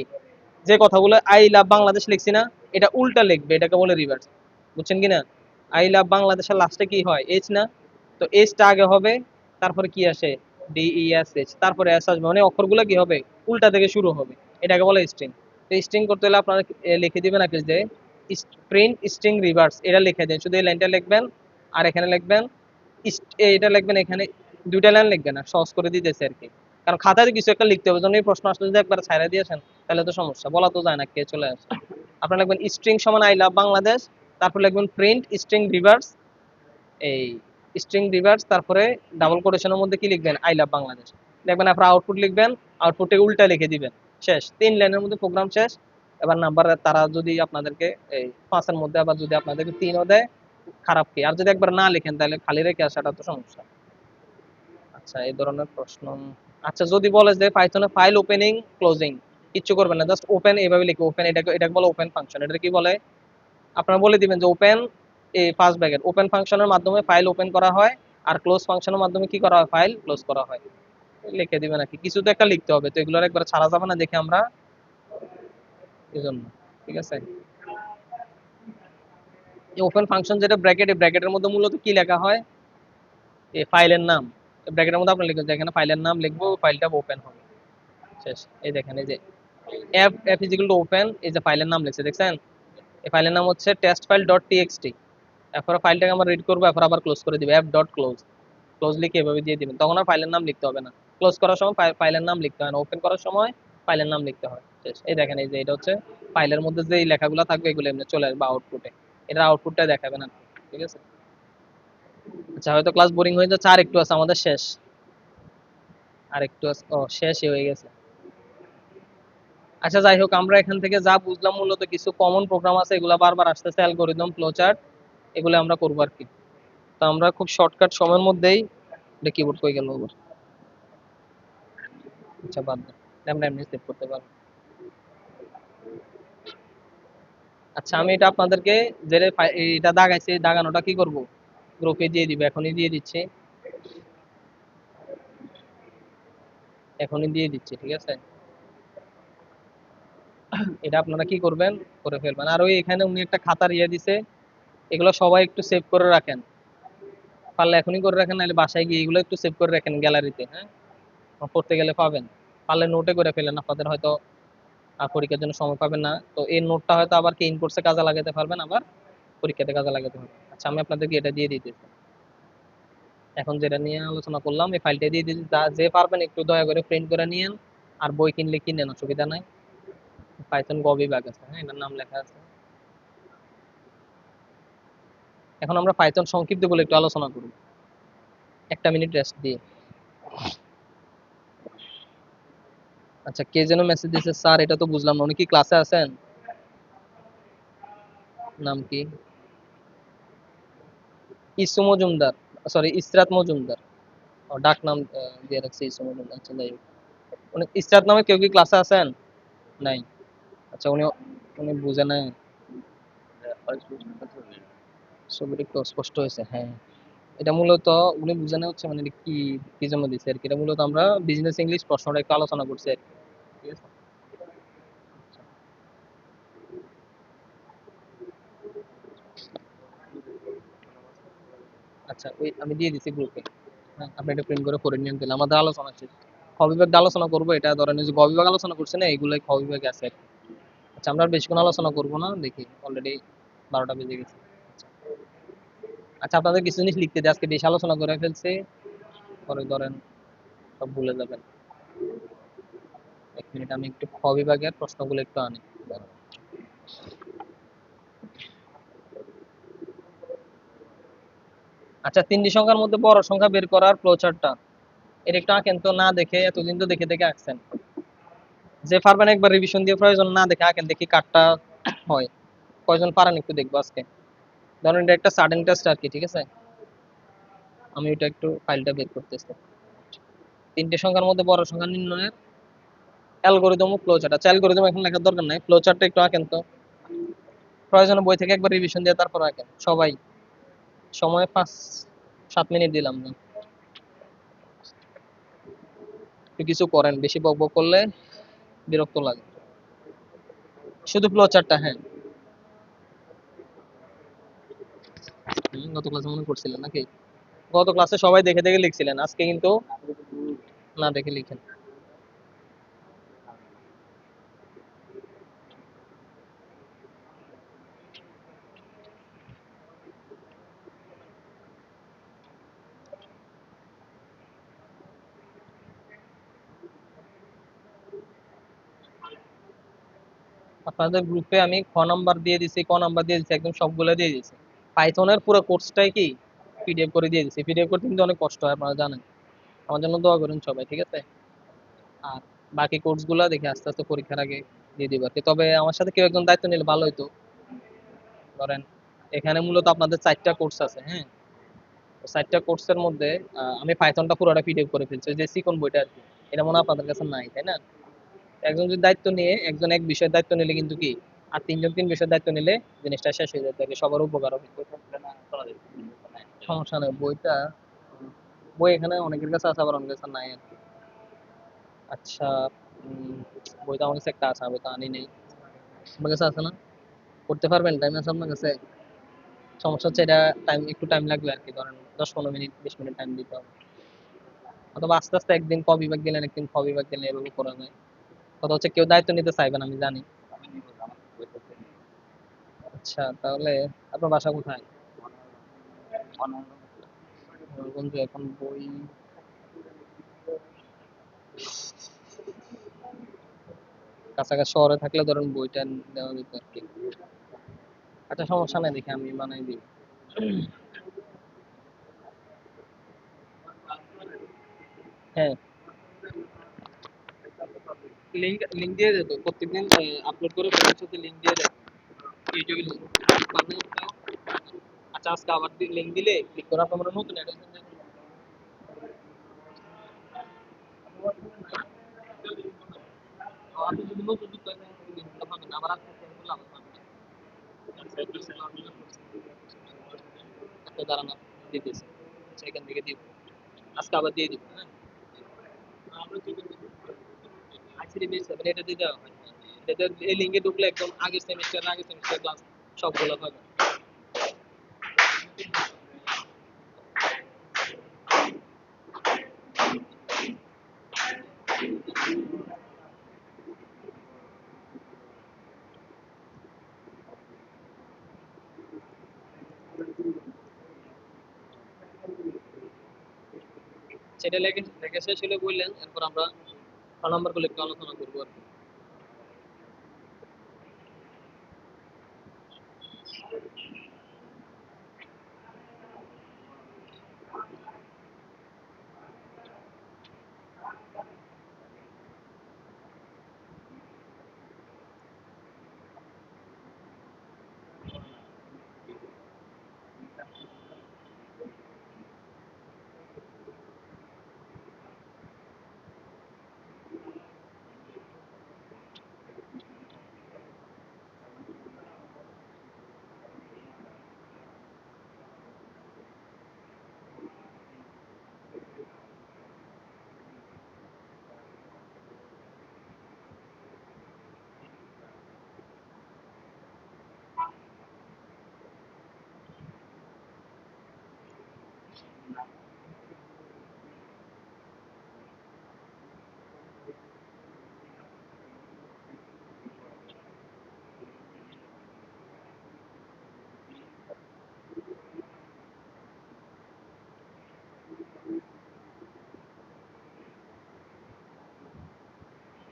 [SPEAKER 1] যে কথাগুলো আই লাভ বাংলাদেশ লিখছি না, এটা উল্টা লিখবে, এটাকে বলে রিভার্স। বুঝছেন কি না? আই লাভ বাংলাদেশের লাস্টে কি হয়, এইচ না? তো এইচটা আগে হবে, তারপরে কি আসে, ডিইএসএইচ, তারপরে এস আসবে, মানে অক্ষরগুলো কি হবে, উল্টা থেকে শুরু হবে, এটাকে বলে স্ট্রিং। তো স্ট্রিং করতে হলে আপনারা লিখে দিবেন আর কি যে প্রিন্ট স্ট্রিং রিভার্স, এটা লিখে দেন, শুধু এই লাইনটা লিখবেন। আর এখানে লিখবেন এটা লিখবেন, এখানে দুইটা লাইন লিখবেন, আর সহজ করে দিতেছে আর কি। কারণ খাতাতে কিছু একটা লিখতে হবে, যখন এই প্রশ্ন আসলে যদি একবার ছাইড়া দিয়েছেন, তাহলে তো সমস্যা, বলা তো যায় না কে চলে আসে। আপনারা লিখবেন স্ট্রিং সমান আই লাভ বাংলাদেশ, তারপর লিখবেন প্রিন্ট স্ট্রিং রিভার্স, এই স্ট্রিং রিভার্স, তারপরে ডাবল কোটেশনের মধ্যে কি লিখবেন, আই লাভ বাংলাদেশ লিখবেন, আপনার আউটপুট লিখবেন, আউটপুটে উল্টা লিখে দিবেন, শেষ, 3 লাইনের মধ্যে প্রোগ্রাম শেষ। এবার নাম্বার তারা যদি আপনাদেরকে এই 5-এর মধ্যে আবার যদি আপনাদেরকে 3ও দেয়, খারাপ কি, আর যদি একবার না লিখেন তাহলে খালি রেখে আসাটা তো সমস্যা। আচ্ছা, এই ধরনের প্রশ্ন। আচ্ছা, যদি বলে যে পাইথনে ফাইল ওপেনিং ক্লোজিং, কিচ্ছু করবেন না, জাস্ট ওপেন এইভাবে লিখে ওপেন, এটাকে বলে ওপেন ফাংশন। এটা কি বলে, আপনারা বলে দিবেন যে ওপেন, এই ফার্স্ট ব্র্যাকেট ওপেন ফাংশনের মাধ্যমে ফাইল ওপেন করা হয়, আর ক্লোজ ফাংশনের মাধ্যমে কি করা হয়, ফাইল ক্লোজ করা হয়। লিখে দিবেন নাকি, কিছু তো একটা লিখতে হবে, তো এগুলোর একবার ছাড়া যাবে না দেখে আমরা, এই জন্য, ঠিক আছে? এই ওপেন ফাংশন যেটা ব্র্যাকেট, এই ব্র্যাকেটের মধ্যে মূলত কি লেখা হয়, এই ফাইলের নাম, ব্র্যাকেটের মধ্যে আপনি লিখবেন যে এখানে ফাইলের নাম লিখবো, ফাইলটা ওপেন হবে, শেষ। এই দেখেন, এই যে F F is equal to open, এই যে ফাইলের নাম লিখছে দেখছেন, এই ফাইলের নাম হচ্ছে টেস্ট ফাইল ডট টিএক্সটি। এরপর ফাইলটাকে আমরা রিড করবো, এরপর আবার ক্লোজ করে দিবে, এফ ডট ক্লোজ, ক্লোজ লিখে এভাবে দিয়ে দিবেন, তখন আর ফাইলের নাম লিখতে হবে না। ক্লোজ করার সময় ফাইলের নাম লিখতে হয় না, ওপেন করার সময় ফাইলের নাম লিখতে হয়, শেষ। এই দেখেন, এই যে এটা হচ্ছে ফাইলের মধ্যে যে লেখাগুলো থাকবে, এগুলো এমনি চলে আসবে আউটপুটে, এটা আউটপুটটা দেখাবে না, ঠিক আছে? আচ্ছা, হয়তো ক্লাস বোরিং হয়ে যাচ্ছে, আর একটু আছে আমাদের শেষ, আর একটু আছে, ও শেষই হয়ে গেছে। আচ্ছা, যাই হোক, আমরা এখান থেকে যা বুঝলাম মূলত কিছু কমন প্রোগ্রাম আছে, এগুলো বারবার আসতেছে, অ্যালগরিদম, ফ্লোচার্ট, এগুলো আমরা করবো আর কি। তো আমরা খুব শর্টকাট সময়ের মধ্যেই, এটা কিবোর্ড কই গেল আবার, আচ্ছা বাদ দেন, আমরা এমনি সেভ করতে পারবো। আচ্ছা, আমি এটা আপনাদেরকে যে এটা দাগাইছি, এই দাগানোটা কি করব, গ্রুপে দিয়ে দিব, এখনই দিয়ে দিচ্ছি, এখনই দিয়ে দিচ্ছি, ঠিক আছে? এটা আপনারা কি করবেন, করে ফেলবেন। আর ওই এখানে উনি একটা খাতার ইয়ে দিছে, এগুলো সবাই একটু সেভ করে রাখেন, পারলে এখনই করে রাখেন, নাহলে বাসায় গিয়ে এগুলো একটু সেভ করে রাখেন গ্যালারিতে, হ্যাঁ? পড়তে গেলে পাবেন, পারলে নোটে করে ফেলেন, আপনাদের হয়তো পরীক্ষার জন্য সময় পাবেন না, তো এই নোটটা হয়তো আবার কি ইনকোর্সে কাজে লাগাতে পারবেন, আবার পরীক্ষাতে কাজে লাগাতে পারবেন। আচ্ছা, আমি আপনাদেরকে এটা দিয়ে দিতেছি, এখন যেটা নিয়ে আলোচনা করলাম, এই ফাইলটা দিয়ে দিচ্ছি, যে পারবেন একটু দয়া করে প্রিন্ট করে নিয়েন, আর বই কিনলে কিনেন, অসুবিধা নাই। পাইথন গ বিভাগ আছে, হ্যাঁ, এটার নাম লেখা আছে। এখন আমরা পাইথন সংক্ষিপ্ত বলে একটু আলোচনা করব, 1 মিনিট রেস্ট দিয়ে। আচ্ছা, কে যেন মেসেজ দিয়েছে, স্যার এটা তো বুঝলাম না, উনি কি ক্লাসে আছেন? নাম কি? ইসু মজুমদার, সরি ইসরাত মজুমদার, ও ডাক নাম দিয়ে রাখছে ইসু মজুমদার। আচ্ছা, যাই হোক, উনি ইসরাত নামে কেউ কি ক্লাসে আছেন? নাই। আচ্ছা, উনি উনি বুঝে নাই, ছবিটা একটু স্পষ্ট হয়েছে, হ্যাঁ। এটা মূলত উনি বুঝানো হচ্ছে, মানে এটা কি কি জন্য দিচ্ছে আর কি, এটা মূলত আমরা বিজনেস ইংলিশ প্রশ্নটা একটু আলোচনা করছি আর কি, ঠিক আছে? আচ্ছা, ওই আমি দিয়ে দিছি গ্রুপে। হ্যাঁ, আপনি এটা প্রিন্ট করে নিয়ে দিলাম। আমাদের আলোচনা শেষ। খ বিভাগ আলোচনা করবো, এটা ধরেন এই যে গ বিভাগ আলোচনা করছে না, এগুলোই খ বিভাগে আছে। আচ্ছা, আমরা আর বেশিক্ষণ আলোচনা করবো না, দেখি অলরেডি 12টা বেজে গেছে। আচ্ছা আচ্ছা, আপনাদের কিছু জিনিস লিখতে দিই, আজকে বেশি আলোচনা করে ফেলছি, পরে ধরেন সব ভুলে যাবেন। 1 মিনিট, আমি একটু খ বিভাগের প্রশ্নগুলো একটু আনি। আচ্ছা, 3টি সংখ্যার মধ্যে বড় সংখ্যা বের করার ফ্লোচার্টটা এর একটু আঁকেন তো, না দেখে এতদিন তো দেখে দেখে আঁকছেন। যে পারবেন একবার রিভিশন দিয়ে, প্রয়োজন না দেখে আঁকেন, দেখি কাটটা হয়। কয়জন পারেন একটু দেখবো আজকে। ধরেন এটা একটা সাডেন টেস্ট আর কি, ঠিক আছে। আমি এটা একটু ফাইলটা বের করতেছি। 3টে সংখ্যার মধ্যে বড় সংখ্যা নির্ণয়ের অ্যালগরিদম ও ফ্লোচার্ট। আচ্ছা, অ্যালগরিদম এখন লেখার দরকার নাই, ফ্লোচার্টটা একটু আঁকেন তো। প্রয়োজনে বই থেকে একবার রিভিশন দিয়ে তারপর আঁকেন সবাই। সময় 5-7 মিনিট দিলাম না, একটু কিছু করেন, বেশি বক বক করলে বিরক্ত লাগে। শুধু ফ্লোচার্টটা, হ্যাঁ। গত ক্লাসে মনে করছিলেন নাকি? গত ক্লাসে সবাই দেখে দেখে লিখছিলেন, আজকে কিন্তু না দেখে লিখেন। আপনাদের গ্রুপে আমি খ নাম্বার দিয়ে দিছি, ক নাম্বার দিয়ে দিছি, একদম সবগুলো দিয়ে দিছি। পাইথনের পুরো কোর্সটাই কি পিডিএফ করে দিয়ে দিছি। পিডিএফ করতে কিন্তু অনেক কষ্ট হয়, আপনারা জানেন। আমার জন্য দোয়া করেন সবাই, ঠিক আছে। আর বাকি কোর্স গুলা দেখে আস্তে আস্তে পরীক্ষার আগে দিয়ে দিব আর কি। তবে আমার সাথে কেউ একজন দায়িত্ব নিলে ভালো হইতো। ধরেন এখানে মূলত আপনাদের 4টা কোর্স আছে, হ্যাঁ। 4টা কোর্সের মধ্যে আমি পাইথনটা পুরোটা পিডিএফ করে ফেলছি, ওই যে সিকন বইটা আর কি। এটা মনে হয় আপনাদের কাছে নাই, তাই না? একজন যদি দায়িত্ব নিয়ে, একজন এক বিষয়ের দায়িত্ব নিলে কিন্তু কি, আর 3জন 3 বিষয়ের দায়িত্ব নিলে জিনিসটা শেষ হয়ে যেতে থাকে, সবার উপকার হবে। সমস্যা নেই, বইটা বই এখানে অনেকের কাছে আছে, আবার অনেকের কাছে নাই আর কি। আচ্ছা, উম, বইটা আমার কাছে একটা আছে, আমি তো আনি নেই। আমার কাছে আছে না? করতে পারবেন? টাইম আছে আপনার কাছে? সমস্যা হচ্ছে এটা একটু টাইম লাগবে আর কি, ধরেন 10-15 মিনিট 20 মিনিট টাইম দিতে হবে। অথবা আস্তে আস্তে একদিন ক বিভাগ দিলেন, একদিন খ বিভাগ দিলেন, এভাবে করা যায়। কথা হচ্ছে কেউ দায়িত্ব নিতে চাইবেন, আমি জানি। আচ্ছা, তাহলে আপনার বাসা কোথায়? বন্ধু এখন বই কাছাকাছি শহরে থাকলে ধরেন বইটা দেওয়া যেত আর কি। আচ্ছা, সমস্যা নাই, দেখি আমি বানাই দিই। হ্যাঁ, লিঙ্ক লিঙ্ক দিয়ে যেত প্রত্যেকদিন, আপলোড করে ভবিষ্যতে লিঙ্ক দিয়ে দেয় ইউটিউবে লিঙ্ক। আচ্ছা, আজকে আবার লিঙ্ক দিলে ক্লিক করে আপনার নতুন অ্যাড হয়েছে। আপনি যদি নতুন যুক্ত হয় তাহলে লিঙ্কগুলো পাবেন না। আবার আজকে সেন্ড করলে আবার পাবেন না। আচ্ছা, দাঁড়ান, দিতেছি। আচ্ছা, এখান থেকে দিব, আজকে আবার দিয়ে দিব, হ্যাঁ। আইসিডি বেস 7 এটা দিয়ে দেওয়া হয়। এটা এই লিঙ্কে ঢুকলে একদম আগের সেমিস্টার ক্লাস সবগুলো পাবেন। সেটা লেগে লেগে শেষ হলে বললেন, এরপর আমরা নাম্বার গুলো একটু আলোচনা করবো আর কি।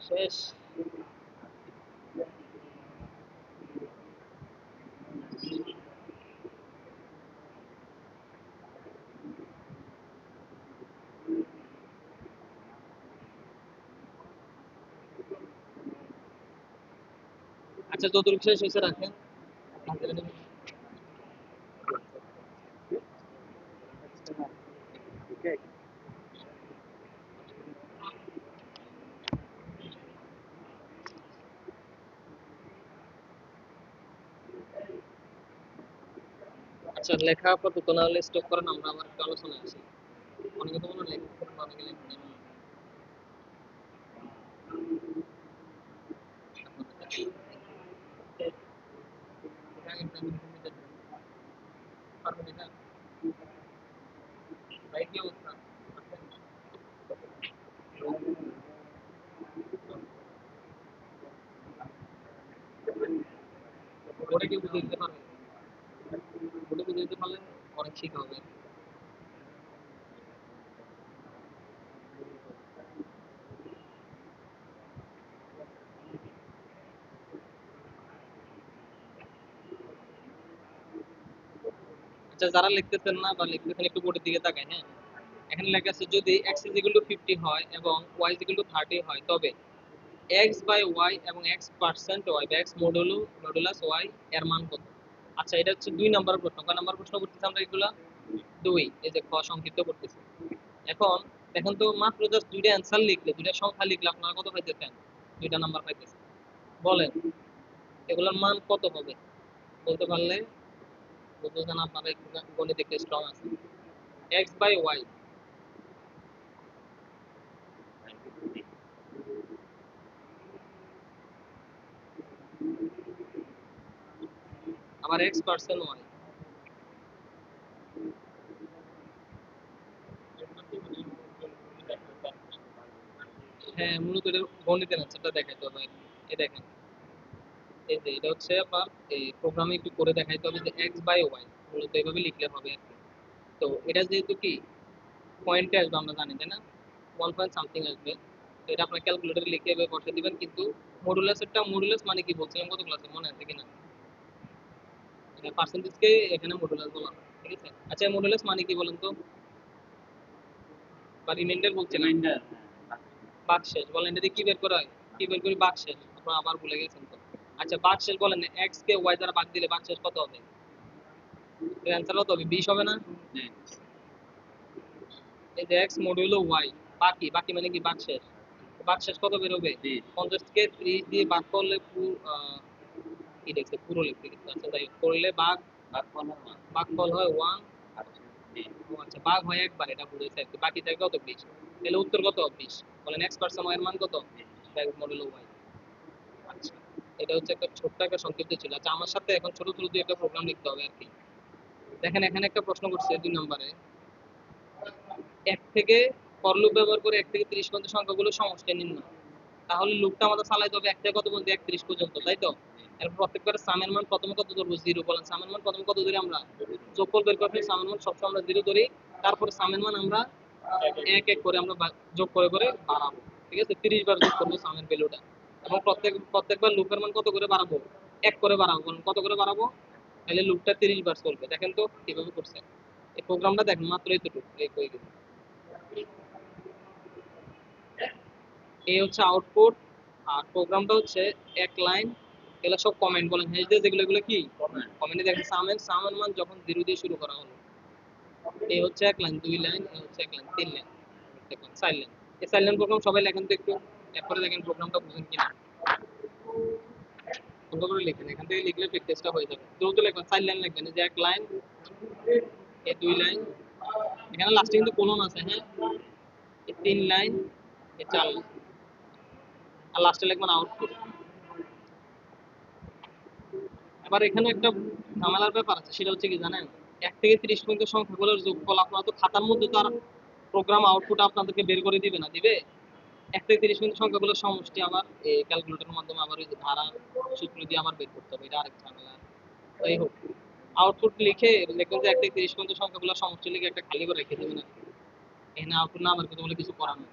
[SPEAKER 1] শেষ। আচ্ছা, যতটুকু শেষ হয়েছে রাখেন। আচ্ছা, লেখা আপাতত না হলে স্টপ করেন, আমরা আবার একটু আলোচনায় আসি। অনেকে তো মনে হয় লেখা করবে, অনেকে লেখা নেই। পারবেন এটা? ভাই কি অবস্থা? ওটা কি বুঝে দিতে পারবেন? ওটা বুঝে দিতে পারলে অনেক শিখা হবে। আচ্ছা, যারা লিখতেছেন না বা লিখতেছেন একটু বোর্ডের দিকে তাকায়, হ্যাঁ। এখানে লেখা আছে যদি x is equal to 50 হয় এবং y is equal to 30 হয় তবে x by y এবং x% y বা x মডুলাস y এর মান কত? আচ্ছা, এটা হচ্ছে 2 নাম্বার প্রশ্ন। কয় নাম্বার প্রশ্ন করতেছি আমরা এগুলা? 2। এই যে খ সংক্ষিপ্ত করতেছি। এখন দেখেন তো, মাত্র জাস্ট দুইটা অ্যান্সার লিখলে, দুইটা সংখ্যা লিখলে আপনারা কত পাইতেছেন? দুইটা নাম্বার পাইতেছেন। বলেন এগুলোর মান কত হবে? বলতে পারলে বুঝতেছেন আপনারা একটু গণিত একটু স্ট্রং আছে। x by y, আবার x% y। হ্যাঁ, মূলত এটা গণিতের অ্যান্সারটা দেখাইতে হবে। এই দেখেন, এই যে এটা হচ্ছে আপনার এই প্রোগ্রামে একটু করে দেখাইতে হবে যে x by y মূলত এইভাবে লিখলে হবে আর কি। তো এটা যেহেতু কি পয়েন্টে আসবে আমরা জানি, তাই না? 1 পয়েন্ট সামথিং আসবে। তো এটা আপনার ক্যালকুলেটরে লিখে এভাবে বসে দিবেন। কিন্তু মডুলাসেরটা, মডুলাস মানে কি বলছিলাম কত ক্লাসে মনে আছে কিনা? মানে পার্সেন্টেজকে এখানে মডুলাস বলা হয়, ঠিক আছে? আচ্ছা, মডুলাস মানে কি বলেন তো? বা রিমাইন্ডার বলছিলাম, ভাগশেষ বলেন, এটা দিয়ে কি বের করা হয়? কি বের করি? ভাগশেষ। আপনারা আবার ভুলে গেছেন তো। আচ্ছা, ভাগশেষ বলেন, x কে y দ্বারা ভাগ দিলে ভাগশেষ কত হবে? এর অ্যান্সার কত হবে? 20 হবে না? এই যে x মডুলো y, বাকি বাকি মানে কি? ভাগশেষ। ভাগশেষ কত বের হবে? 50 কে 30 দিয়ে ভাগ করলে কি লিখছে? পুরো লিখতে গেছে। আচ্ছা, তাই করলে ভাগফল হয় 1। আচ্ছা, ভাগ হয় একবার, এটা বুঝেছে আর কি। বাকি থাকে কত? 20। তাহলে উত্তর কত? 20। বলেন x% y এর মান কত? Modulo y। আচ্ছা, এটা হচ্ছে একটা ছোট্ট একটা সংক্ষিপ্ত ছিল। আচ্ছা, আমার সাথে এখন ছোট ছোট দুই একটা প্রোগ্রাম লিখতে হবে আর কি। দেখেন এখানে একটা প্রশ্ন করছে 2 নম্বরে, এক থেকে ফর লুপ ব্যবহার করে 1 থেকে 30 পর্যন্ত সংখ্যাগুলো সমষ্টি নির্ণয়। তাহলে লুপটা আমাদের চালাইতে হবে 1 থেকে কত পর্যন্ত? 31 পর্যন্ত, তাই তো? এরপর প্রত্যেকবার সামের মান প্রথমে কত ধরবো? 0। বলেন সামের মান প্রথমে কত ধরি আমরা? যোগফল বের করতে সামের মান সবসময় আমরা 0 ধরি। তারপরে সামের মান আমরা এক এক করে আমরা যোগ করে করে বাড়াবো। ঠিক আছে? 30 বার যোগ করবো সামের ভ্যালুটা। এবং প্রত্যেকবার লুপের মান কত করে বাড়াবো? 1 করে বাড়াবো। বলুন কত করে বাড়াবো? তাহলে লুপটা 30 বার চলবে। দেখেন তো কিভাবে করছে। এই প্রোগ্রামটা দেখেন, মাত্র এতটুকু এই কই গেল। এই হচ্ছে আউটপুট। আর প্রোগ্রামটা হচ্ছে এক লাইন। এগুলো সব কমেন্ট। বলেন হ্যাশ দিয়ে যেগুলো, এগুলো কি কমেন্টে দেখেন? সামের মান যখন 0 দিয়ে শুরু করা হলো, এই হচ্ছে এক লাইন, 2 লাইন, এই হচ্ছে এক লাইন, 3 লাইন, দেখলাম 4 লাইন। এই 4 লাইন প্রোগ্রাম সবাই লেখেন তো একটু। এরপরে দেখেন প্রোগ্রামটা বুঝেন কিনা। সুন্দর করে লিখেন, এখান থেকে লিখলে টেস্টটা হয়ে যাবে। দ্রুত লিখবেন, 4 লাইন লিখবেন। এই যে এক লাইন, এই 2 লাইন, এখানে লাস্টে কিন্তু কোলন আছে, হ্যাঁ। এই 3 লাইন, এই 4 লাইন, আর লাস্টে লিখবেন আউটপুট। এবার এখানে একটা ঝামেলার ব্যাপার আছে, সেটা হচ্ছে কি জানেন? 1 থেকে 30 পর্যন্ত সংখ্যাগুলোর যোগফল আপনারা তো খাতার মধ্যে তো আর প্রোগ্রাম আউটপুট আপনাদেরকে বের করে দিবে না, দিবে? 1 থেকে 30 পর্যন্ত সংখ্যাগুলোর সমষ্টি আবার এই ক্যালকুলেটরের মাধ্যমে আবার ওই যে ধারা সূত্র দিয়ে আবার বের করতে হবে। এটা আরেক ঝামেলা। যাই হোক, আউটপুট লিখে লিখবেন যে 1 থেকে 30 পর্যন্ত সংখ্যাগুলোর সমষ্টি লিখে একটা খালি করে রেখে দেবেন আর কি। এখানে আউটপুট না বের করতে বলে কিছু করার নেই।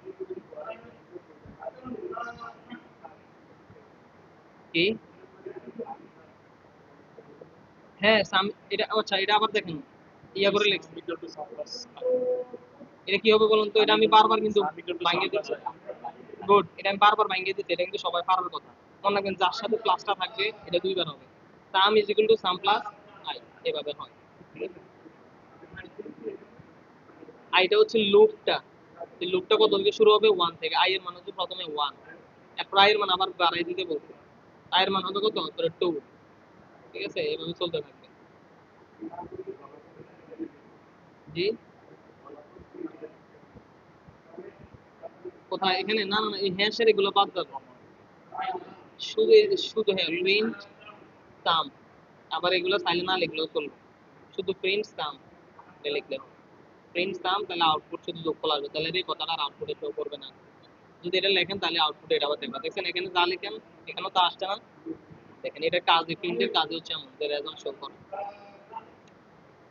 [SPEAKER 1] কি হ্যাঁ এটা আচ্ছা এটা আবার দেখেন ইয়া করে লিখছি এটা কি হবে বলুন তো, এটা আমি বারবার কিন্তু ভাঙিয়ে দিচ্ছি। গুড, এটা আমি বারবার ভাঙিয়ে দিচ্ছি, এটা কিন্তু সবাই পারার কথা। মনে রাখবেন যার সাথে প্লাসটা থাকবে এটা দুইবার হবে। সাম is equal to some plus I, এভাবে হয়। আইটা হচ্ছে লুপটা, এই লুপটা কত থেকে শুরু হবে? 1 থেকে। আই এর মান হচ্ছে প্রথমে 1, এরপর আই এর মান আবার বাড়াই দিতে বলছে, আই এর মান হবে কত? তারপরে 2। ঠিক আছে, এভাবে চলতে থাকবে। জি, কোথায়? এখানে না না না, এই হ্যাশের এগুলো বাদ যাবে। শুধু শুধু হ্যাঁ প্রিন্ট সাম, আবার এগুলো সাইলেন্ট না লিখলেও চলবে, শুধু প্রিন্ট সাম এটা লিখলে হবে। প্রিন্ট সাম, তাহলে আউটপুট শুধু যোগফল আসবে, তাহলে এই কথাটা আর আউটপুটে শো করবে না। যদি এটা লেখেন তাহলে আউটপুটে এটা আবার দেখবেন, দেখছেন এখানে যা লিখেন এখানেও তো আসছে না। দেখেন এটা কাজ, প্রিন্টের কাজ হচ্ছে এমন যে রেজাল্ট শো করে।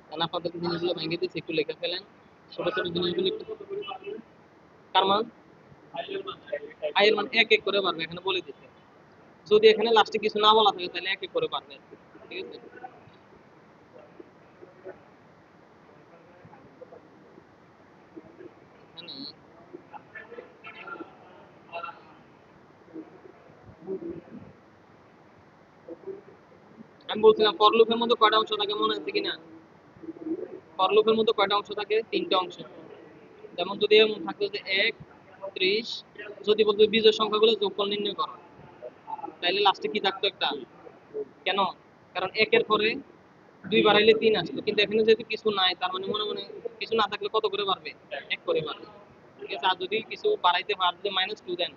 [SPEAKER 1] কারণ আপনাদের জিনিসগুলো ভেঙে দিচ্ছি, একটু লিখে ফেলেন ছোট ছোট জিনিসগুলো একটু। কার মান? আই এর মান এক এক করে পারবে, এখানে বলে দিচ্ছে। যদি এখানে লাস্টে কিছু না বলা থাকে তাহলে এক এক করে পারবে, ঠিক আছে। এখানে আমি বলছিলাম ফর লুপের মধ্যে কয়টা অংশ থাকে মনে আছে কিনা? ফর লুপের মধ্যে কয়টা অংশ থাকে? 3টে অংশ। যেমন যদি এমন থাকতো যে 1, 30, যদি বলতো বিজোড় সংখ্যাগুলো যোগফল নির্ণয় করো, তাহলে লাস্টে কি থাকতো? একটা। কেন? কারণ একের পরে 2 বাড়াইলে 3 আসতো, কিন্তু এখানে যেহেতু কিছু নাই তার মানে মনে মনে কিছু না থাকলে কত করে বাড়বে? 1 করে বাড়বে। ঠিক আছে, আর যদি কিছু বাড়াইতে পারলে -2 দেন,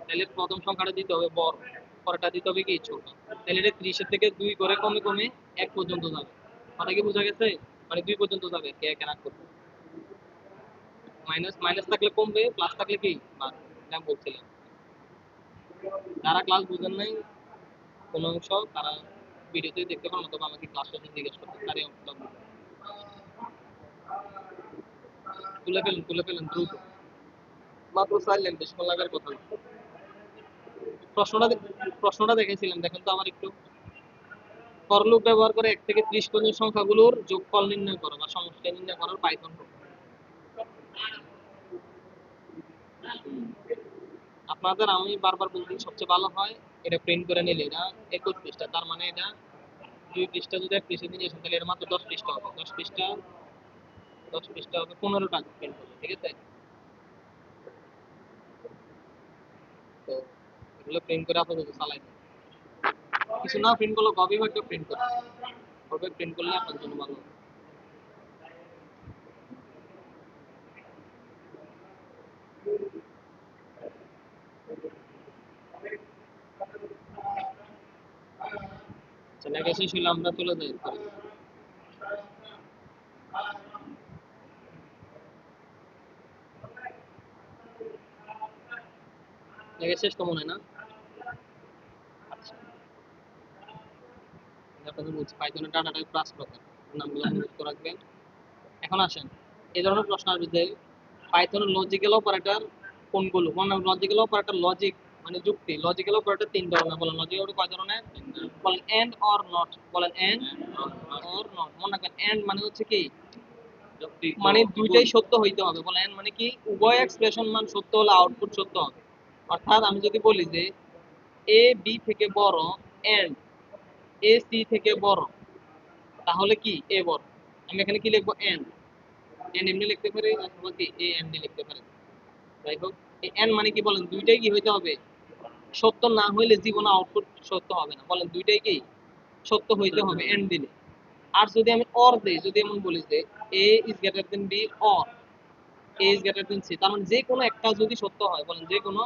[SPEAKER 1] তাহলে প্রথম সংখ্যাটা দিতে হবে বড়, পরেরটা দিতে হবে কি? ছোট। তাহলে এটা 30 থেকে 2 করে কমে কমে 1 পর্যন্ত যাবে। কথা কি বোঝা গেছে? মানে 2 পর্যন্ত যাবে, কে কে রাখ করবে। মাইনাস মাইনাস থাকলে কমবে, প্লাস থাকলে কি বাড়বে, এটা আমি বলছিলাম। যারা ক্লাস বুঝেন নাই কোনো অংশ, তারা ভিডিওতে দেখতে পারেন অথবা আমাকে ক্লাস শেষে জিজ্ঞেস করতে, তারই অংশটা বুঝবেন। তুলে ফেলেন দ্রুত, মাত্র 4 লাইন, বেশিক্ষণ লাগার কথা না। প্রশ্নটা প্রশ্নটা দেখেছিলাম, দেখেন তো আমার একটু। ফর লুপ ব্যবহার করে 1 থেকে 30 পর্যন্ত সংখ্যাগুলোর যোগফল নির্ণয় করো বা সমষ্টি নির্ণয় করার পাইথন কোড। আপনাদের আমি বারবার বলছি সবচেয়ে ভালো হয় এটা প্রিন্ট করে নিলে। এটা 21 পৃষ্ঠা, তার মানে এটা 2 পৃষ্ঠা যদি 1 পৃষ্ঠা নিয়ে আসেন তাহলে এর মাত্র 10 পৃষ্ঠা হবে। 10 পৃষ্ঠা হবে 15টা প্রিন্ট হবে, ঠিক আছে। তো এগুলো প্রিন্ট করে আপাতত চালাই দিন। কিছু না প্রিন্ট করলে কপি বা প্রিন্ট করে, কপি প্রিন্ট করলে আপনার জন্য ভালো হবে। আচ্ছা, লেখা শেষ হলে আমরা চলে যাই এরপরে। লেখা শেষ তো মনে হয় না। আচ্ছা, আপনাদের বলছি পাইথনের ডাটা টাইপ ক্লাস প্রকার, নামগুলো মুখস্থ রাখবেন। এখন আসেন, এই ধরনের প্রশ্ন আসবে যে পাইথনের লজিক্যাল অপারেটর কোনগুলো? মানে লজিক্যাল অপারেটর, লজিক মানে যুক্তি। লজিক্যাল অপারেটর 3 ধরনের। বলেন লজিক্যাল অপারেটর কয় ধরনের? বলেন এন্ড অর নট। বলেন এন্ড অর নট। মনে রাখবেন এন্ড মানে হচ্ছে কি, মানে দুইটাই সত্য হইতে হবে। বলেন এন্ড মানে কি, উভয় এক্সপ্রেশন মান সত্য হলে আউটপুট সত্য হবে। অর্থাৎ আমি যদি বলি যে এ বি থেকে বড় এন্ড এ সি থেকে বড়, তাহলে কি এ বড়। আমি এখানে কি লিখবো? এন্ড। এন্ড এমনি লিখতে পারি অথবা কি এ এন্ড লিখতে পারি। যাই হোক, এই এন্ড মানে কি বলেন দুইটাই কি হইতে হবে? সত্য না হইলে জীবনে আউটপুট সত্য হবে না। বলেন দুইটাই কি সত্য হইতে হবে এন্ড দিলে। আর যদি আমি অর দেই, যদি এমন বলি যে A is greater than B or A is greater than C, তার মানে যে কোনো একটা যদি সত্য হয়, বলেন যে কোনো,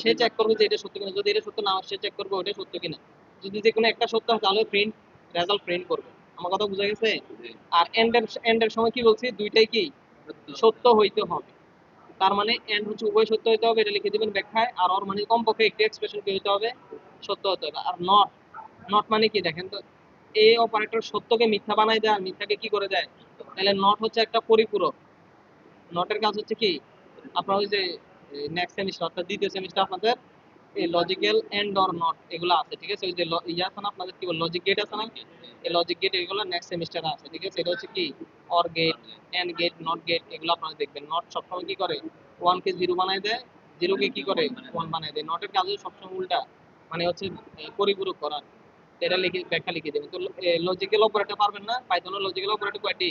[SPEAKER 1] সে চেক করবে যে এটা সত্য কিনা। যদি এটা সত্য না হয় সে চেক করবে ওটা সত্য কিনা। যদি যে কোনো একটা সত্য হয় তাহলে প্রিন্ট রেজাল্ট প্রিন্ট করবে। আমার কথা বোঝা গেছে? আর এন্ডের সময় কি বলছি? দুইটাই কি সত্য হইতে হবে। তার মানে এন্ড হচ্ছে উভয় সত্য হইতে হবে, এটা লিখে দিবেন ব্যাখ্যায়। আর ওর মানে কমপক্ষে একটি এক্সপ্রেশন কি হইতে হবে? সত্য হতে হবে। আর নট, নট মানে কি দেখেন তো, এই অপারেটর সত্যকে মিথ্যা বানাই দেয় আর মিথ্যাকে কি করে দেয়। তাহলে নট হচ্ছে একটা পরিপূরক। নটের কাজ হচ্ছে কি, আপনার ওই যে নেক্সট সেমিস্টার অর্থাৎ দ্বিতীয় সেমিস্টার আপনাদের এই লজিক্যাল এন্ড অর নট এগুলো আছে, ঠিক আছে? ওই যে ইয়ে আছে না আপনাদের, কি বল, লজিক গেট আছে না, এই লজিক গেট এগুলো নেক্সট সেমিস্টারে আছে, ঠিক আছে? এটা হচ্ছে কি or gate, and gate, not gate, এগুলো আপনারা দেখবেন। নট সবসময় কি করে, ওয়ান কে জিরো বানায় দেয়, জিরো কে কি করে ওয়ান বানায় দেয়। নটের কাজ হচ্ছে সবসময় উল্টা, মানে হচ্ছে পরিপূরক করা। এটা লিখে ব্যাখ্যা লিখে দেবেন। তো লজিক্যাল অপারেটর পারবেন না, পাইথনের লজিক্যাল অপারেটর কয়টি?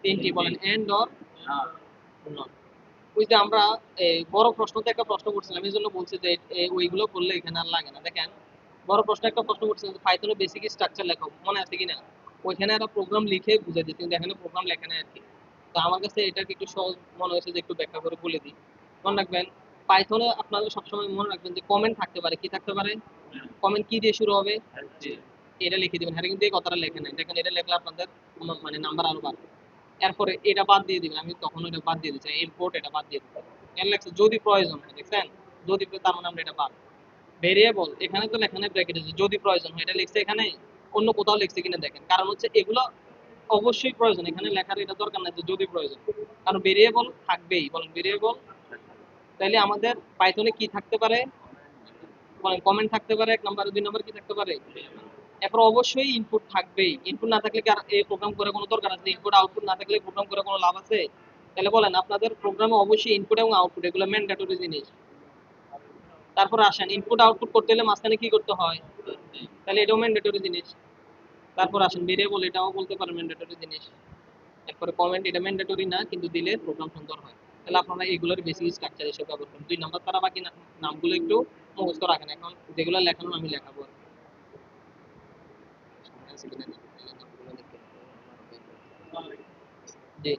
[SPEAKER 1] তিনটি, বলেন এন্ড অর নট। ওই যে আমরা বড় প্রশ্নতে একটা প্রশ্ন করছিলাম, এই জন্য বলছি যে ওইগুলো করলে এখানে আর লাগে না। দেখেন বড় প্রশ্ন একটা প্রশ্ন করছিলাম যে পাইথনের বেসিক স্ট্রাকচার লেখো, মনে আছে কিনা? ওইখানে একটা প্রোগ্রাম লিখে বুঝে দিই, কিন্তু এখানে প্রোগ্রাম লেখা নেই আর কি। তো আমার কাছে এটাকে একটু সহজ মনে হয়েছে যে একটু ব্যাখ্যা করে বলে দিই। মনে রাখবেন পাইথনে আপনাদের সবসময় মনে রাখবেন যে কমেন্ট থাকতে পারে, কি থাকতে পারে, কমেন্ট কি দিয়ে শুরু হবে, এটা লিখে দিবেন। হ্যাঁ কিন্তু এই কথাটা লেখে নাই, দেখেন এটা লেখলে আপনাদের মানে নাম্বার আরো বাড়বে। এরপরে এটা বাদ দিয়ে দিবেন, আমি তখন এটা বাদ দিয়ে দিচ্ছি, ইম্পোর্ট এটা বাদ দিয়ে দিচ্ছি। এর লেখছে যদি প্রয়োজন হয়, দেখছেন? যদি তার মানে আমরা এটা বাদ। ভেরিয়েবল এখানে তো লেখা নেই ব্র্যাকেটে যে যদি প্রয়োজন হয়, এটা লিখছে এখানে, অন্য কোথাও লিখছে কিনা দেখেন। কারণ হচ্ছে এগুলো অবশ্যই প্রয়োজন, এখানে লেখার এটা দরকার নাই যে যদি প্রয়োজন, কারণ ভেরিয়েবল থাকবেই। বলেন ভেরিয়েবল। তাইলে আমাদের পাইথনে কি থাকতে পারে, বলেন কমেন্ট থাকতে পারে এক নম্বর, দুই নম্বর কি থাকতে পারে, এরপর অবশ্যই ইনপুট থাকবেই। ইনপুট না থাকলে কি আর এই প্রোগ্রাম করে কোনো দরকার আছে? ইনপুট আউটপুট না থাকলে প্রোগ্রাম করে কোনো লাভ আছে? তাহলে বলেন আপনাদের প্রোগ্রামে অবশ্যই ইনপুট এবং আউটপুট এগুলো ম্যান্ডেটরি জিনিস। তারপর আসেন ইনপুট আউটপুট করতে হলে মাঝখানে কি করতে হয়, তাহলে এটাও ম্যান্ডেটরি জিনিস। তারপর আসেন ভেরিয়েবল, এটাও বলতে পারেন ম্যান্ডেটরি জিনিস। এরপরে কমেন্ট, এটা ম্যান্ডেটরি না কিন্তু দিলে প্রোগ্রাম সুন্দর হয়। তাহলে আপনারা এগুলোর বেসিক স্ট্রাকচার হিসেবে ব্যবহার করেন। 2 নাম্বার তারা বাকি নামগুলো একটু মুখস্থ রাখেন, এখন যেগুলো লেখানো আমি লেখাবো আর কি। সময় আছে কিনা দেখি, তাহলে নামগুলো লিখে জি।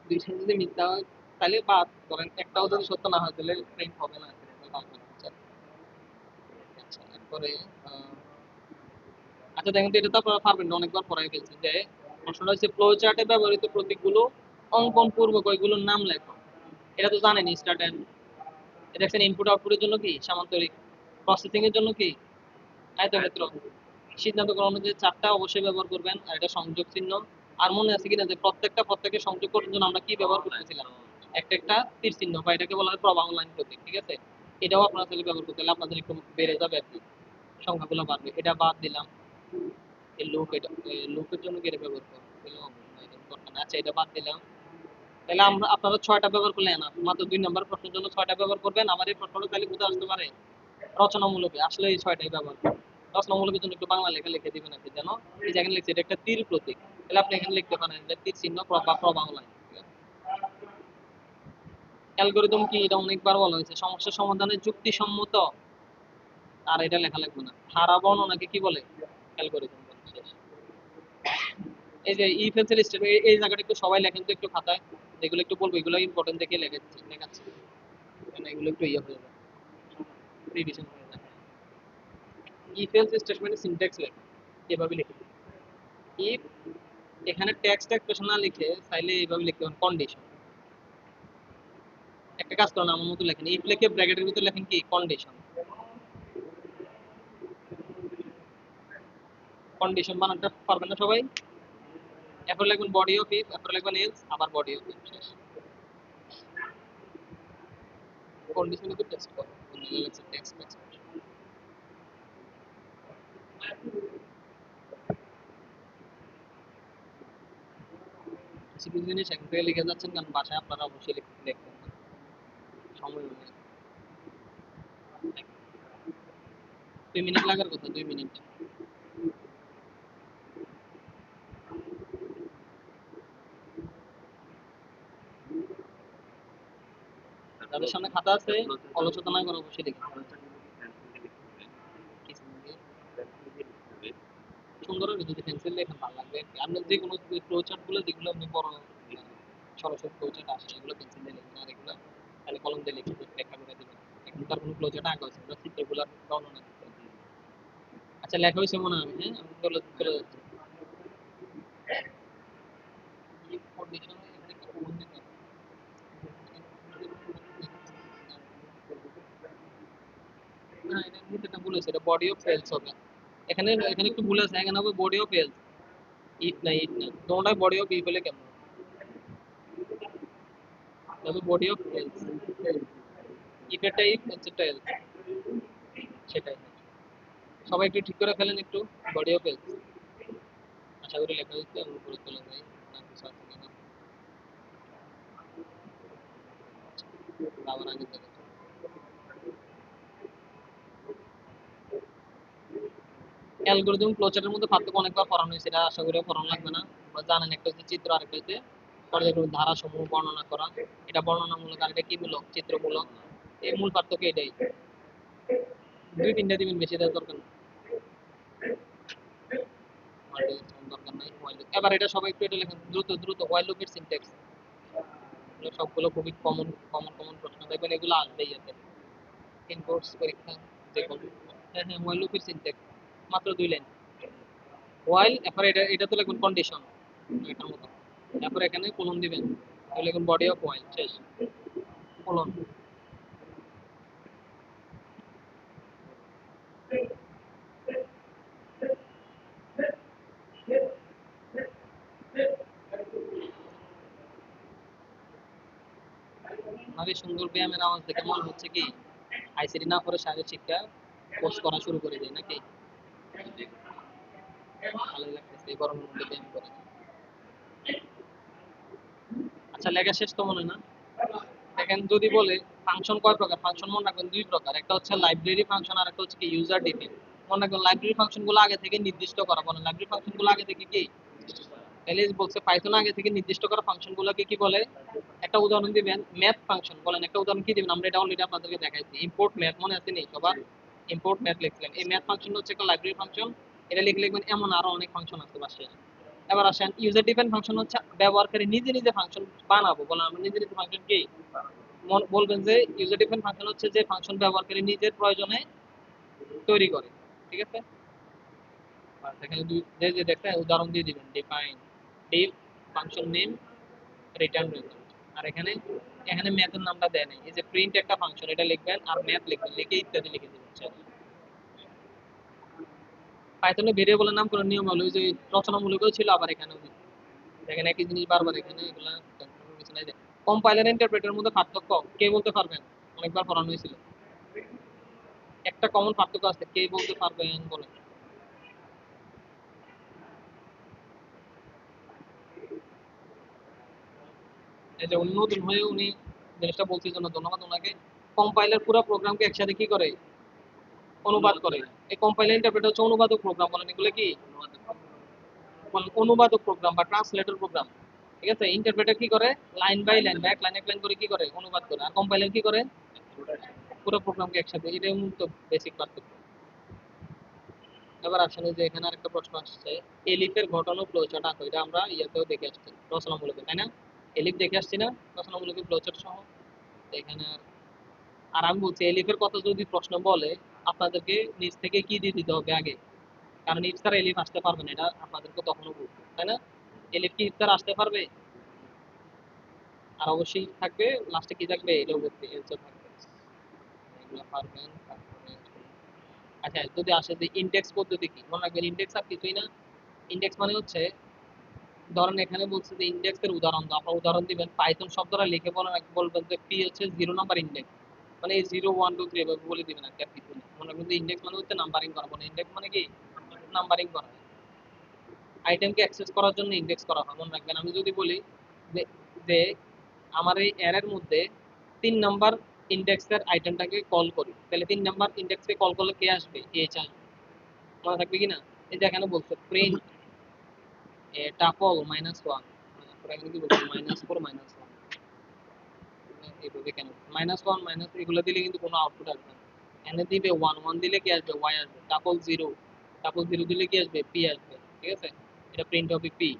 [SPEAKER 1] দুইটা যদি মিথ্যা হয় তাহলে বাদ, ধরেন একটাও যদি সত্য না হয় তাহলে প্রিন্ট হবে না আর কি, তাহলে বাদ দেওয়া হচ্ছে। আচ্ছা এরপরে আচ্ছা দেখেন তো, এটা তো আপনারা পারবেন না, অনেকবার পড়াই ফেলছেন। যে প্রশ্নটা হচ্ছে ফ্লো চার্টে ব্যবহৃত প্রতীকগুলো অঙ্কন পূর্বক ওইগুলোর নাম লেখো। এটা তো জানেন স্টার্ট এন্ড, এটা একটা ইনপুট আউটপুটের জন্য কি সামান্তরিক, প্রসেসিং এর জন্য কি আয়তক্ষেত্র, সিদ্ধান্ত গ্রহণের যে চারটা অবশ্যই ব্যবহার করবেন। আর এটা সংযোগ চিহ্ন। আর মনে আছে কিনা যে প্রত্যেককে সংযোগ করার জন্য আমরা কি ব্যবহার করতেছিলাম, একটা একটা তীর চিহ্ন, বা এটাকে বলা হয় প্রবাহ লাইন প্রতীক, ঠিক আছে? এটাও আপনারা তাহলে ব্যবহার করতে হলে আপনাদের একটু বেড়ে যাবে আর কি, সংখ্যাগুলো বাড়বে। এটা বাদ দিলাম। এই লুপ, এটা লুপের জন্য কি এটা ব্যবহার করবো, এগুলো এটা দরকার না। আচ্ছা এটা বাদ দিলাম। তাহলে আমরা আপনারা 6টা ব্যবহার করলে না, মাত্র 2 নাম্বার প্রশ্নের জন্য 6টা ব্যবহার করবেন। আবার এই প্রশ্নটা তাহলে কোথায় আসতে পারে, রচনামূলকে। আসলে এই 6টাই ব্যবহার করবেন। রচনামূলকের জন্য একটু বাংলা লেখা লিখে দিবেন আর কি, যেন এই যে এখানে লিখছে এটা একটা তীর প্রতীক, তাহলে আপনি এখানে লিখতে পারেন এটা তীর চিহ্ন বা প্রবাহ লাইন। অ্যালগরিদম কি, এটা অনেকবার বলা হয়েছে, সমস্যা সমাধানের যুক্তিসম্মত। আর এটা লেখা লাগবে না। ধারা বর্ণনাকে কি বলে, অ্যালগরিদম বলে। শেষ। এই যে ইফ এলস এর স্টেটমেন্ট, এই জায়গাটা একটু সবাই লেখেন তো একটু খাতায়, যেগুলো একটু বলবো এগুলো ইম্পর্টেন্ট দেখে লেখাচ্ছি, কারণ এগুলো একটু ইয়ে হয়ে যায়, রিভিশন হয়ে যায়। ইফ এলস স্টেটমেন্টের সিনট্যাক্স লেখা এভাবে লিখে দিন। ইফ, এখানে টেক্সট এক্সপ্রেশন না লিখে চাইলে এইভাবে লিখতে পারেন কন্ডিশন। একটা কাজ করেন আমার মতো লেখেন, ইফ লিখে ব্র্যাকেটের ভিতরে লেখেন কি কন্ডিশন। কন্ডিশন বানানটা পারবেন না সবাই? এরপর লিখবেন বডি অফ ইফ, এরপর লিখবেন এলস, আবার বডি অফ ইফ। শেষ। কন্ডিশনে তো টেক্সট করো, লেখছে টেক্সট এক্সপ্রেশন। কিছু কিছু জিনিস এখন থেকে লিখে যাচ্ছেন, কারণ বাসায় আপনারা অবশ্যই লিখবেন না, সময় হলে। 2 মিনিট লাগার কথা, 2 মিনিট। যাদের সামনে খাতা আছে অলসতা না করে অবশ্যই লিখে সুন্দর হবে। যদি পেন্সিল লেখেন ভালো লাগবে। আপনি যে কোনো ফ্লো চার্ট গুলো যেগুলো আপনি বড় সরাসরি ফ্লো চার্ট আসে এগুলো পেন্সিল দিয়ে লিখবেন, আর এগুলো তাহলে কলম দিয়ে লিখে ব্যাখ্যা করে দিবেন। এখন তার কোনো ফ্লো চার্ট আঁকা হচ্ছে না, চিত্রগুলো বর্ণনা দিতে। আচ্ছা লেখা হয়েছে মনে হয়, হ্যাঁ আমি চলে যাচ্ছি। কি কন্ডিশন এখানে একটা কোন দিতে হবে। না এটা নিচেটা ভুল হয়েছে, এটা বডি অফ ফেলস হবে। এখানে এখানে একটু ভুল আছে, এখানে হবে বডি অফ ফেলস। ইট না, ইট না, তোমরা বডি অফ ই বলে কেমন? তবে বডি অফ এলস ইফের টাইপ হচ্ছে টেলস, সেটাই। সবাই একটু ঠিক করে ফেলেন একটু, বডি অফ এলস। আশা করি লেখা হচ্ছে, আমি উপরে চলে যাই না কিছু আছে কিনা। আবার আগে থেকে অ্যালগরিদম ফ্লোচার্টের মধ্যে পার্থক্য অনেকবার পড়ানো হয়েছে, এটা আশা করি পড়ানো লাগবে না। বা জানেন একটা হচ্ছে চিত্র, আরেকটা হচ্ছে পর্যায়ক্রমিক ধারাসমূহ বর্ণনা করা। এটা বর্ণনামূলক আর এটা কি মূলক, চিত্রমূলক। এই মূল পার্থক্য এটাই। দুই তিনটা দিবেন, বেশি দেওয়ার দরকার নেই। দরকার নাই এবার এটা সবাই একটু এটা লেখেন দ্রুত দ্রুত। হোয়াইল লুপের সিনট্যাক্স, সবগুলো খুবই কমন কমন কমন প্রশ্ন, দেখবেন এগুলো আসবেই এতে ইনকোর্স পরীক্ষা যে কোনো। হ্যাঁ হ্যাঁ, হোয়াইল লুপের সিনট্যাক্স মাত্র 2 লাইন। হোয়াইল, এরপরে এটা তো লিখুন কন্ডিশন এটার মতো, তারপর এখানে কোলন দিবেন, তাহলে লিখুন বডি অফ হোয়াইল, শেষ কোলন। আমার এই সুন্দর ব্যায়ামের আওয়াজ দেখে মনে হচ্ছে কি আইসিডি না পড়ে শারীরিক শিক্ষা কোর্স করা শুরু করে দেয় নাকি? ভালোই লাগতেছে এই গরমের মধ্যে ব্যায়াম করে। আচ্ছা, লেখা শেষ তো মনে হয় না? দেখেন যদি বলে ফাংশন কয় প্রকার, ফাংশন মনে রাখবেন 2 প্রকার, একটা হচ্ছে লাইব্রেরি ফাংশন আর একটা হচ্ছে কি ইউজার ডিফাইন। মনে রাখবেন লাইব্রেরি ফাংশন গুলো আগে থেকে নির্দিষ্ট করা, বলেন লাইব্রেরি ফাংশন গুলো আগে থেকে কি, তাহলে বলছে পাইথন আগে থেকে নির্দিষ্ট করা ফাংশন গুলোকে কি বলে। একটা উদাহরণ দিবেন, ম্যাথ ফাংশন, বলেন একটা উদাহরণ কি দিবেন, আমরা এটা অলরেডি আপনাদেরকে দেখাইছি, ইম্পোর্ট ম্যাথ, মনে আছে নি সবার? ইম্পোর্ট ম্যাথ লিখছিলেন, এই ম্যাথ ফাংশন হচ্ছে একটা লাইব্রেরি ফাংশন। এটা লিখে লিখবেন, এমন আরো অনেক ফাংশন আছে বাসে। এবার আসেন ইউজার ডিফাইন ফাংশন, হচ্ছে ব্যবহারকারী নিজে নিজে ফাংশন বানাবো, বলেন আমরা নিজে নিজে ফাংশন কি বলবেন যে ইউজার ডিফাইন ফাংশন হচ্ছে যে ফাংশন ব্যবহারকারী নিজের প্রয়োজনে তৈরি করে, ঠিক আছে? আর এখানে যে যে দেখতে উদাহরণ দিয়ে দিবেন, define def function name return result. আর এখানে এখানে ম্যাথের নামটা দেয় নাই, এই যে প্রিন্ট একটা ফাংশন, এটা লিখবেন আর ম্যাথ লিখবেন, লিখে ইত্যাদি লিখে দিবেন। পাইথনে ভেরিয়েবলের নাম করার নিয়ম হলো ওই যে রচনামূলকও ছিল, আবার এখানেও দেখেন একই জিনিস বারবার এখানে, এগুলা কিছু নাই। কম্পাইলার ইন্টারপ্রেটারের মধ্যে পার্থক্য কে বলতে পারবেন? অনেকবার পড়ানো হয়েছিল। একটা কমন পার্থক্য আছে, কে বলতে পারবেন বলেন? এই যে নতুন হয়ে উনি জিনিসটা বলছে জন্য ধন্যবাদ ওনাকে। কম্পাইলার পুরো প্রোগ্রামকে একসাথে কি করে, অনুবাদ করে। এই কম্পাইলার ইন্টারপ্রেটার হচ্ছে অনুবাদক প্রোগ্রাম, বলেন এগুলো কি, বলেন অনুবাদক প্রোগ্রাম বা ট্রান্সলেটর প্রোগ্রাম। ঠিক আছে, ইন্টারপ্রেটার কি করে, লাইন বাই লাইন বা এক লাইন এক লাইন করে কি করে, অনুবাদ করে। আর কম্পাইলার কি করে, পুরো প্রোগ্রামকে একসাথে। এটাই মূলত বেসিক পার্থক্য। এবার আসলে যে এখানে আরেকটা প্রশ্ন আসছে, এলিফের ঘটনা ফ্লোচার্ট আঁকো, এটা আমরা ইয়াতেও দেখে আসছি রচনামূলকে, তাই না? এলিফ দেখে আসছি না রচনামূলকে ফ্লোচার্ট সহ। তো এখানে আর আমি বলছি এলিফের কথা যদি প্রশ্ন বলে, আপনাদেরকে নিজ থেকে কি দিয়ে দিতে হবে আগে, কারণ ইফতার এলিফ আসতে পারবে না, এটা আপনাদেরকে তখনও বলবো, তাই না? এলিফ কি ইফতার আসতে পারবে? আর অবশ্যই থাকবে লাস্টে কি থাকবে, এটাও বলতে এলসও থাকবে, এগুলো পারবেন। তারপরে আচ্ছা, যদি আসে যে ইন্ডেক্স পদ্ধতি কি, মনে রাখবেন ইন্ডেক্স আর কিছুই না। ইন্ডেক্স মানে হচ্ছে, ধরেন এখানে বলছে যে ইন্ডেক্স এর উদাহরণ দাও, আপনার উদাহরণ দিবেন, পাইথন শব্দটা লিখে বলবেন যে পি হচ্ছে 0 নাম্বার ইন্ডেক্স, মানে এই 0 1 2 3 এভাবে বলে দিবেন আর কি, আর কিছু না। মনে রাখবেন যে ইন্ডেক্স মানে হচ্ছে নাম্বারিং করা, মানে ইন্ডেক্স মানে কি, নাম্বারিং করা। আইটেমকে অ্যাক্সেস করার জন্য ইন্ডেক্স করা হয়, মনে রাখবেন। আমি যদি বলি যে যে আমার এই অ্যারের মধ্যে 3 নাম্বার ইন্ডেক্সের আইটেমটাকে কল করি, তাহলে 3 নাম্বার ইন্ডেক্সকে কল করলে কে আসবে, এইচ আসবে, মনে থাকবে কিনা? এই যে এখানে বলছে প্রিন্ট টাপল -1, তারপরে এখানে কি বলছে -4 -1, এইভাবে কেন -1 মাইনাস এগুলো দিলে কিন্তু কোনো আউটপুট আসবে না। এখানে দিবে 1 1 দিলে কি আসবে, ওয়াই আসবে। টাপল জিরো দিলে কি আসবে, পি আসবে। ঠিক আছে, এটা প্রিন্ট হবে পি,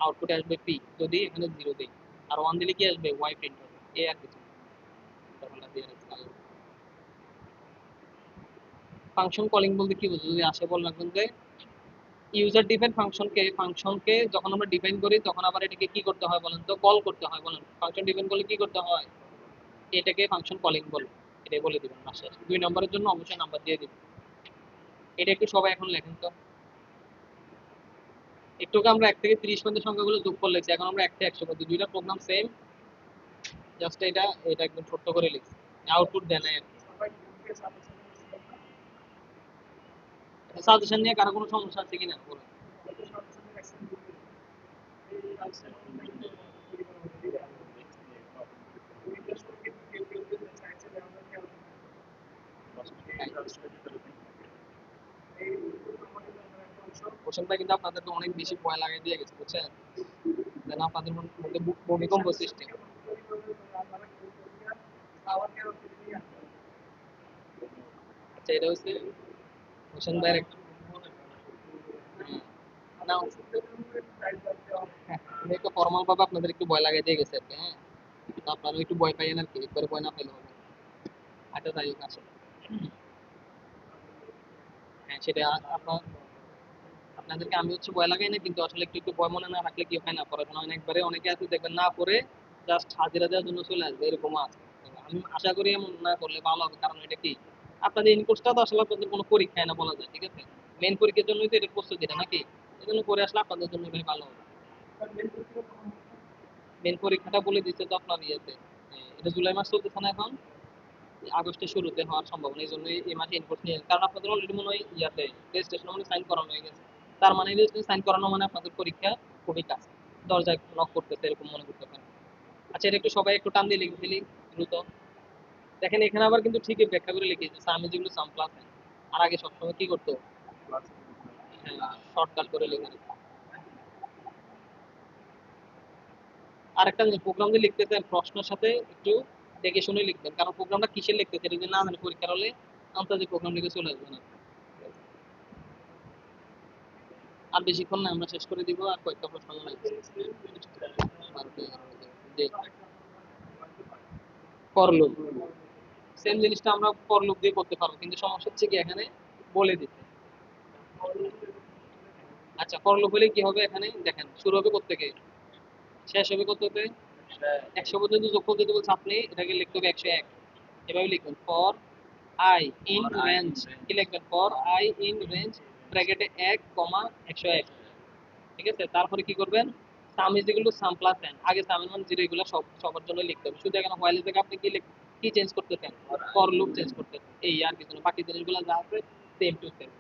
[SPEAKER 1] আউটপুটে আসবে পি যদি এখানে 0 দেই। আর 1 দিলে কি আসবে, ওয়াই প্রিন্ট হবে। এই আর কিছু ফাংশন কলিং বলতে কি বুঝো, যদি আসে বল রাখবেন যে ইউজার ডিফাইন ফাংশনকে যখন আমরা ডিফাইন করি, তখন আবার এটাকে কি করতে হয় বলেন তো, কল করতে হয়। বলেন ফাংশন ডিফাইন করলে কি করতে হয়, এটাকে ফাংশন কলিং বলে। এটাই বলে দিবেন না, শেষ। 2 নম্বরের জন্য অবশ্যই নাম্বার দিয়ে দিবেন। এটা একটু সবাই এখন লেখেন তো। একটু আমরা 1 থেকে 30 পর্যন্ত সংখ্যাগুলো যোগ করে লিখছি, এখন আমরা 1 থেকে 100 পর্যন্ত, দুইটা প্রোগ্রাম সেম। জাস্ট এটা এটা একদম ছোট্ট করে লিখছি, আউটপুট দেন আর কি। সাজেশন নিয়ে কারো কোনো সমস্যা আছে কিনা বলুন। হোসেন ভাই কিন্তু আপনাদেরকে অনেক বেশি ভয় লাগিয়ে দিয়ে গেছে বুঝছেন, যেন আপনাদের মধ্যে ভূমিকম্প সৃষ্টি হয়। আচ্ছা এটা হচ্ছে হোসেন ভাইয়ের একটা না, হ্যাঁ, উনি একটু ফর্মাল ভাবে আপনাদের একটু ভয় লাগিয়ে দিয়ে গেছে আর কি, হ্যাঁ। তো আপনারা একটু ভয় পাইয়েন আর কি, একবারে ভয় না পেলে হবে। আচ্ছা যাই হোক আসে, হ্যাঁ সেটা আপনার আপনাদেরকে আমি হচ্ছে ভয় লাগাই না, কিন্তু আসলে একটু একটু ভয় মনে না রাখলে কি হয় না, পড়াশোনা হয় না একবারে। অনেকে আছে দেখবেন না পড়ে জাস্ট হাজিরা দেওয়ার জন্য চলে আসবে, এরকম আছে। তো আমি আশা করি এমন না করলে ভালো হবে, কারণ এটা কি আপনাদের ইন কোর্সটা তো আসলে আপনাদের কোনো পরীক্ষায় না বলা যায়, ঠিক আছে। মেইন পরীক্ষার জন্যই তো এটা প্রস্তুতিটা নাকি, এই জন্য পরে আসলে আপনাদের জন্য ভাই ভালো হবে। মেইন পরীক্ষাটা বলে দিচ্ছে তো আপনার ইয়েতে, এটা জুলাই মাস চলতেছে না এখন, আগস্টের শুরুতে হওয়ার সম্ভাবনা, এই জন্য এই মাসে ইনপুট নিয়ে, কারণ আপনাদের অলরেডি মনে হয় ইয়াতে রেজিস্ট্রেশন মানে সাইন করানো হয়ে গেছে। তার মানে রেজিস্ট্রেশন সাইন করানো মানে আপনাদের পরীক্ষা খুবই কাছে, দরজায় নক করতেছে এরকম মনে করতে পারেন। আচ্ছা এটা একটু সবাই একটু টান দিয়ে লিখে ফেলি দ্রুত। দেখেন এখানে আবার কিন্তু ঠিকই ব্যাখ্যা করে লিখে দিচ্ছে, আমি যেগুলো সাম প্লাস আর আগে সবসময় কি করতো, শর্টকাট করে লিখে দিত। আরেকটা জিনিস, প্রোগ্রাম যে লিখতেছেন প্রশ্নের সাথে একটু দেখে শুনে লিখবেন, কারণ প্রোগ্রামটা কিসের লিখতেছে এটা যদি না জানে পরীক্ষার হলে আনসার যে প্রোগ্রাম লিখে চলে আসবে না। আর বেশিক্ষণ না, আমরা শেষ করে দিব, আর কয়েকটা প্রশ্ন মনে আছে। 12 টা 11 টা। যে করলুম, সেম জিনিসটা আমরা করলুম দিয়ে করতে পারবো, কিন্তু সমস্যা হচ্ছে কি এখানে বলে দিতে। আচ্ছা করলুম হলে কি হবে, এখানে দেখেন শুরু হবে কোত্থেকে, শেষ হবে কোত্থেকে, 100 পর্যন্ত যোগ করতে বলছে, আপনি এটাকে লিখতে হবে 101, এভাবে লিখবেন। ফর আই ইন রেঞ্জ, কি লিখবেন, ফর আই ইন রেঞ্জ ব্র্যাকেটে 1 কমা 101, ঠিক আছে। তারপরে কি করবেন, সাম is equal to some plus N, আগে সামের মান জিরো, এগুলো সব সবার জন্য লিখতে হবে। শুধু এখানে হোয়াইল থেকে আপনি কি চেঞ্জ করতেছেন, ফর লুপ চেঞ্জ করতেছেন, এই আর কিছু না, বাকি জিনিসগুলো যা আছে সেম টু সেম।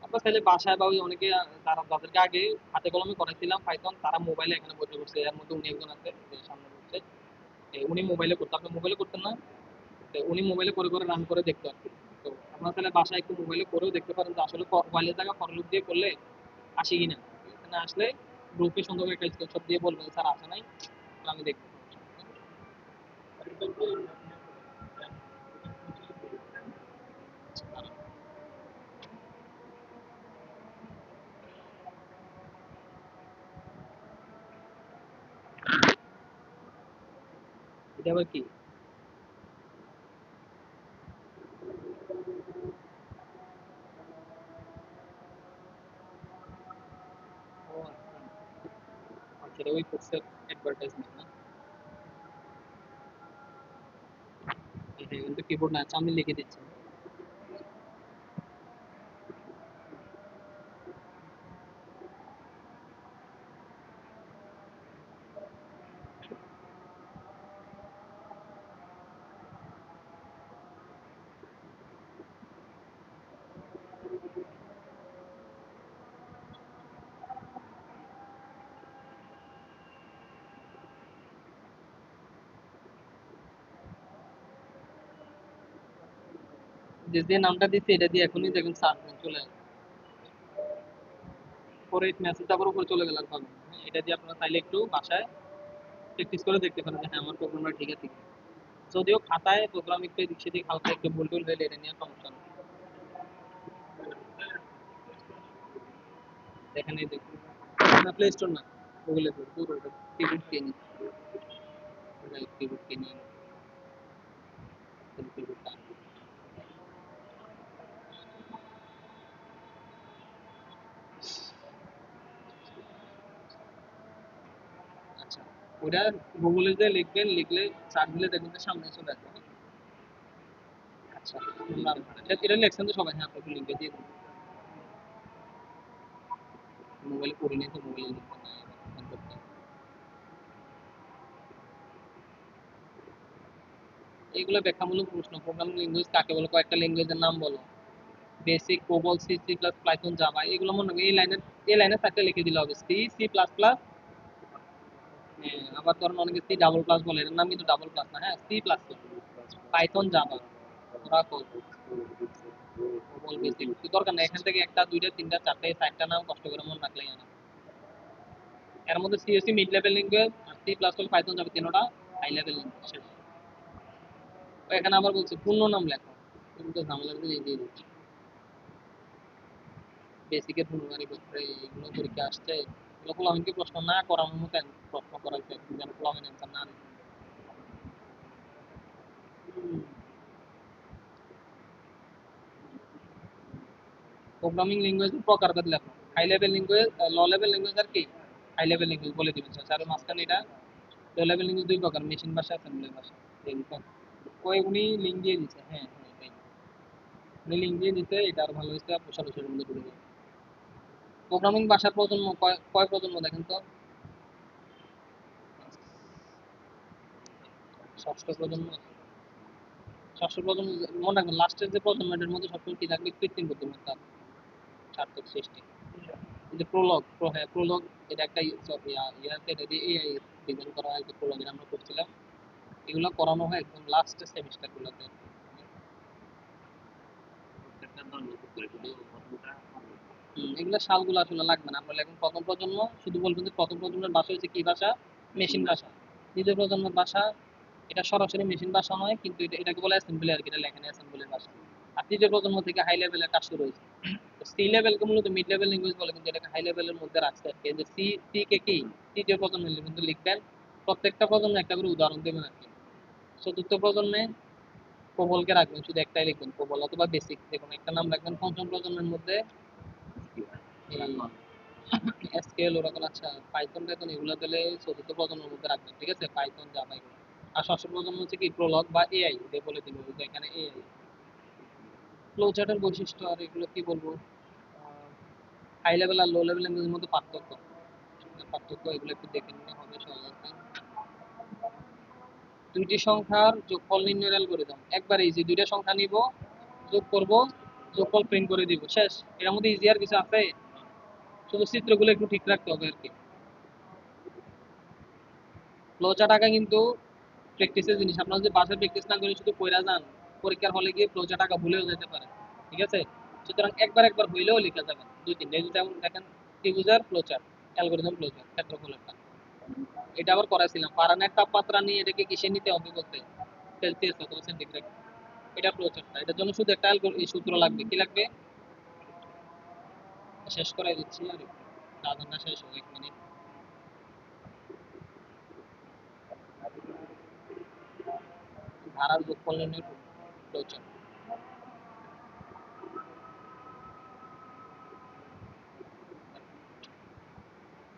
[SPEAKER 1] আপনার চাইলে বাসায় বা ওই অনেকে তারা যাদেরকে আগে হাতে কলমে করাইছিলাম পাইথন, তারা মোবাইলে এখানে বসে করছে, এর মধ্যে উনি একজন আছে যে সামনে বসছে, উনি মোবাইলে করতে, আপনি মোবাইলে করতেন না, তো উনি মোবাইলে করে করে রান করে দেখতে আর কি। তো আপনার তাহলে বাসায় একটু মোবাইলে করেও দেখতে পারেন যে আসলে মোবাইলের জায়গা ফর লুপ দিয়ে করলে আসে কিনা। এখানে আসলে গ্রুপে সুন্দর করে একটা স্ক্রিনশট দিয়ে বলবেন স্যার আসে নাই, তাহলে আমি দেখতে পাচ্ছি। এটা আবার কি, ও আচ্ছা, আচ্ছা এটা ওই কোর্সের অ্যাডভার্টাইজমেন্ট না, এটা কিন্তু কিবোর্ড না, আচ্ছা আমি লিখে দিচ্ছি। যে যে নামটা দিচ্ছি এটা দিয়ে এখনই দেখুন সার্চ চলে আসবে, পরে মেসেজ আবার উপরে চলে গেল আর পাবেন না। হ্যাঁ, এটা দিয়ে আপনারা চাইলে একটু বাসায় প্র্যাকটিস করে দেখতে পারেন যে হ্যাঁ আমার প্রোগ্রামটা ঠিক আছে কিনা। যদিও খাতায় প্রোগ্রাম একটু এদিক সেদিক হালকা একটু ভুল টুল হলে এটা নিয়ে সমস্যা নেই। এখানে দেখুন, না প্লে স্টোর না, গুগলে পুরো কিবোর্ড কে নিয়ে, কিবোর্ড কে নিয়ে কিবোর্ডটা। আচ্ছা ওটা গুগলে যে লিখবেন, লিখলে সার্চ দিলে দেখবেন যে সামনে চলে আসবে, হ্যাঁ? আচ্ছা শুনলাম, এটা লেখছেন তো সবাই, হ্যাঁ আপনাকে লিঙ্কে দিয়ে দেবো। মোবাইলে পড়ে নিয়ে তো মোবাইলে লিখতে নাই আবার open করতে।
[SPEAKER 2] এগুলো ব্যাখ্যামূলক প্রশ্ন। প্রোগ্রামিং ল্যাঙ্গুয়েজ কাকে বলে, কয়েকটা ল্যাঙ্গুয়েজের নাম বলো। BASIC, COBOL, C, C plus, Python, Java, এগুলো মনে হয় এই লাইনে থাকলে লিখে দিলে হবে সি, সি প্লাস প্লাস। হ্যাঁ, আবার ধরুন অনেকে সি ডাবল প্লাস বলে, এর নাম কিন্তু ডাবল প্লাস না, হ্যাঁ C plus plus, Python, Java, Oracle, COBOL, BASIC. তো দরকার নেই এখান থেকে একটা দুইটা তিনটা চারটে চারটা নাম কষ্ট করে মনে রাখলেই না। এর মধ্যে সিএসসি মিড লেভেল ল্যাঙ্গুয়েজ, আর C plus plus, Python, Java তিনটা হাই লেভেল ল্যাঙ্গুয়েজ। শেষ। তো এখানে আবার বলছে পূর্ণ নাম লেখো, তুমি তো ঝামেলা দিয়ে দিয়ে দিচ্ছি। বেসিকের পূর্ণগানী করতে এগুলো পরীক্ষা আসছে, এগুলো পোলামিনকে প্রশ্ন না করার মতো প্রশ্ন করাইছে, যেন পোলামিন অ্যান্সার না দিতে। প্রোগ্রামিং ল্যাঙ্গুয়েজের প্রকারভেদ লেখো। High level language, low level language আর কি হাই লেভেল ল্যাঙ্গুয়েজ বলে দিবেন স্যার মাঝখানে এটা। লো লেভেল ল্যাঙ্গুয়েজ দুই প্রকার, মেশিন ভাষা, অ্যাসেম্বলি ভাষা। এরকম ওই উনি লিঙ্ক দিয়ে দিচ্ছে, হ্যাঁ হ্যাঁ এই উনি লিঙ্ক দিয়ে দিতে, এটা আর ভালো হয়েছে, সরাসরি মধ্যে ঢুকে যাবে। প্রোগ্রামিং ভাষার প্রজন্ম কয় কয় প্রজন্ম দেখেন তো? ষষ্ঠ প্রজন্ম। ষষ্ঠ প্রজন্ম, মনে রাখবেন লাস্টের যে প্রজন্ম এটার মধ্যে সবসময় কি থাকবে, কৃত্রিম বুদ্ধিমত্তা, সার্থক সৃষ্টি। এই যে প্রলগ, হ্যাঁ প্রলগ, এটা একটা ইয়াতে এটা দিয়ে এআই ডিজাইন করা হয়, যে প্রলগ আমরা করছিলাম, এগুলো করানো হয় একদম লাস্ট সেমিস্টার গুলোতে। এগুলো সালগুলো আসলে লাগবে না, আমরা এখন প্রথম প্রজন্ম শুধু বলবেন যে প্রথম প্রজন্মের ভাষা হচ্ছে কি ভাষা, মেশিন ভাষা। দ্বিতীয় প্রজন্মের ভাষা এটা সরাসরি মেশিন ভাষা নয়, কিন্তু এটাকে বলে অ্যাসেম্বলি আর কি, এটা লেখেন অ্যাসেম্বলির ভাষা। আর তৃতীয় প্রজন্ম থেকে হাই লেভেলের কাজ শুরু হয়েছে। সি লেভেলকে মূলত মিড লেভেল ল্যাঙ্গুয়েজ বলে, কিন্তু এটাকে হাই লেভেলের মধ্যে রাখছে আর কি। যে সি, সি কে কি তৃতীয় প্রজন্মের কিন্তু লিখবেন, প্রত্যেকটা প্রজন্মে একটা করে উদাহরণ দেবেন আর কি। চতুর্থ প্রজন্মে প্রবলকে রাখবেন, শুধু একটাই লিখবেন প্রবল, অথবা বেসিক যে কোনো একটা নাম রাখবেন। পঞ্চম প্রজন্মের মধ্যে এসকিউএল, ওরাকল, আচ্ছা পাইথন টাইথন এগুলো তাহলে চতুর্থ প্রজন্মের মধ্যে রাখবেন, ঠিক আছে, পাইথন, জাভা এগুলো। আর ষষ্ঠ প্রজন্ম হচ্ছে কি প্রলগ বা এআই, এটা বলে দিব যে এখানে এআই। ফ্লোচার্টের বৈশিষ্ট্য আর এগুলো কি বলবো, হাই লেভেল আর লো লেভেল ল্যাঙ্গুয়েজের মধ্যে পার্থক্য, এগুলো একটু দেখে নিলে হবে সহজে। দুইটি সংখ্যার যোগফল নির্ণয়ের অ্যালগরিদম, একবার এই যে দুইটা সংখ্যা নিব, যোগ করব, যোগফল প্রিন্ট করে দিব, শেষ। এর মধ্যে ইজি আর কিছু আছে? শুধু চিত্রগুলো একটু ঠিক রাখতে হবে আর কি। ফ্লোচার্ট আঁকা কিন্তু প্র্যাকটিসের জিনিস, আপনারা যদি বাসায় প্র্যাকটিস না করে শুধু পড়া যান, পরীক্ষার হলে গিয়ে ফ্লোচার্ট আঁকা ভুলেও যেতে পারে, ঠিক আছে। সুতরাং একবার হইলেও লিখে যাবেন, দুই তিনটে যেমন দেখেন, ত্রিভুজের ফ্লোচার্ট, অ্যালগরিদম ফ্লোচার্ট, ক্ষেত্রফলেরটা। এটা আবার করাইছিলাম, ফারানের তাপমাত্রা নিয়ে এটাকে কিসে নিতে হবে বলতে, সেলসিয়াস অথবা সেন্টিগ্রেড। এটা ফ্লোচার্টটা, এটার জন্য শুধু একটা সূত্র লাগবে, কি লাগবে শেষ করে দিচ্ছি আর একটু, সাধনটা শেষ হবে 1 মিনিট। ধারার যোগফল নির্ণয় ফ্লোচার্ট।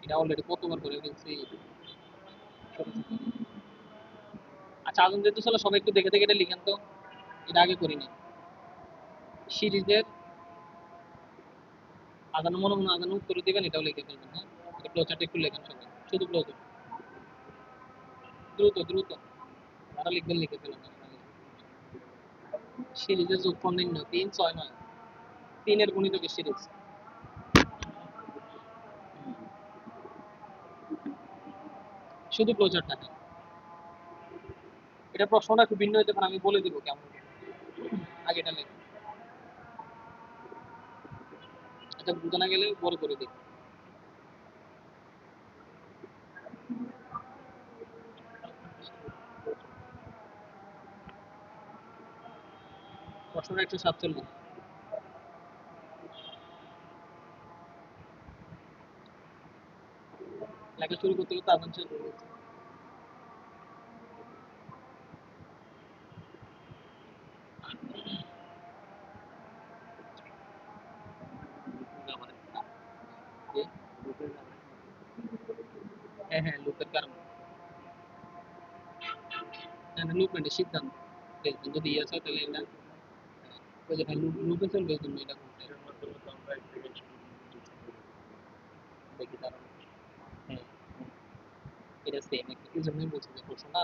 [SPEAKER 2] এটা অলরেডি কতবার করে ফেলছি, ছোট ছোট। আচ্ছা আগুন যেহেতু ছিল, সবাই একটু দেখে দেখে এটা লিখেন তো, এটা আগে করিনি। সিরিজের আদানো মনে মনে আদানো উত্তর দিবেন, এটাও লিখে ফেলবেন, হ্যাঁ। এটা ফ্লোচার্ট একটু লেখেন সবাই, শুধু ফ্লোচার্ট, দ্রুত দ্রুত, যারা লিখবেন লিখে ফেলেন। সিরিজের যোগফল নির্ণয় 3, 6, 9, 3 এর গুণিতকের সিরিজ। শুধু ফ্লোচার্ট থাকে। এটা প্রশ্নটা একটু ভিন্ন হতে পারে, আমি বলে দিব কেমন, আগে এটা লেখেন। আচ্ছা বুঝে না গেলে বড় করে দিই। প্রশ্নটা 147। লেখা শুরু করতে করতে আদান শেষ হয়ে গেছে। জি? হ্যাঁ হ্যাঁ, লুপের কারণে। লুপ মানে সিদ্ধান্ত, যদি ইয়েস হয় তাহলে এটা, ওই যে ভাই লুপে চলবে, এই জন্য এটা করতে দেখি দাঁড়ান। হ্যাঁ, এটা সেম, এই জন্যই বলছি যে প্রশ্নটা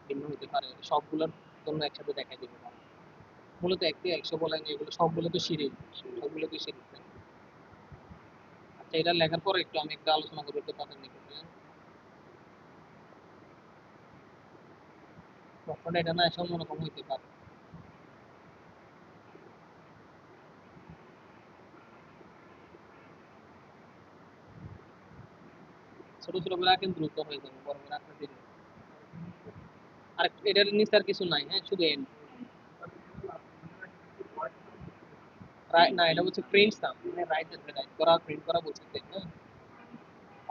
[SPEAKER 2] ভিন্ন হতে পারে সবগুলোর। জন্য একসাথে দেখাই দেবে তারা। মূলত 1 থেকে 100 বলেন, এগুলো সবগুলো তো সিরিজ, সবগুলো তো সিরিজ। আচ্ছা, এটা লেখার পর একটু আমি একটা আলোচনা করবো একটু তাদের নিয়ে, বুঝলেন? প্রশ্নটা এটা না এসে অন্যরকম হইতে পারে। ছোট ছোট করে আঁকেন, দ্রুত হয়ে যাবে, বড় করে আঁকতে দেরি হবে। আর এটার নিচে আর কিছু নাই, হ্যাঁ, শুধু এন্ড। না, এটা হচ্ছে প্রিন্ট সাম, মানে রাইট করা, প্রিন্ট করা বলছে, তাই না?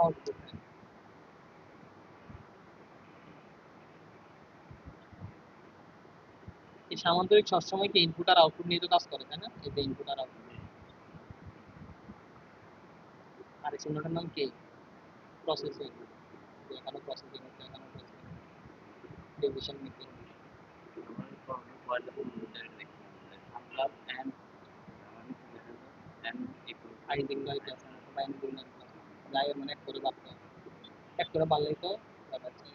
[SPEAKER 2] আউটপুট। এই সামান্তরিক সবসময় কি ইনপুট আর আউটপুট নিয়ে তো কাজ করে, তাই না? এই যে ইনপুট আর আউটপুট। আর এই চিহ্নটার নাম কি? প্রসেসিং। এখানে প্রসেসিং হচ্ছে, এখানে প্রসেসিং, ডিভিশন মিটিং। আই দিন নয় ক্লাস বা এন দিন নয় ক্লাস, যাই মানে এক করে বাড়তে হবে। এক করে বাড়লেই তো দেখা যাচ্ছে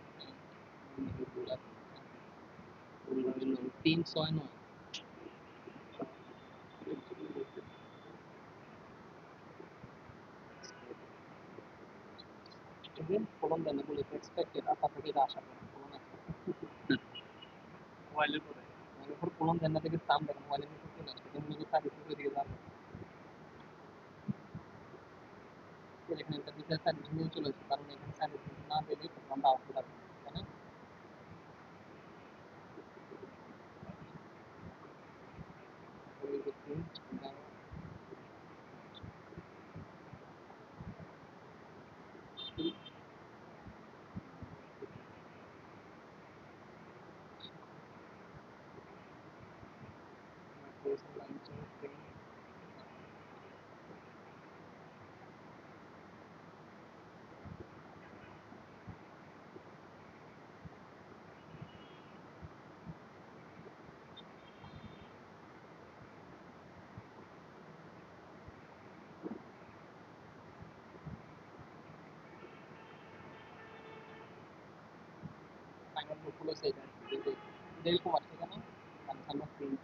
[SPEAKER 2] 3 6 9। স্টুডেন্ট ফলন দেন না বলে এক্সপেক্টেড, আপনার থেকে এটা আশা করেন ফলন আছে। মোবাইলের পরে মোবাইলের পর ফলন দেন না থেকে দাম দেখেন, মোবাইলের নিচে চলে আসবে, তো মূলত সার্ভিস দিকে যাবে। এখানে একটা নিচে সার্ভিস নিয়ে চলে আসবে, কারণ এখানে সার্ভিস না দিলে প্রোগ্রামটা আউটপুট আসবে, তাই না? ওই যে print, ফাইনাল গুলো সেটা যেরকম আছে এখানে আমরা প্রিন্ট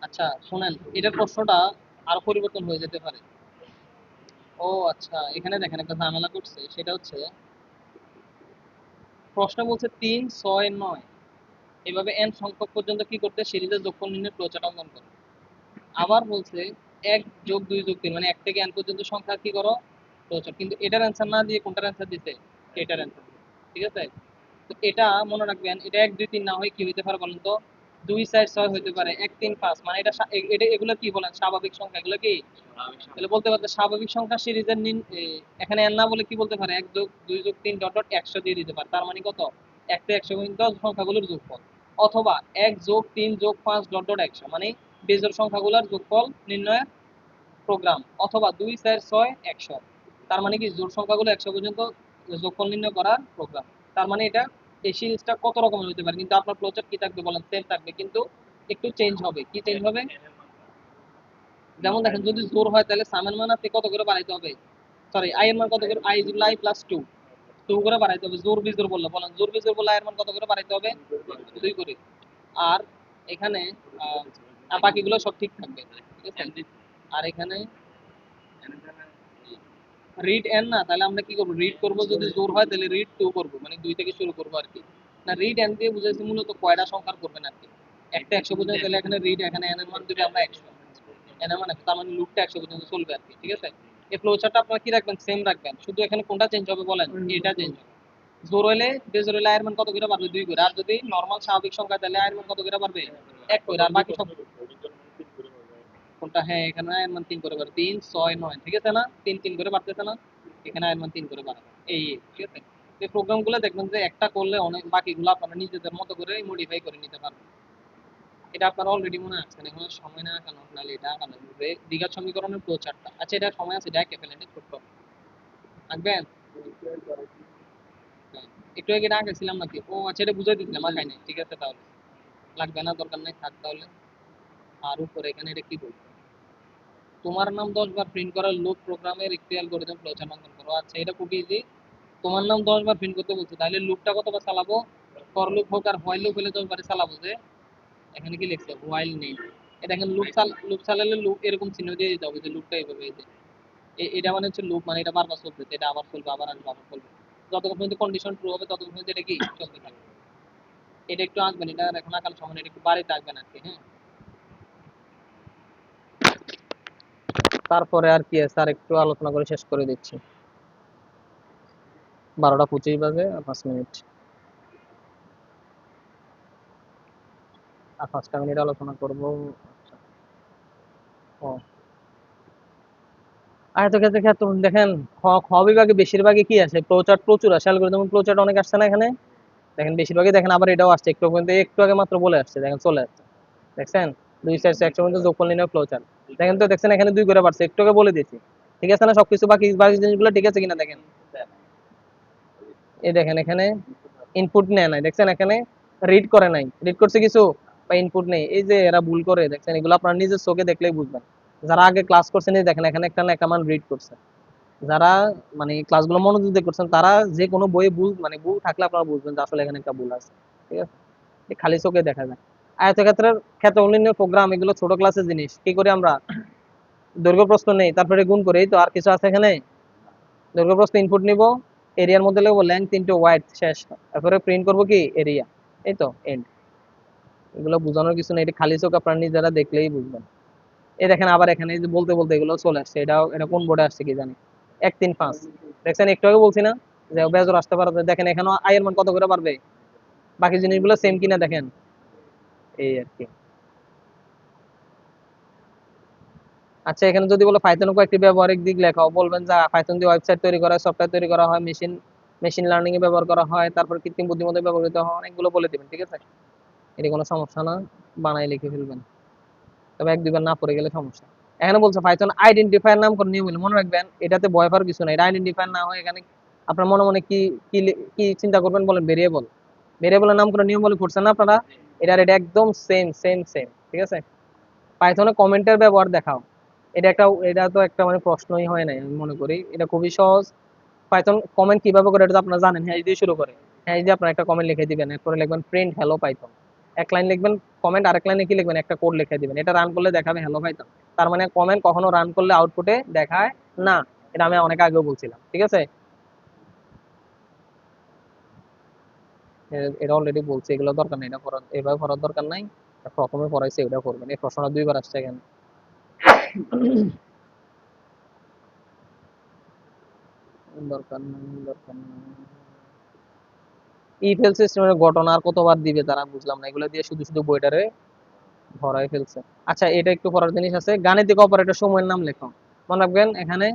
[SPEAKER 2] আচ্ছা শোনেন, এটার প্রশ্নটা আরো পরিবর্তন হয়ে যেতে পারে। ও আচ্ছা, এখানে দেখেন একটা ঝামেলা করছে, সেটা হচ্ছে প্রশ্ন বলছে 3 6 9 এভাবে n সংখ্যক পর্যন্ত কি করতে সিরিজের যোগফল নির্ণয়ের ফ্লোচার্ট অঙ্কন করো। আবার বলছে 1 যোগ 2 যোগ 3, মানে 1 থেকে n পর্যন্ত সংখ্যা কি করো, ফ্লোচার্ট। কিন্তু এটার অ্যান্সার না দিয়ে কোনটার অ্যান্সার দিতে, এটার অ্যান্সার, ঠিক আছে? তো এটা মনে রাখবেন, এটা 1 2 3 না হয়ে কি হইতে পারে বলেন তো, 2 4 6 হইতে পারে, 1 3 5, মানে এটা এটা এগুলো কি বলেন, স্বাভাবিক সংখ্যা, এগুলো কি তাহলে বলতে পারতে স্বাভাবিক সংখ্যা সিরিজের এখানে n না বলে কি বলতে পারে, 1 যোগ 2 যোগ 3 ডট ডট 100 দিয়ে দিতে পারে, তার মানে কত, 1 থেকে 100 পর্যন্ত সংখ্যাগুলোর যোগফল। অথবা 1 যোগ 3 যোগ 5 ডট ডট 100, মানে বেজোড় সংখ্যাগুলোর যোগফল নির্ণয়ের প্রোগ্রাম। অথবা 2 4 6 100, তার মানে কি জোড় সংখ্যাগুলো 100 পর্যন্ত যোগফল নির্ণয় করার প্রোগ্রাম। তার মানে এটা এই সিরিজটা কত রকমের হতে পারে, কিন্তু আপনার ফ্লোচার্ট কি থাকবে বলেন, সেম থাকবে, কিন্তু একটু চেঞ্জ হবে। কি চেঞ্জ হবে? যেমন দেখেন, যদি জোর হয় তাহলে সামের মান আপনি কত করে বাড়াইতে হবে, সরি আই এর মান কত করে, আই ইজ আই প্লাস 2, 2 করে বাড়াইতে হবে। জোর বিজোর বললে বলেন, জোর বিজোর বললে আই এর মান কত করে বাড়াইতে হবে, 2 করে। আর এখানে বাকিগুলো সব ঠিক থাকবে, ঠিক আছে? আর এখানে রিড এন না, তাহলে আমরা কি করবো, রিড করব যদি জোর হয় তাহলে রিড 2 করবো, মানে 2 থেকে শুরু করবো আর কি। না, রিড এন দিয়ে বুঝাইছি মূলত কয়টা সংখ্যার করবেন আর কি। একটা 100 পর্যন্ত, তাহলে এখানে রিড, এখানে এন এর মান দিবে আমরা 100, এন এর মান 100, তার মানে লুপটা 100 পর্যন্ত চলবে আর কি, ঠিক আছে? এই ফ্লো চার্টটা আপনারা কি রাখবেন, সেম রাখবেন, শুধু এখানে কোনটা চেঞ্জ হবে বলেন, এটা চেঞ্জ হবে। জোর হইলে বেজোর হইলে আয়ের মান কত করে বাড়বে, 2 করে। আর যদি নরমাল স্বাভাবিক সংখ্যা তাহলে আয়ের মান কত করে বাড়বে, 1 করে। আর বাকি সব কোনটা, হ্যাঁ, এখানে আয়ের মান 3 করে বাড়বে, 3 6 9, ঠিক আছে না, 3 3 করে বাড়তেছে না, এখানে আয়ের মান 3 করে বাড়বে। ঠিক আছে? এই প্রোগ্রামগুলো দেখবেন যে একটা করলে অনেক, বাকিগুলো আপনারা নিজেদের মতো করে মডিফাই করে নিতে পারবেন। এটা আপনারা অলরেডি মনে রাখছেন, এখন আর সময় না কেন, নাহলে এটা কেন দ্বিঘাত সমীকরণের ফ্লো চার্টটা। আচ্ছা, এটা সময় আছে, এটা এঁকে ফেলেন, এটা ছোট্ট আঁকবেন। হ্যাঁ, একটু আগে এটা আঁকেছিলাম নাকি? ও আচ্ছা, এটা বুঝাই দিচ্ছিলাম, আঁকাই নাই, ঠিক আছে তাহলে। লাগবে না, দরকার নেই, থাক তাহলে। আর উপরে এখানে এটা কি বলবো, তোমার নাম 10 বার প্রিন্ট করার লুপ প্রোগ্রামের একটি অ্যালগরিদম ফ্লোচার্ট অঙ্কন করো। আচ্ছা, এটা খুব ইজি। তোমার নাম 10 বার প্রিন্ট করতে বলছে, তাহলে লুপটা কতবার চালাবো? ফর লুপ হোক আর হোয়াইল লুপ হলে 10 বারে চালাবো। যে এখানে কি লিখছে, হোয়াইল নেই, এটা এখানে লুপ চালালে লুপ এরকম চিহ্ন দিয়ে দিতে হবে, যে লুপটা এইভাবে এই যে এটা মানে হচ্ছে লুপ, মানে এটা বারবার চলতেছে, এটা আবার চলবে, আবার আসবে, আবার চলবে, যতক্ষণ পর্যন্ত কন্ডিশন ট্রু হবে ততক্ষণ পর্যন্ত এটা কি চলতে থাকবে। এটা একটু আঁকবেন, এটা এখন আঁকার সময় এটা একটু বাড়িতে আঁকবেন আর কি, হ্যাঁ।
[SPEAKER 1] তারপরে আর কি আছে, আর একটু আলোচনা করে শেষ করে দিচ্ছি। 12টা 25 বাজে আর 5 মিনিট, আর 5টা মিনিট আলোচনা করবো। আচ্ছা, ও আয়তক্ষেত্রের ক্ষেত্র দেখেন, খ বিভাগে বেশিরভাগই কি আছে, ফ্লোচার্ট প্রচুর আসে, অ্যালগরিদম ফ্লোচার্ট অনেক আসছে না এখানে। দেখেন বেশিরভাগই দেখেন, আবার এটাও আসছে একটু, কিন্তু একটু আগে মাত্র বলে আসছে, দেখেন চলে আসছে, দেখছেন 2 4 1 পর্যন্ত যোগফল নির্ণয় ফ্লোচার্ট। দেখেন তো, দেখছেন এখানে 2 করে পারছে, একটু আগে বলে দিয়েছি, ঠিক আছে না সবকিছু, বাকি বাকি জিনিসগুলো ঠিক আছে কিনা দেখেন। এই দেখেন এখানে ইনপুট নেয় নাই, দেখছেন এখানে রিড করে নাই, রিড করছে কিছু বা ইনপুট নেই, এই যে এরা ভুল করে, দেখছেন এগুলো আপনার নিজের চোখে দেখলেই বুঝবেন। যারা আগে ক্লাস করছেন, এই দেখেন এখানে একটা না একটা মান রিড করছে। যারা মানে ক্লাসগুলো মনোযোগ দিয়ে করছেন, তারা যে কোনো বইয়ে ভুল মানে ভুল থাকলে আপনারা বুঝবেন যে আসলে এখানে একটা ভুল আছে, ঠিক আছে। এই খালি চোখে দেখা যায়। আয়তক্ষেত্রের ক্ষেত্র উন্নয়ন প্রোগ্রাম, এগুলো ছোট ক্লাসের জিনিস। কি করি আমরা, দৈর্ঘ্য প্রস্থ নেই, তারপরে গুণ করি, এই তো, আর কিছু আছে এখানে? দৈর্ঘ্য প্রস্থ ইনপুট নিব, এরিয়ার মধ্যে লিখবো লেন্থ ইনটু ওয়াইড, শেষ। তারপরে প্রিন্ট করবো কি, এরিয়া, এই তো এন্ড। এগুলো বোঝানোর কিছু নেই, এটা খালি চোখ আপনারা নিজেরা দেখলেই বুঝবেন। এই দেখেন আবার এখানে এই যে বলতে বলতে এগুলো চলে আসছে, এটা কোন বোর্ডে আসছে কি জানি, 1 3 5। দেখছেন একটু আগে বলছি না যে বেজর আসতে পারবে, দেখেন এখানে আয়ের মান কত করে পারবে, বাকি জিনিসগুলো সেম কিনা দেখেন, এই আর কি। আচ্ছা, এখানে যদি বলো পাইথন কয়েকটি ব্যবহারিক দিক লেখাও, বলবেন যে পাইথন দিয়ে ওয়েবসাইট তৈরি করা হয়, সফটওয়্যার তৈরি করা হয়, মেশিন লার্নিং এ ব্যবহার করা হয়, তারপর কৃত্রিম বুদ্ধিমত্তা ব্যবহৃত হয়, অনেকগুলো বলে দিবেন, ঠিক আছে। এটি কোনো সমস্যা না, বানাই লিখে ফেলবেন, তবে 1 2 বার না পড়ে গেলে সমস্যা। এখানে বলছে পাইথন আইডেন্টিফায়ার নাম করে নিয়ম, মনে রাখবেন এটাতে ভয় পাওয়ার কিছু নাই, এটা আইডেন্টিফায়ার না হয় এখানে আপনার মনে মনে কি কি কি চিন্তা করবেন বলেন, ভেরিয়েবল, ভেরিয়েবলের নাম করে নিয়ম বলে পড়ছেন না আপনারা, এটা একদম সেম সেম সেম, ঠিক আছে। পাইথনে কমেন্টের ব্যবহার দেখাও, এটা তো একটা মানে প্রশ্নই হয় নাই, আমি মনে করি এটা খুবই সহজ। পাইথন কমেন্ট কিভাবে করে এটা তো আপনারা জানেন, হ্যাঁ এই দিয়ে শুরু করে, হ্যাঁ এই যে আপনার একটা কমেন্ট লিখে দিবেন, এরপরে লিখবেন প্রিন্ট হ্যালো পাইথন, 1 লাইন লিখবেন কমেন্ট, আরেক লাইনে কি লিখবেন, একটা কোড লিখে দিবেন, এটা রান করলে দেখাবে হ্যালো পাইথন। তার মানে কমেন্ট কখনো রান করলে আউটপুটে দেখায় না, এটা আমি অনেক আগেও বলছিলাম, ঠিক আছে। এটা অলরেডি বলছি, এগুলো দরকার নেই, এটা করার এভাবে করার দরকার নাই। প্রথমে পড়াইছে, এটা করবেন, এই প্রশ্নটা 2 বার আসছে এখানে। দরকার নাই, দরকার নাই। ইফ এলস সিস্টেমের ঘটনা আর কতবার দিবে তারা, বুঝলাম না, এগুলো দিয়ে শুধু শুধু বইটারে ভরাই ফেলছে। আচ্ছা, এটা একটু পড়ার জিনিস আছে, গাণিতিক অপারেটর সময়ের নাম লেখো। মনে রাখবেন এখানে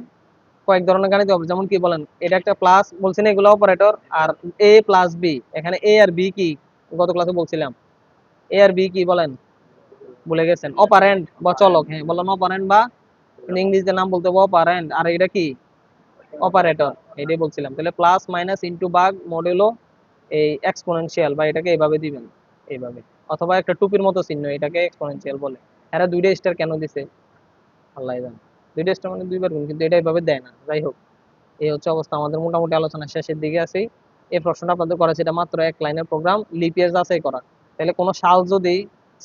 [SPEAKER 1] কয়েক ধরনের গাণিতিক অপারেটর, যেমন কি বলেন, এটা একটা প্লাস বলছি না, এগুলো অপারেটর, আর এ প্লাস বি, এখানে এ আর বি কি, গত ক্লাসে বলছিলাম, এ আর বি কি বলেন, ভুলে গেছেন, অপারেন্ড বা চলক, হ্যাঁ বললাম অপারেন্ড, বা ইংরেজিতে নাম বলতে হবে অপারেন্ড, আর এটা কি অপারেটর, এটাই বলছিলাম। তাহলে প্লাস মাইনাস ইনটু ভাগ মডুলো এই এক্সপোনেনশিয়াল, বা এটাকে এইভাবে দিবেন, এইভাবে, অথবা একটা টুপির মতো চিহ্ন, এটাকে এক্সপোনেনশিয়াল বলে। এরা 2টা স্টার কেন দিছে আল্লাহ জানে, 2টা স্টার মানে 2 বার গুণ, কিন্তু এটা এইভাবে দেয় না, যাই হোক। এই হচ্ছে অবস্থা, আমাদের মোটামুটি আলোচনা শেষের দিকে আছি। এই প্রশ্নটা আপনাদের করেছে, এটা মাত্র 1 লাইনের প্রোগ্রাম, লিপিয়ার যাচাই করা। তাহলে কোনো সাল যদি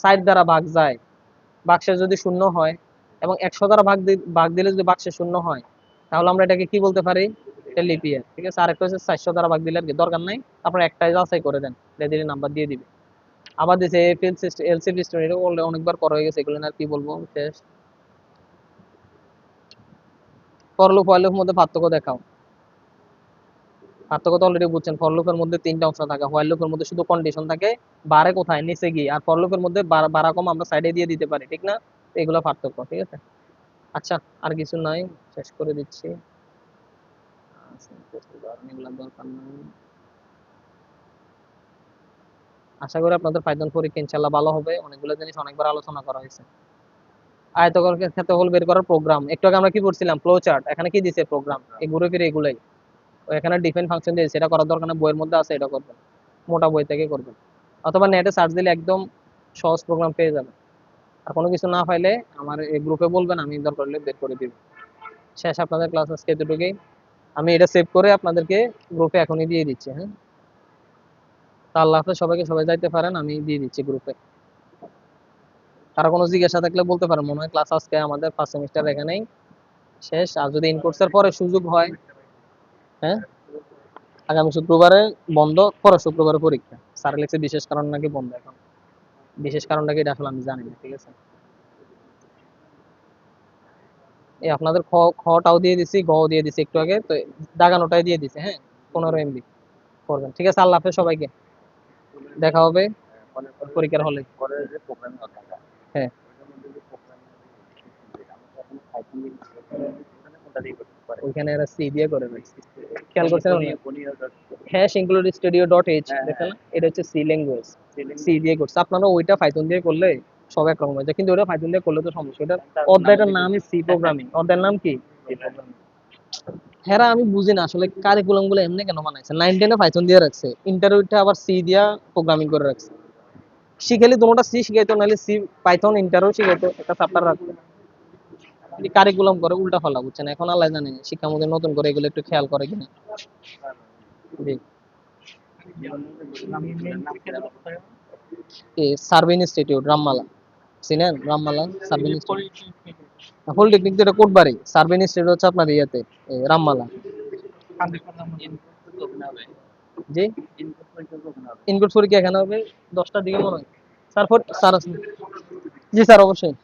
[SPEAKER 1] 60 দ্বারা ভাগ যায়, বাক্সে যদি শূন্য হয়, এবং 100 দ্বারা ভাগ দিলে যদি বাক্সে শূন্য হয়, তাহলে আমরা এটাকে কি বলতে পারি, এটা লিপিয়ার, ঠিক আছে। আরেকটা হচ্ছে 400 দ্বারা ভাগ দিলে আর কি, দরকার নাই, আপনার একটাই যাচাই করে দেন, দিলে নাম্বার দিয়ে দিবে। আবার দিছে এফএল সিস্টেম, এলসি সিস্টেম, এটা অনেকবার করা হয়ে গেছে, এগুলো আর কি বলবো, শেষ। ফর লুপ হোয়াইল লুপের মধ্যে পার্থক্য দেখাও। পার্থক্য তো অলরেডি বুঝছেন, ফর লুপের মধ্যে 3টা অংশ থাকে, হোয়াইল লুপের মধ্যে শুধু কন্ডিশন থাকে, বারে কোথায়, নিচে গিয়ে, আর ফর লুপের মধ্যে বাড়া কম আমরা সাইডে দিয়ে দিতে পারি, ঠিক না। তো এগুলো পার্থক্য, ঠিক আছে। আচ্ছা, আর কিছু নাই, শেষ করে দিচ্ছি। এগুলো দরকার নাই। আশা করি আপনাদের পাইথন পরীক্ষা ইনশাল্লাহ ভালো হবে, অনেকগুলো জিনিস অনেকবার আলোচনা করা হয়েছে। আয়তকারের ক্ষেত্রফল বের করার প্রোগ্রাম, একটু আগে আমরা কি করছিলাম, ফ্লো চার্ট, এখানে কি দিছে প্রোগ্রাম, এই ঘুরে ফিরে এগুলাই। তো এখানে ডিফাইন ফাংশন দিয়েছে, সেটা করার দরকার নেই, বইয়ের মধ্যে আছে, এটা করবেন, মোটা বই থেকে করবেন, অথবা নেটে সার্চ দিলে একদম সহজ প্রোগ্রাম পেয়ে যাবেন। আর কোনো কিছু না পাইলে আমার এই গ্রুপে বলবেন, আমি দরকার হলে বের করে দিব। শেষ আপনাদের ক্লাস আজকে এতটুকুই। আমি এটা সেভ করে আপনাদেরকে গ্রুপে এখনই দিয়ে দিচ্ছি। হ্যাঁ, তা আল্লাহ হাফেজ সবাইকে, সবাই যাইতে পারেন, আমি দিয়ে দিচ্ছি গ্রুপে। কারো কোনো জিজ্ঞাসা থাকলে বলতে পারেন। মনে হয় ক্লাস আজকে আমাদের ফার্স্ট সেমিস্টার এখানেই শেষ। আর যদি ইন কোর্সের পরে সুযোগ হয়, হ্যাঁ, আগামী শুক্রবারে বন্ধ, পরের শুক্রবারে পরীক্ষা। স্যার লিখছে বিশেষ কারণ নাকি বন্ধ এখন। বিশেষ কারণটা কি এটা আসলে আমি জানি না, ঠিক আছে। এই আপনাদের খটাও দিয়ে দিছি, গ দিয়ে দিছি একটু আগে, তো দাগানোটাই দিয়ে দিছি। হ্যাঁ, 15 MB করবেন। ঠিক আছে, আল্লাহ হাফেজ সবাইকে, দেখা হবে পরীক্ষার হলে। হ্যাঁ, ওইখানে এরা সি দিয়ে করে রাখছে, খেয়াল করছেন না? Hash include studio dot H, দেখেন না, এটা হচ্ছে সি ল্যাঙ্গুয়েজ, সি দিয়ে করছে। আপনারা ওইটা পাইথন দিয়ে করলে সব একরকম হয়ে যায়, কিন্তু ওটা পাইথন দিয়ে করলে তো সমস্যা। এটা অধ্যায়টার নামই সি প্রোগ্রামিং, অধ্যায়ের নাম কি? হ্যাঁ, আমি বুঝি না আসলে কারিকুলাম গুলো এমনি কেন বানাইছে। 9-10 পাইথন দিয়ে রাখছে, ইন্টারভিউটা আবার সি দিয়া প্রোগ্রামিং করে রাখছে। শিখাইলে দুটোটা সি শিখাইতো, নাহলে সি পাইথন ইন্টারও শিখাইতো, একটা চ্যাপ্টার রাখতো। কারিকুলাম করে উল্টা ফলা, বুঝছেন? এখন আল্লাহ জানে শিক্ষামন্ত্রী নতুন করে এগুলো একটু খেয়াল করে কিনা। জি, সার্ভে ইনস্টিটিউট রামমালা, চিনেন রামমালা সার্ভে ইনস্টিটিউট? পলিটেকনিক তো এটা কোটবাড়ি, সার্ভে ইনস্টিটিউট হচ্ছে আপনার ইয়াতে, রামমালা। জি, ইনপুট পরীক্ষা এখানে হবে 10টার দিকে মনে হয়। স্যার স্যার আছেন? জি স্যার, অবশ্যই।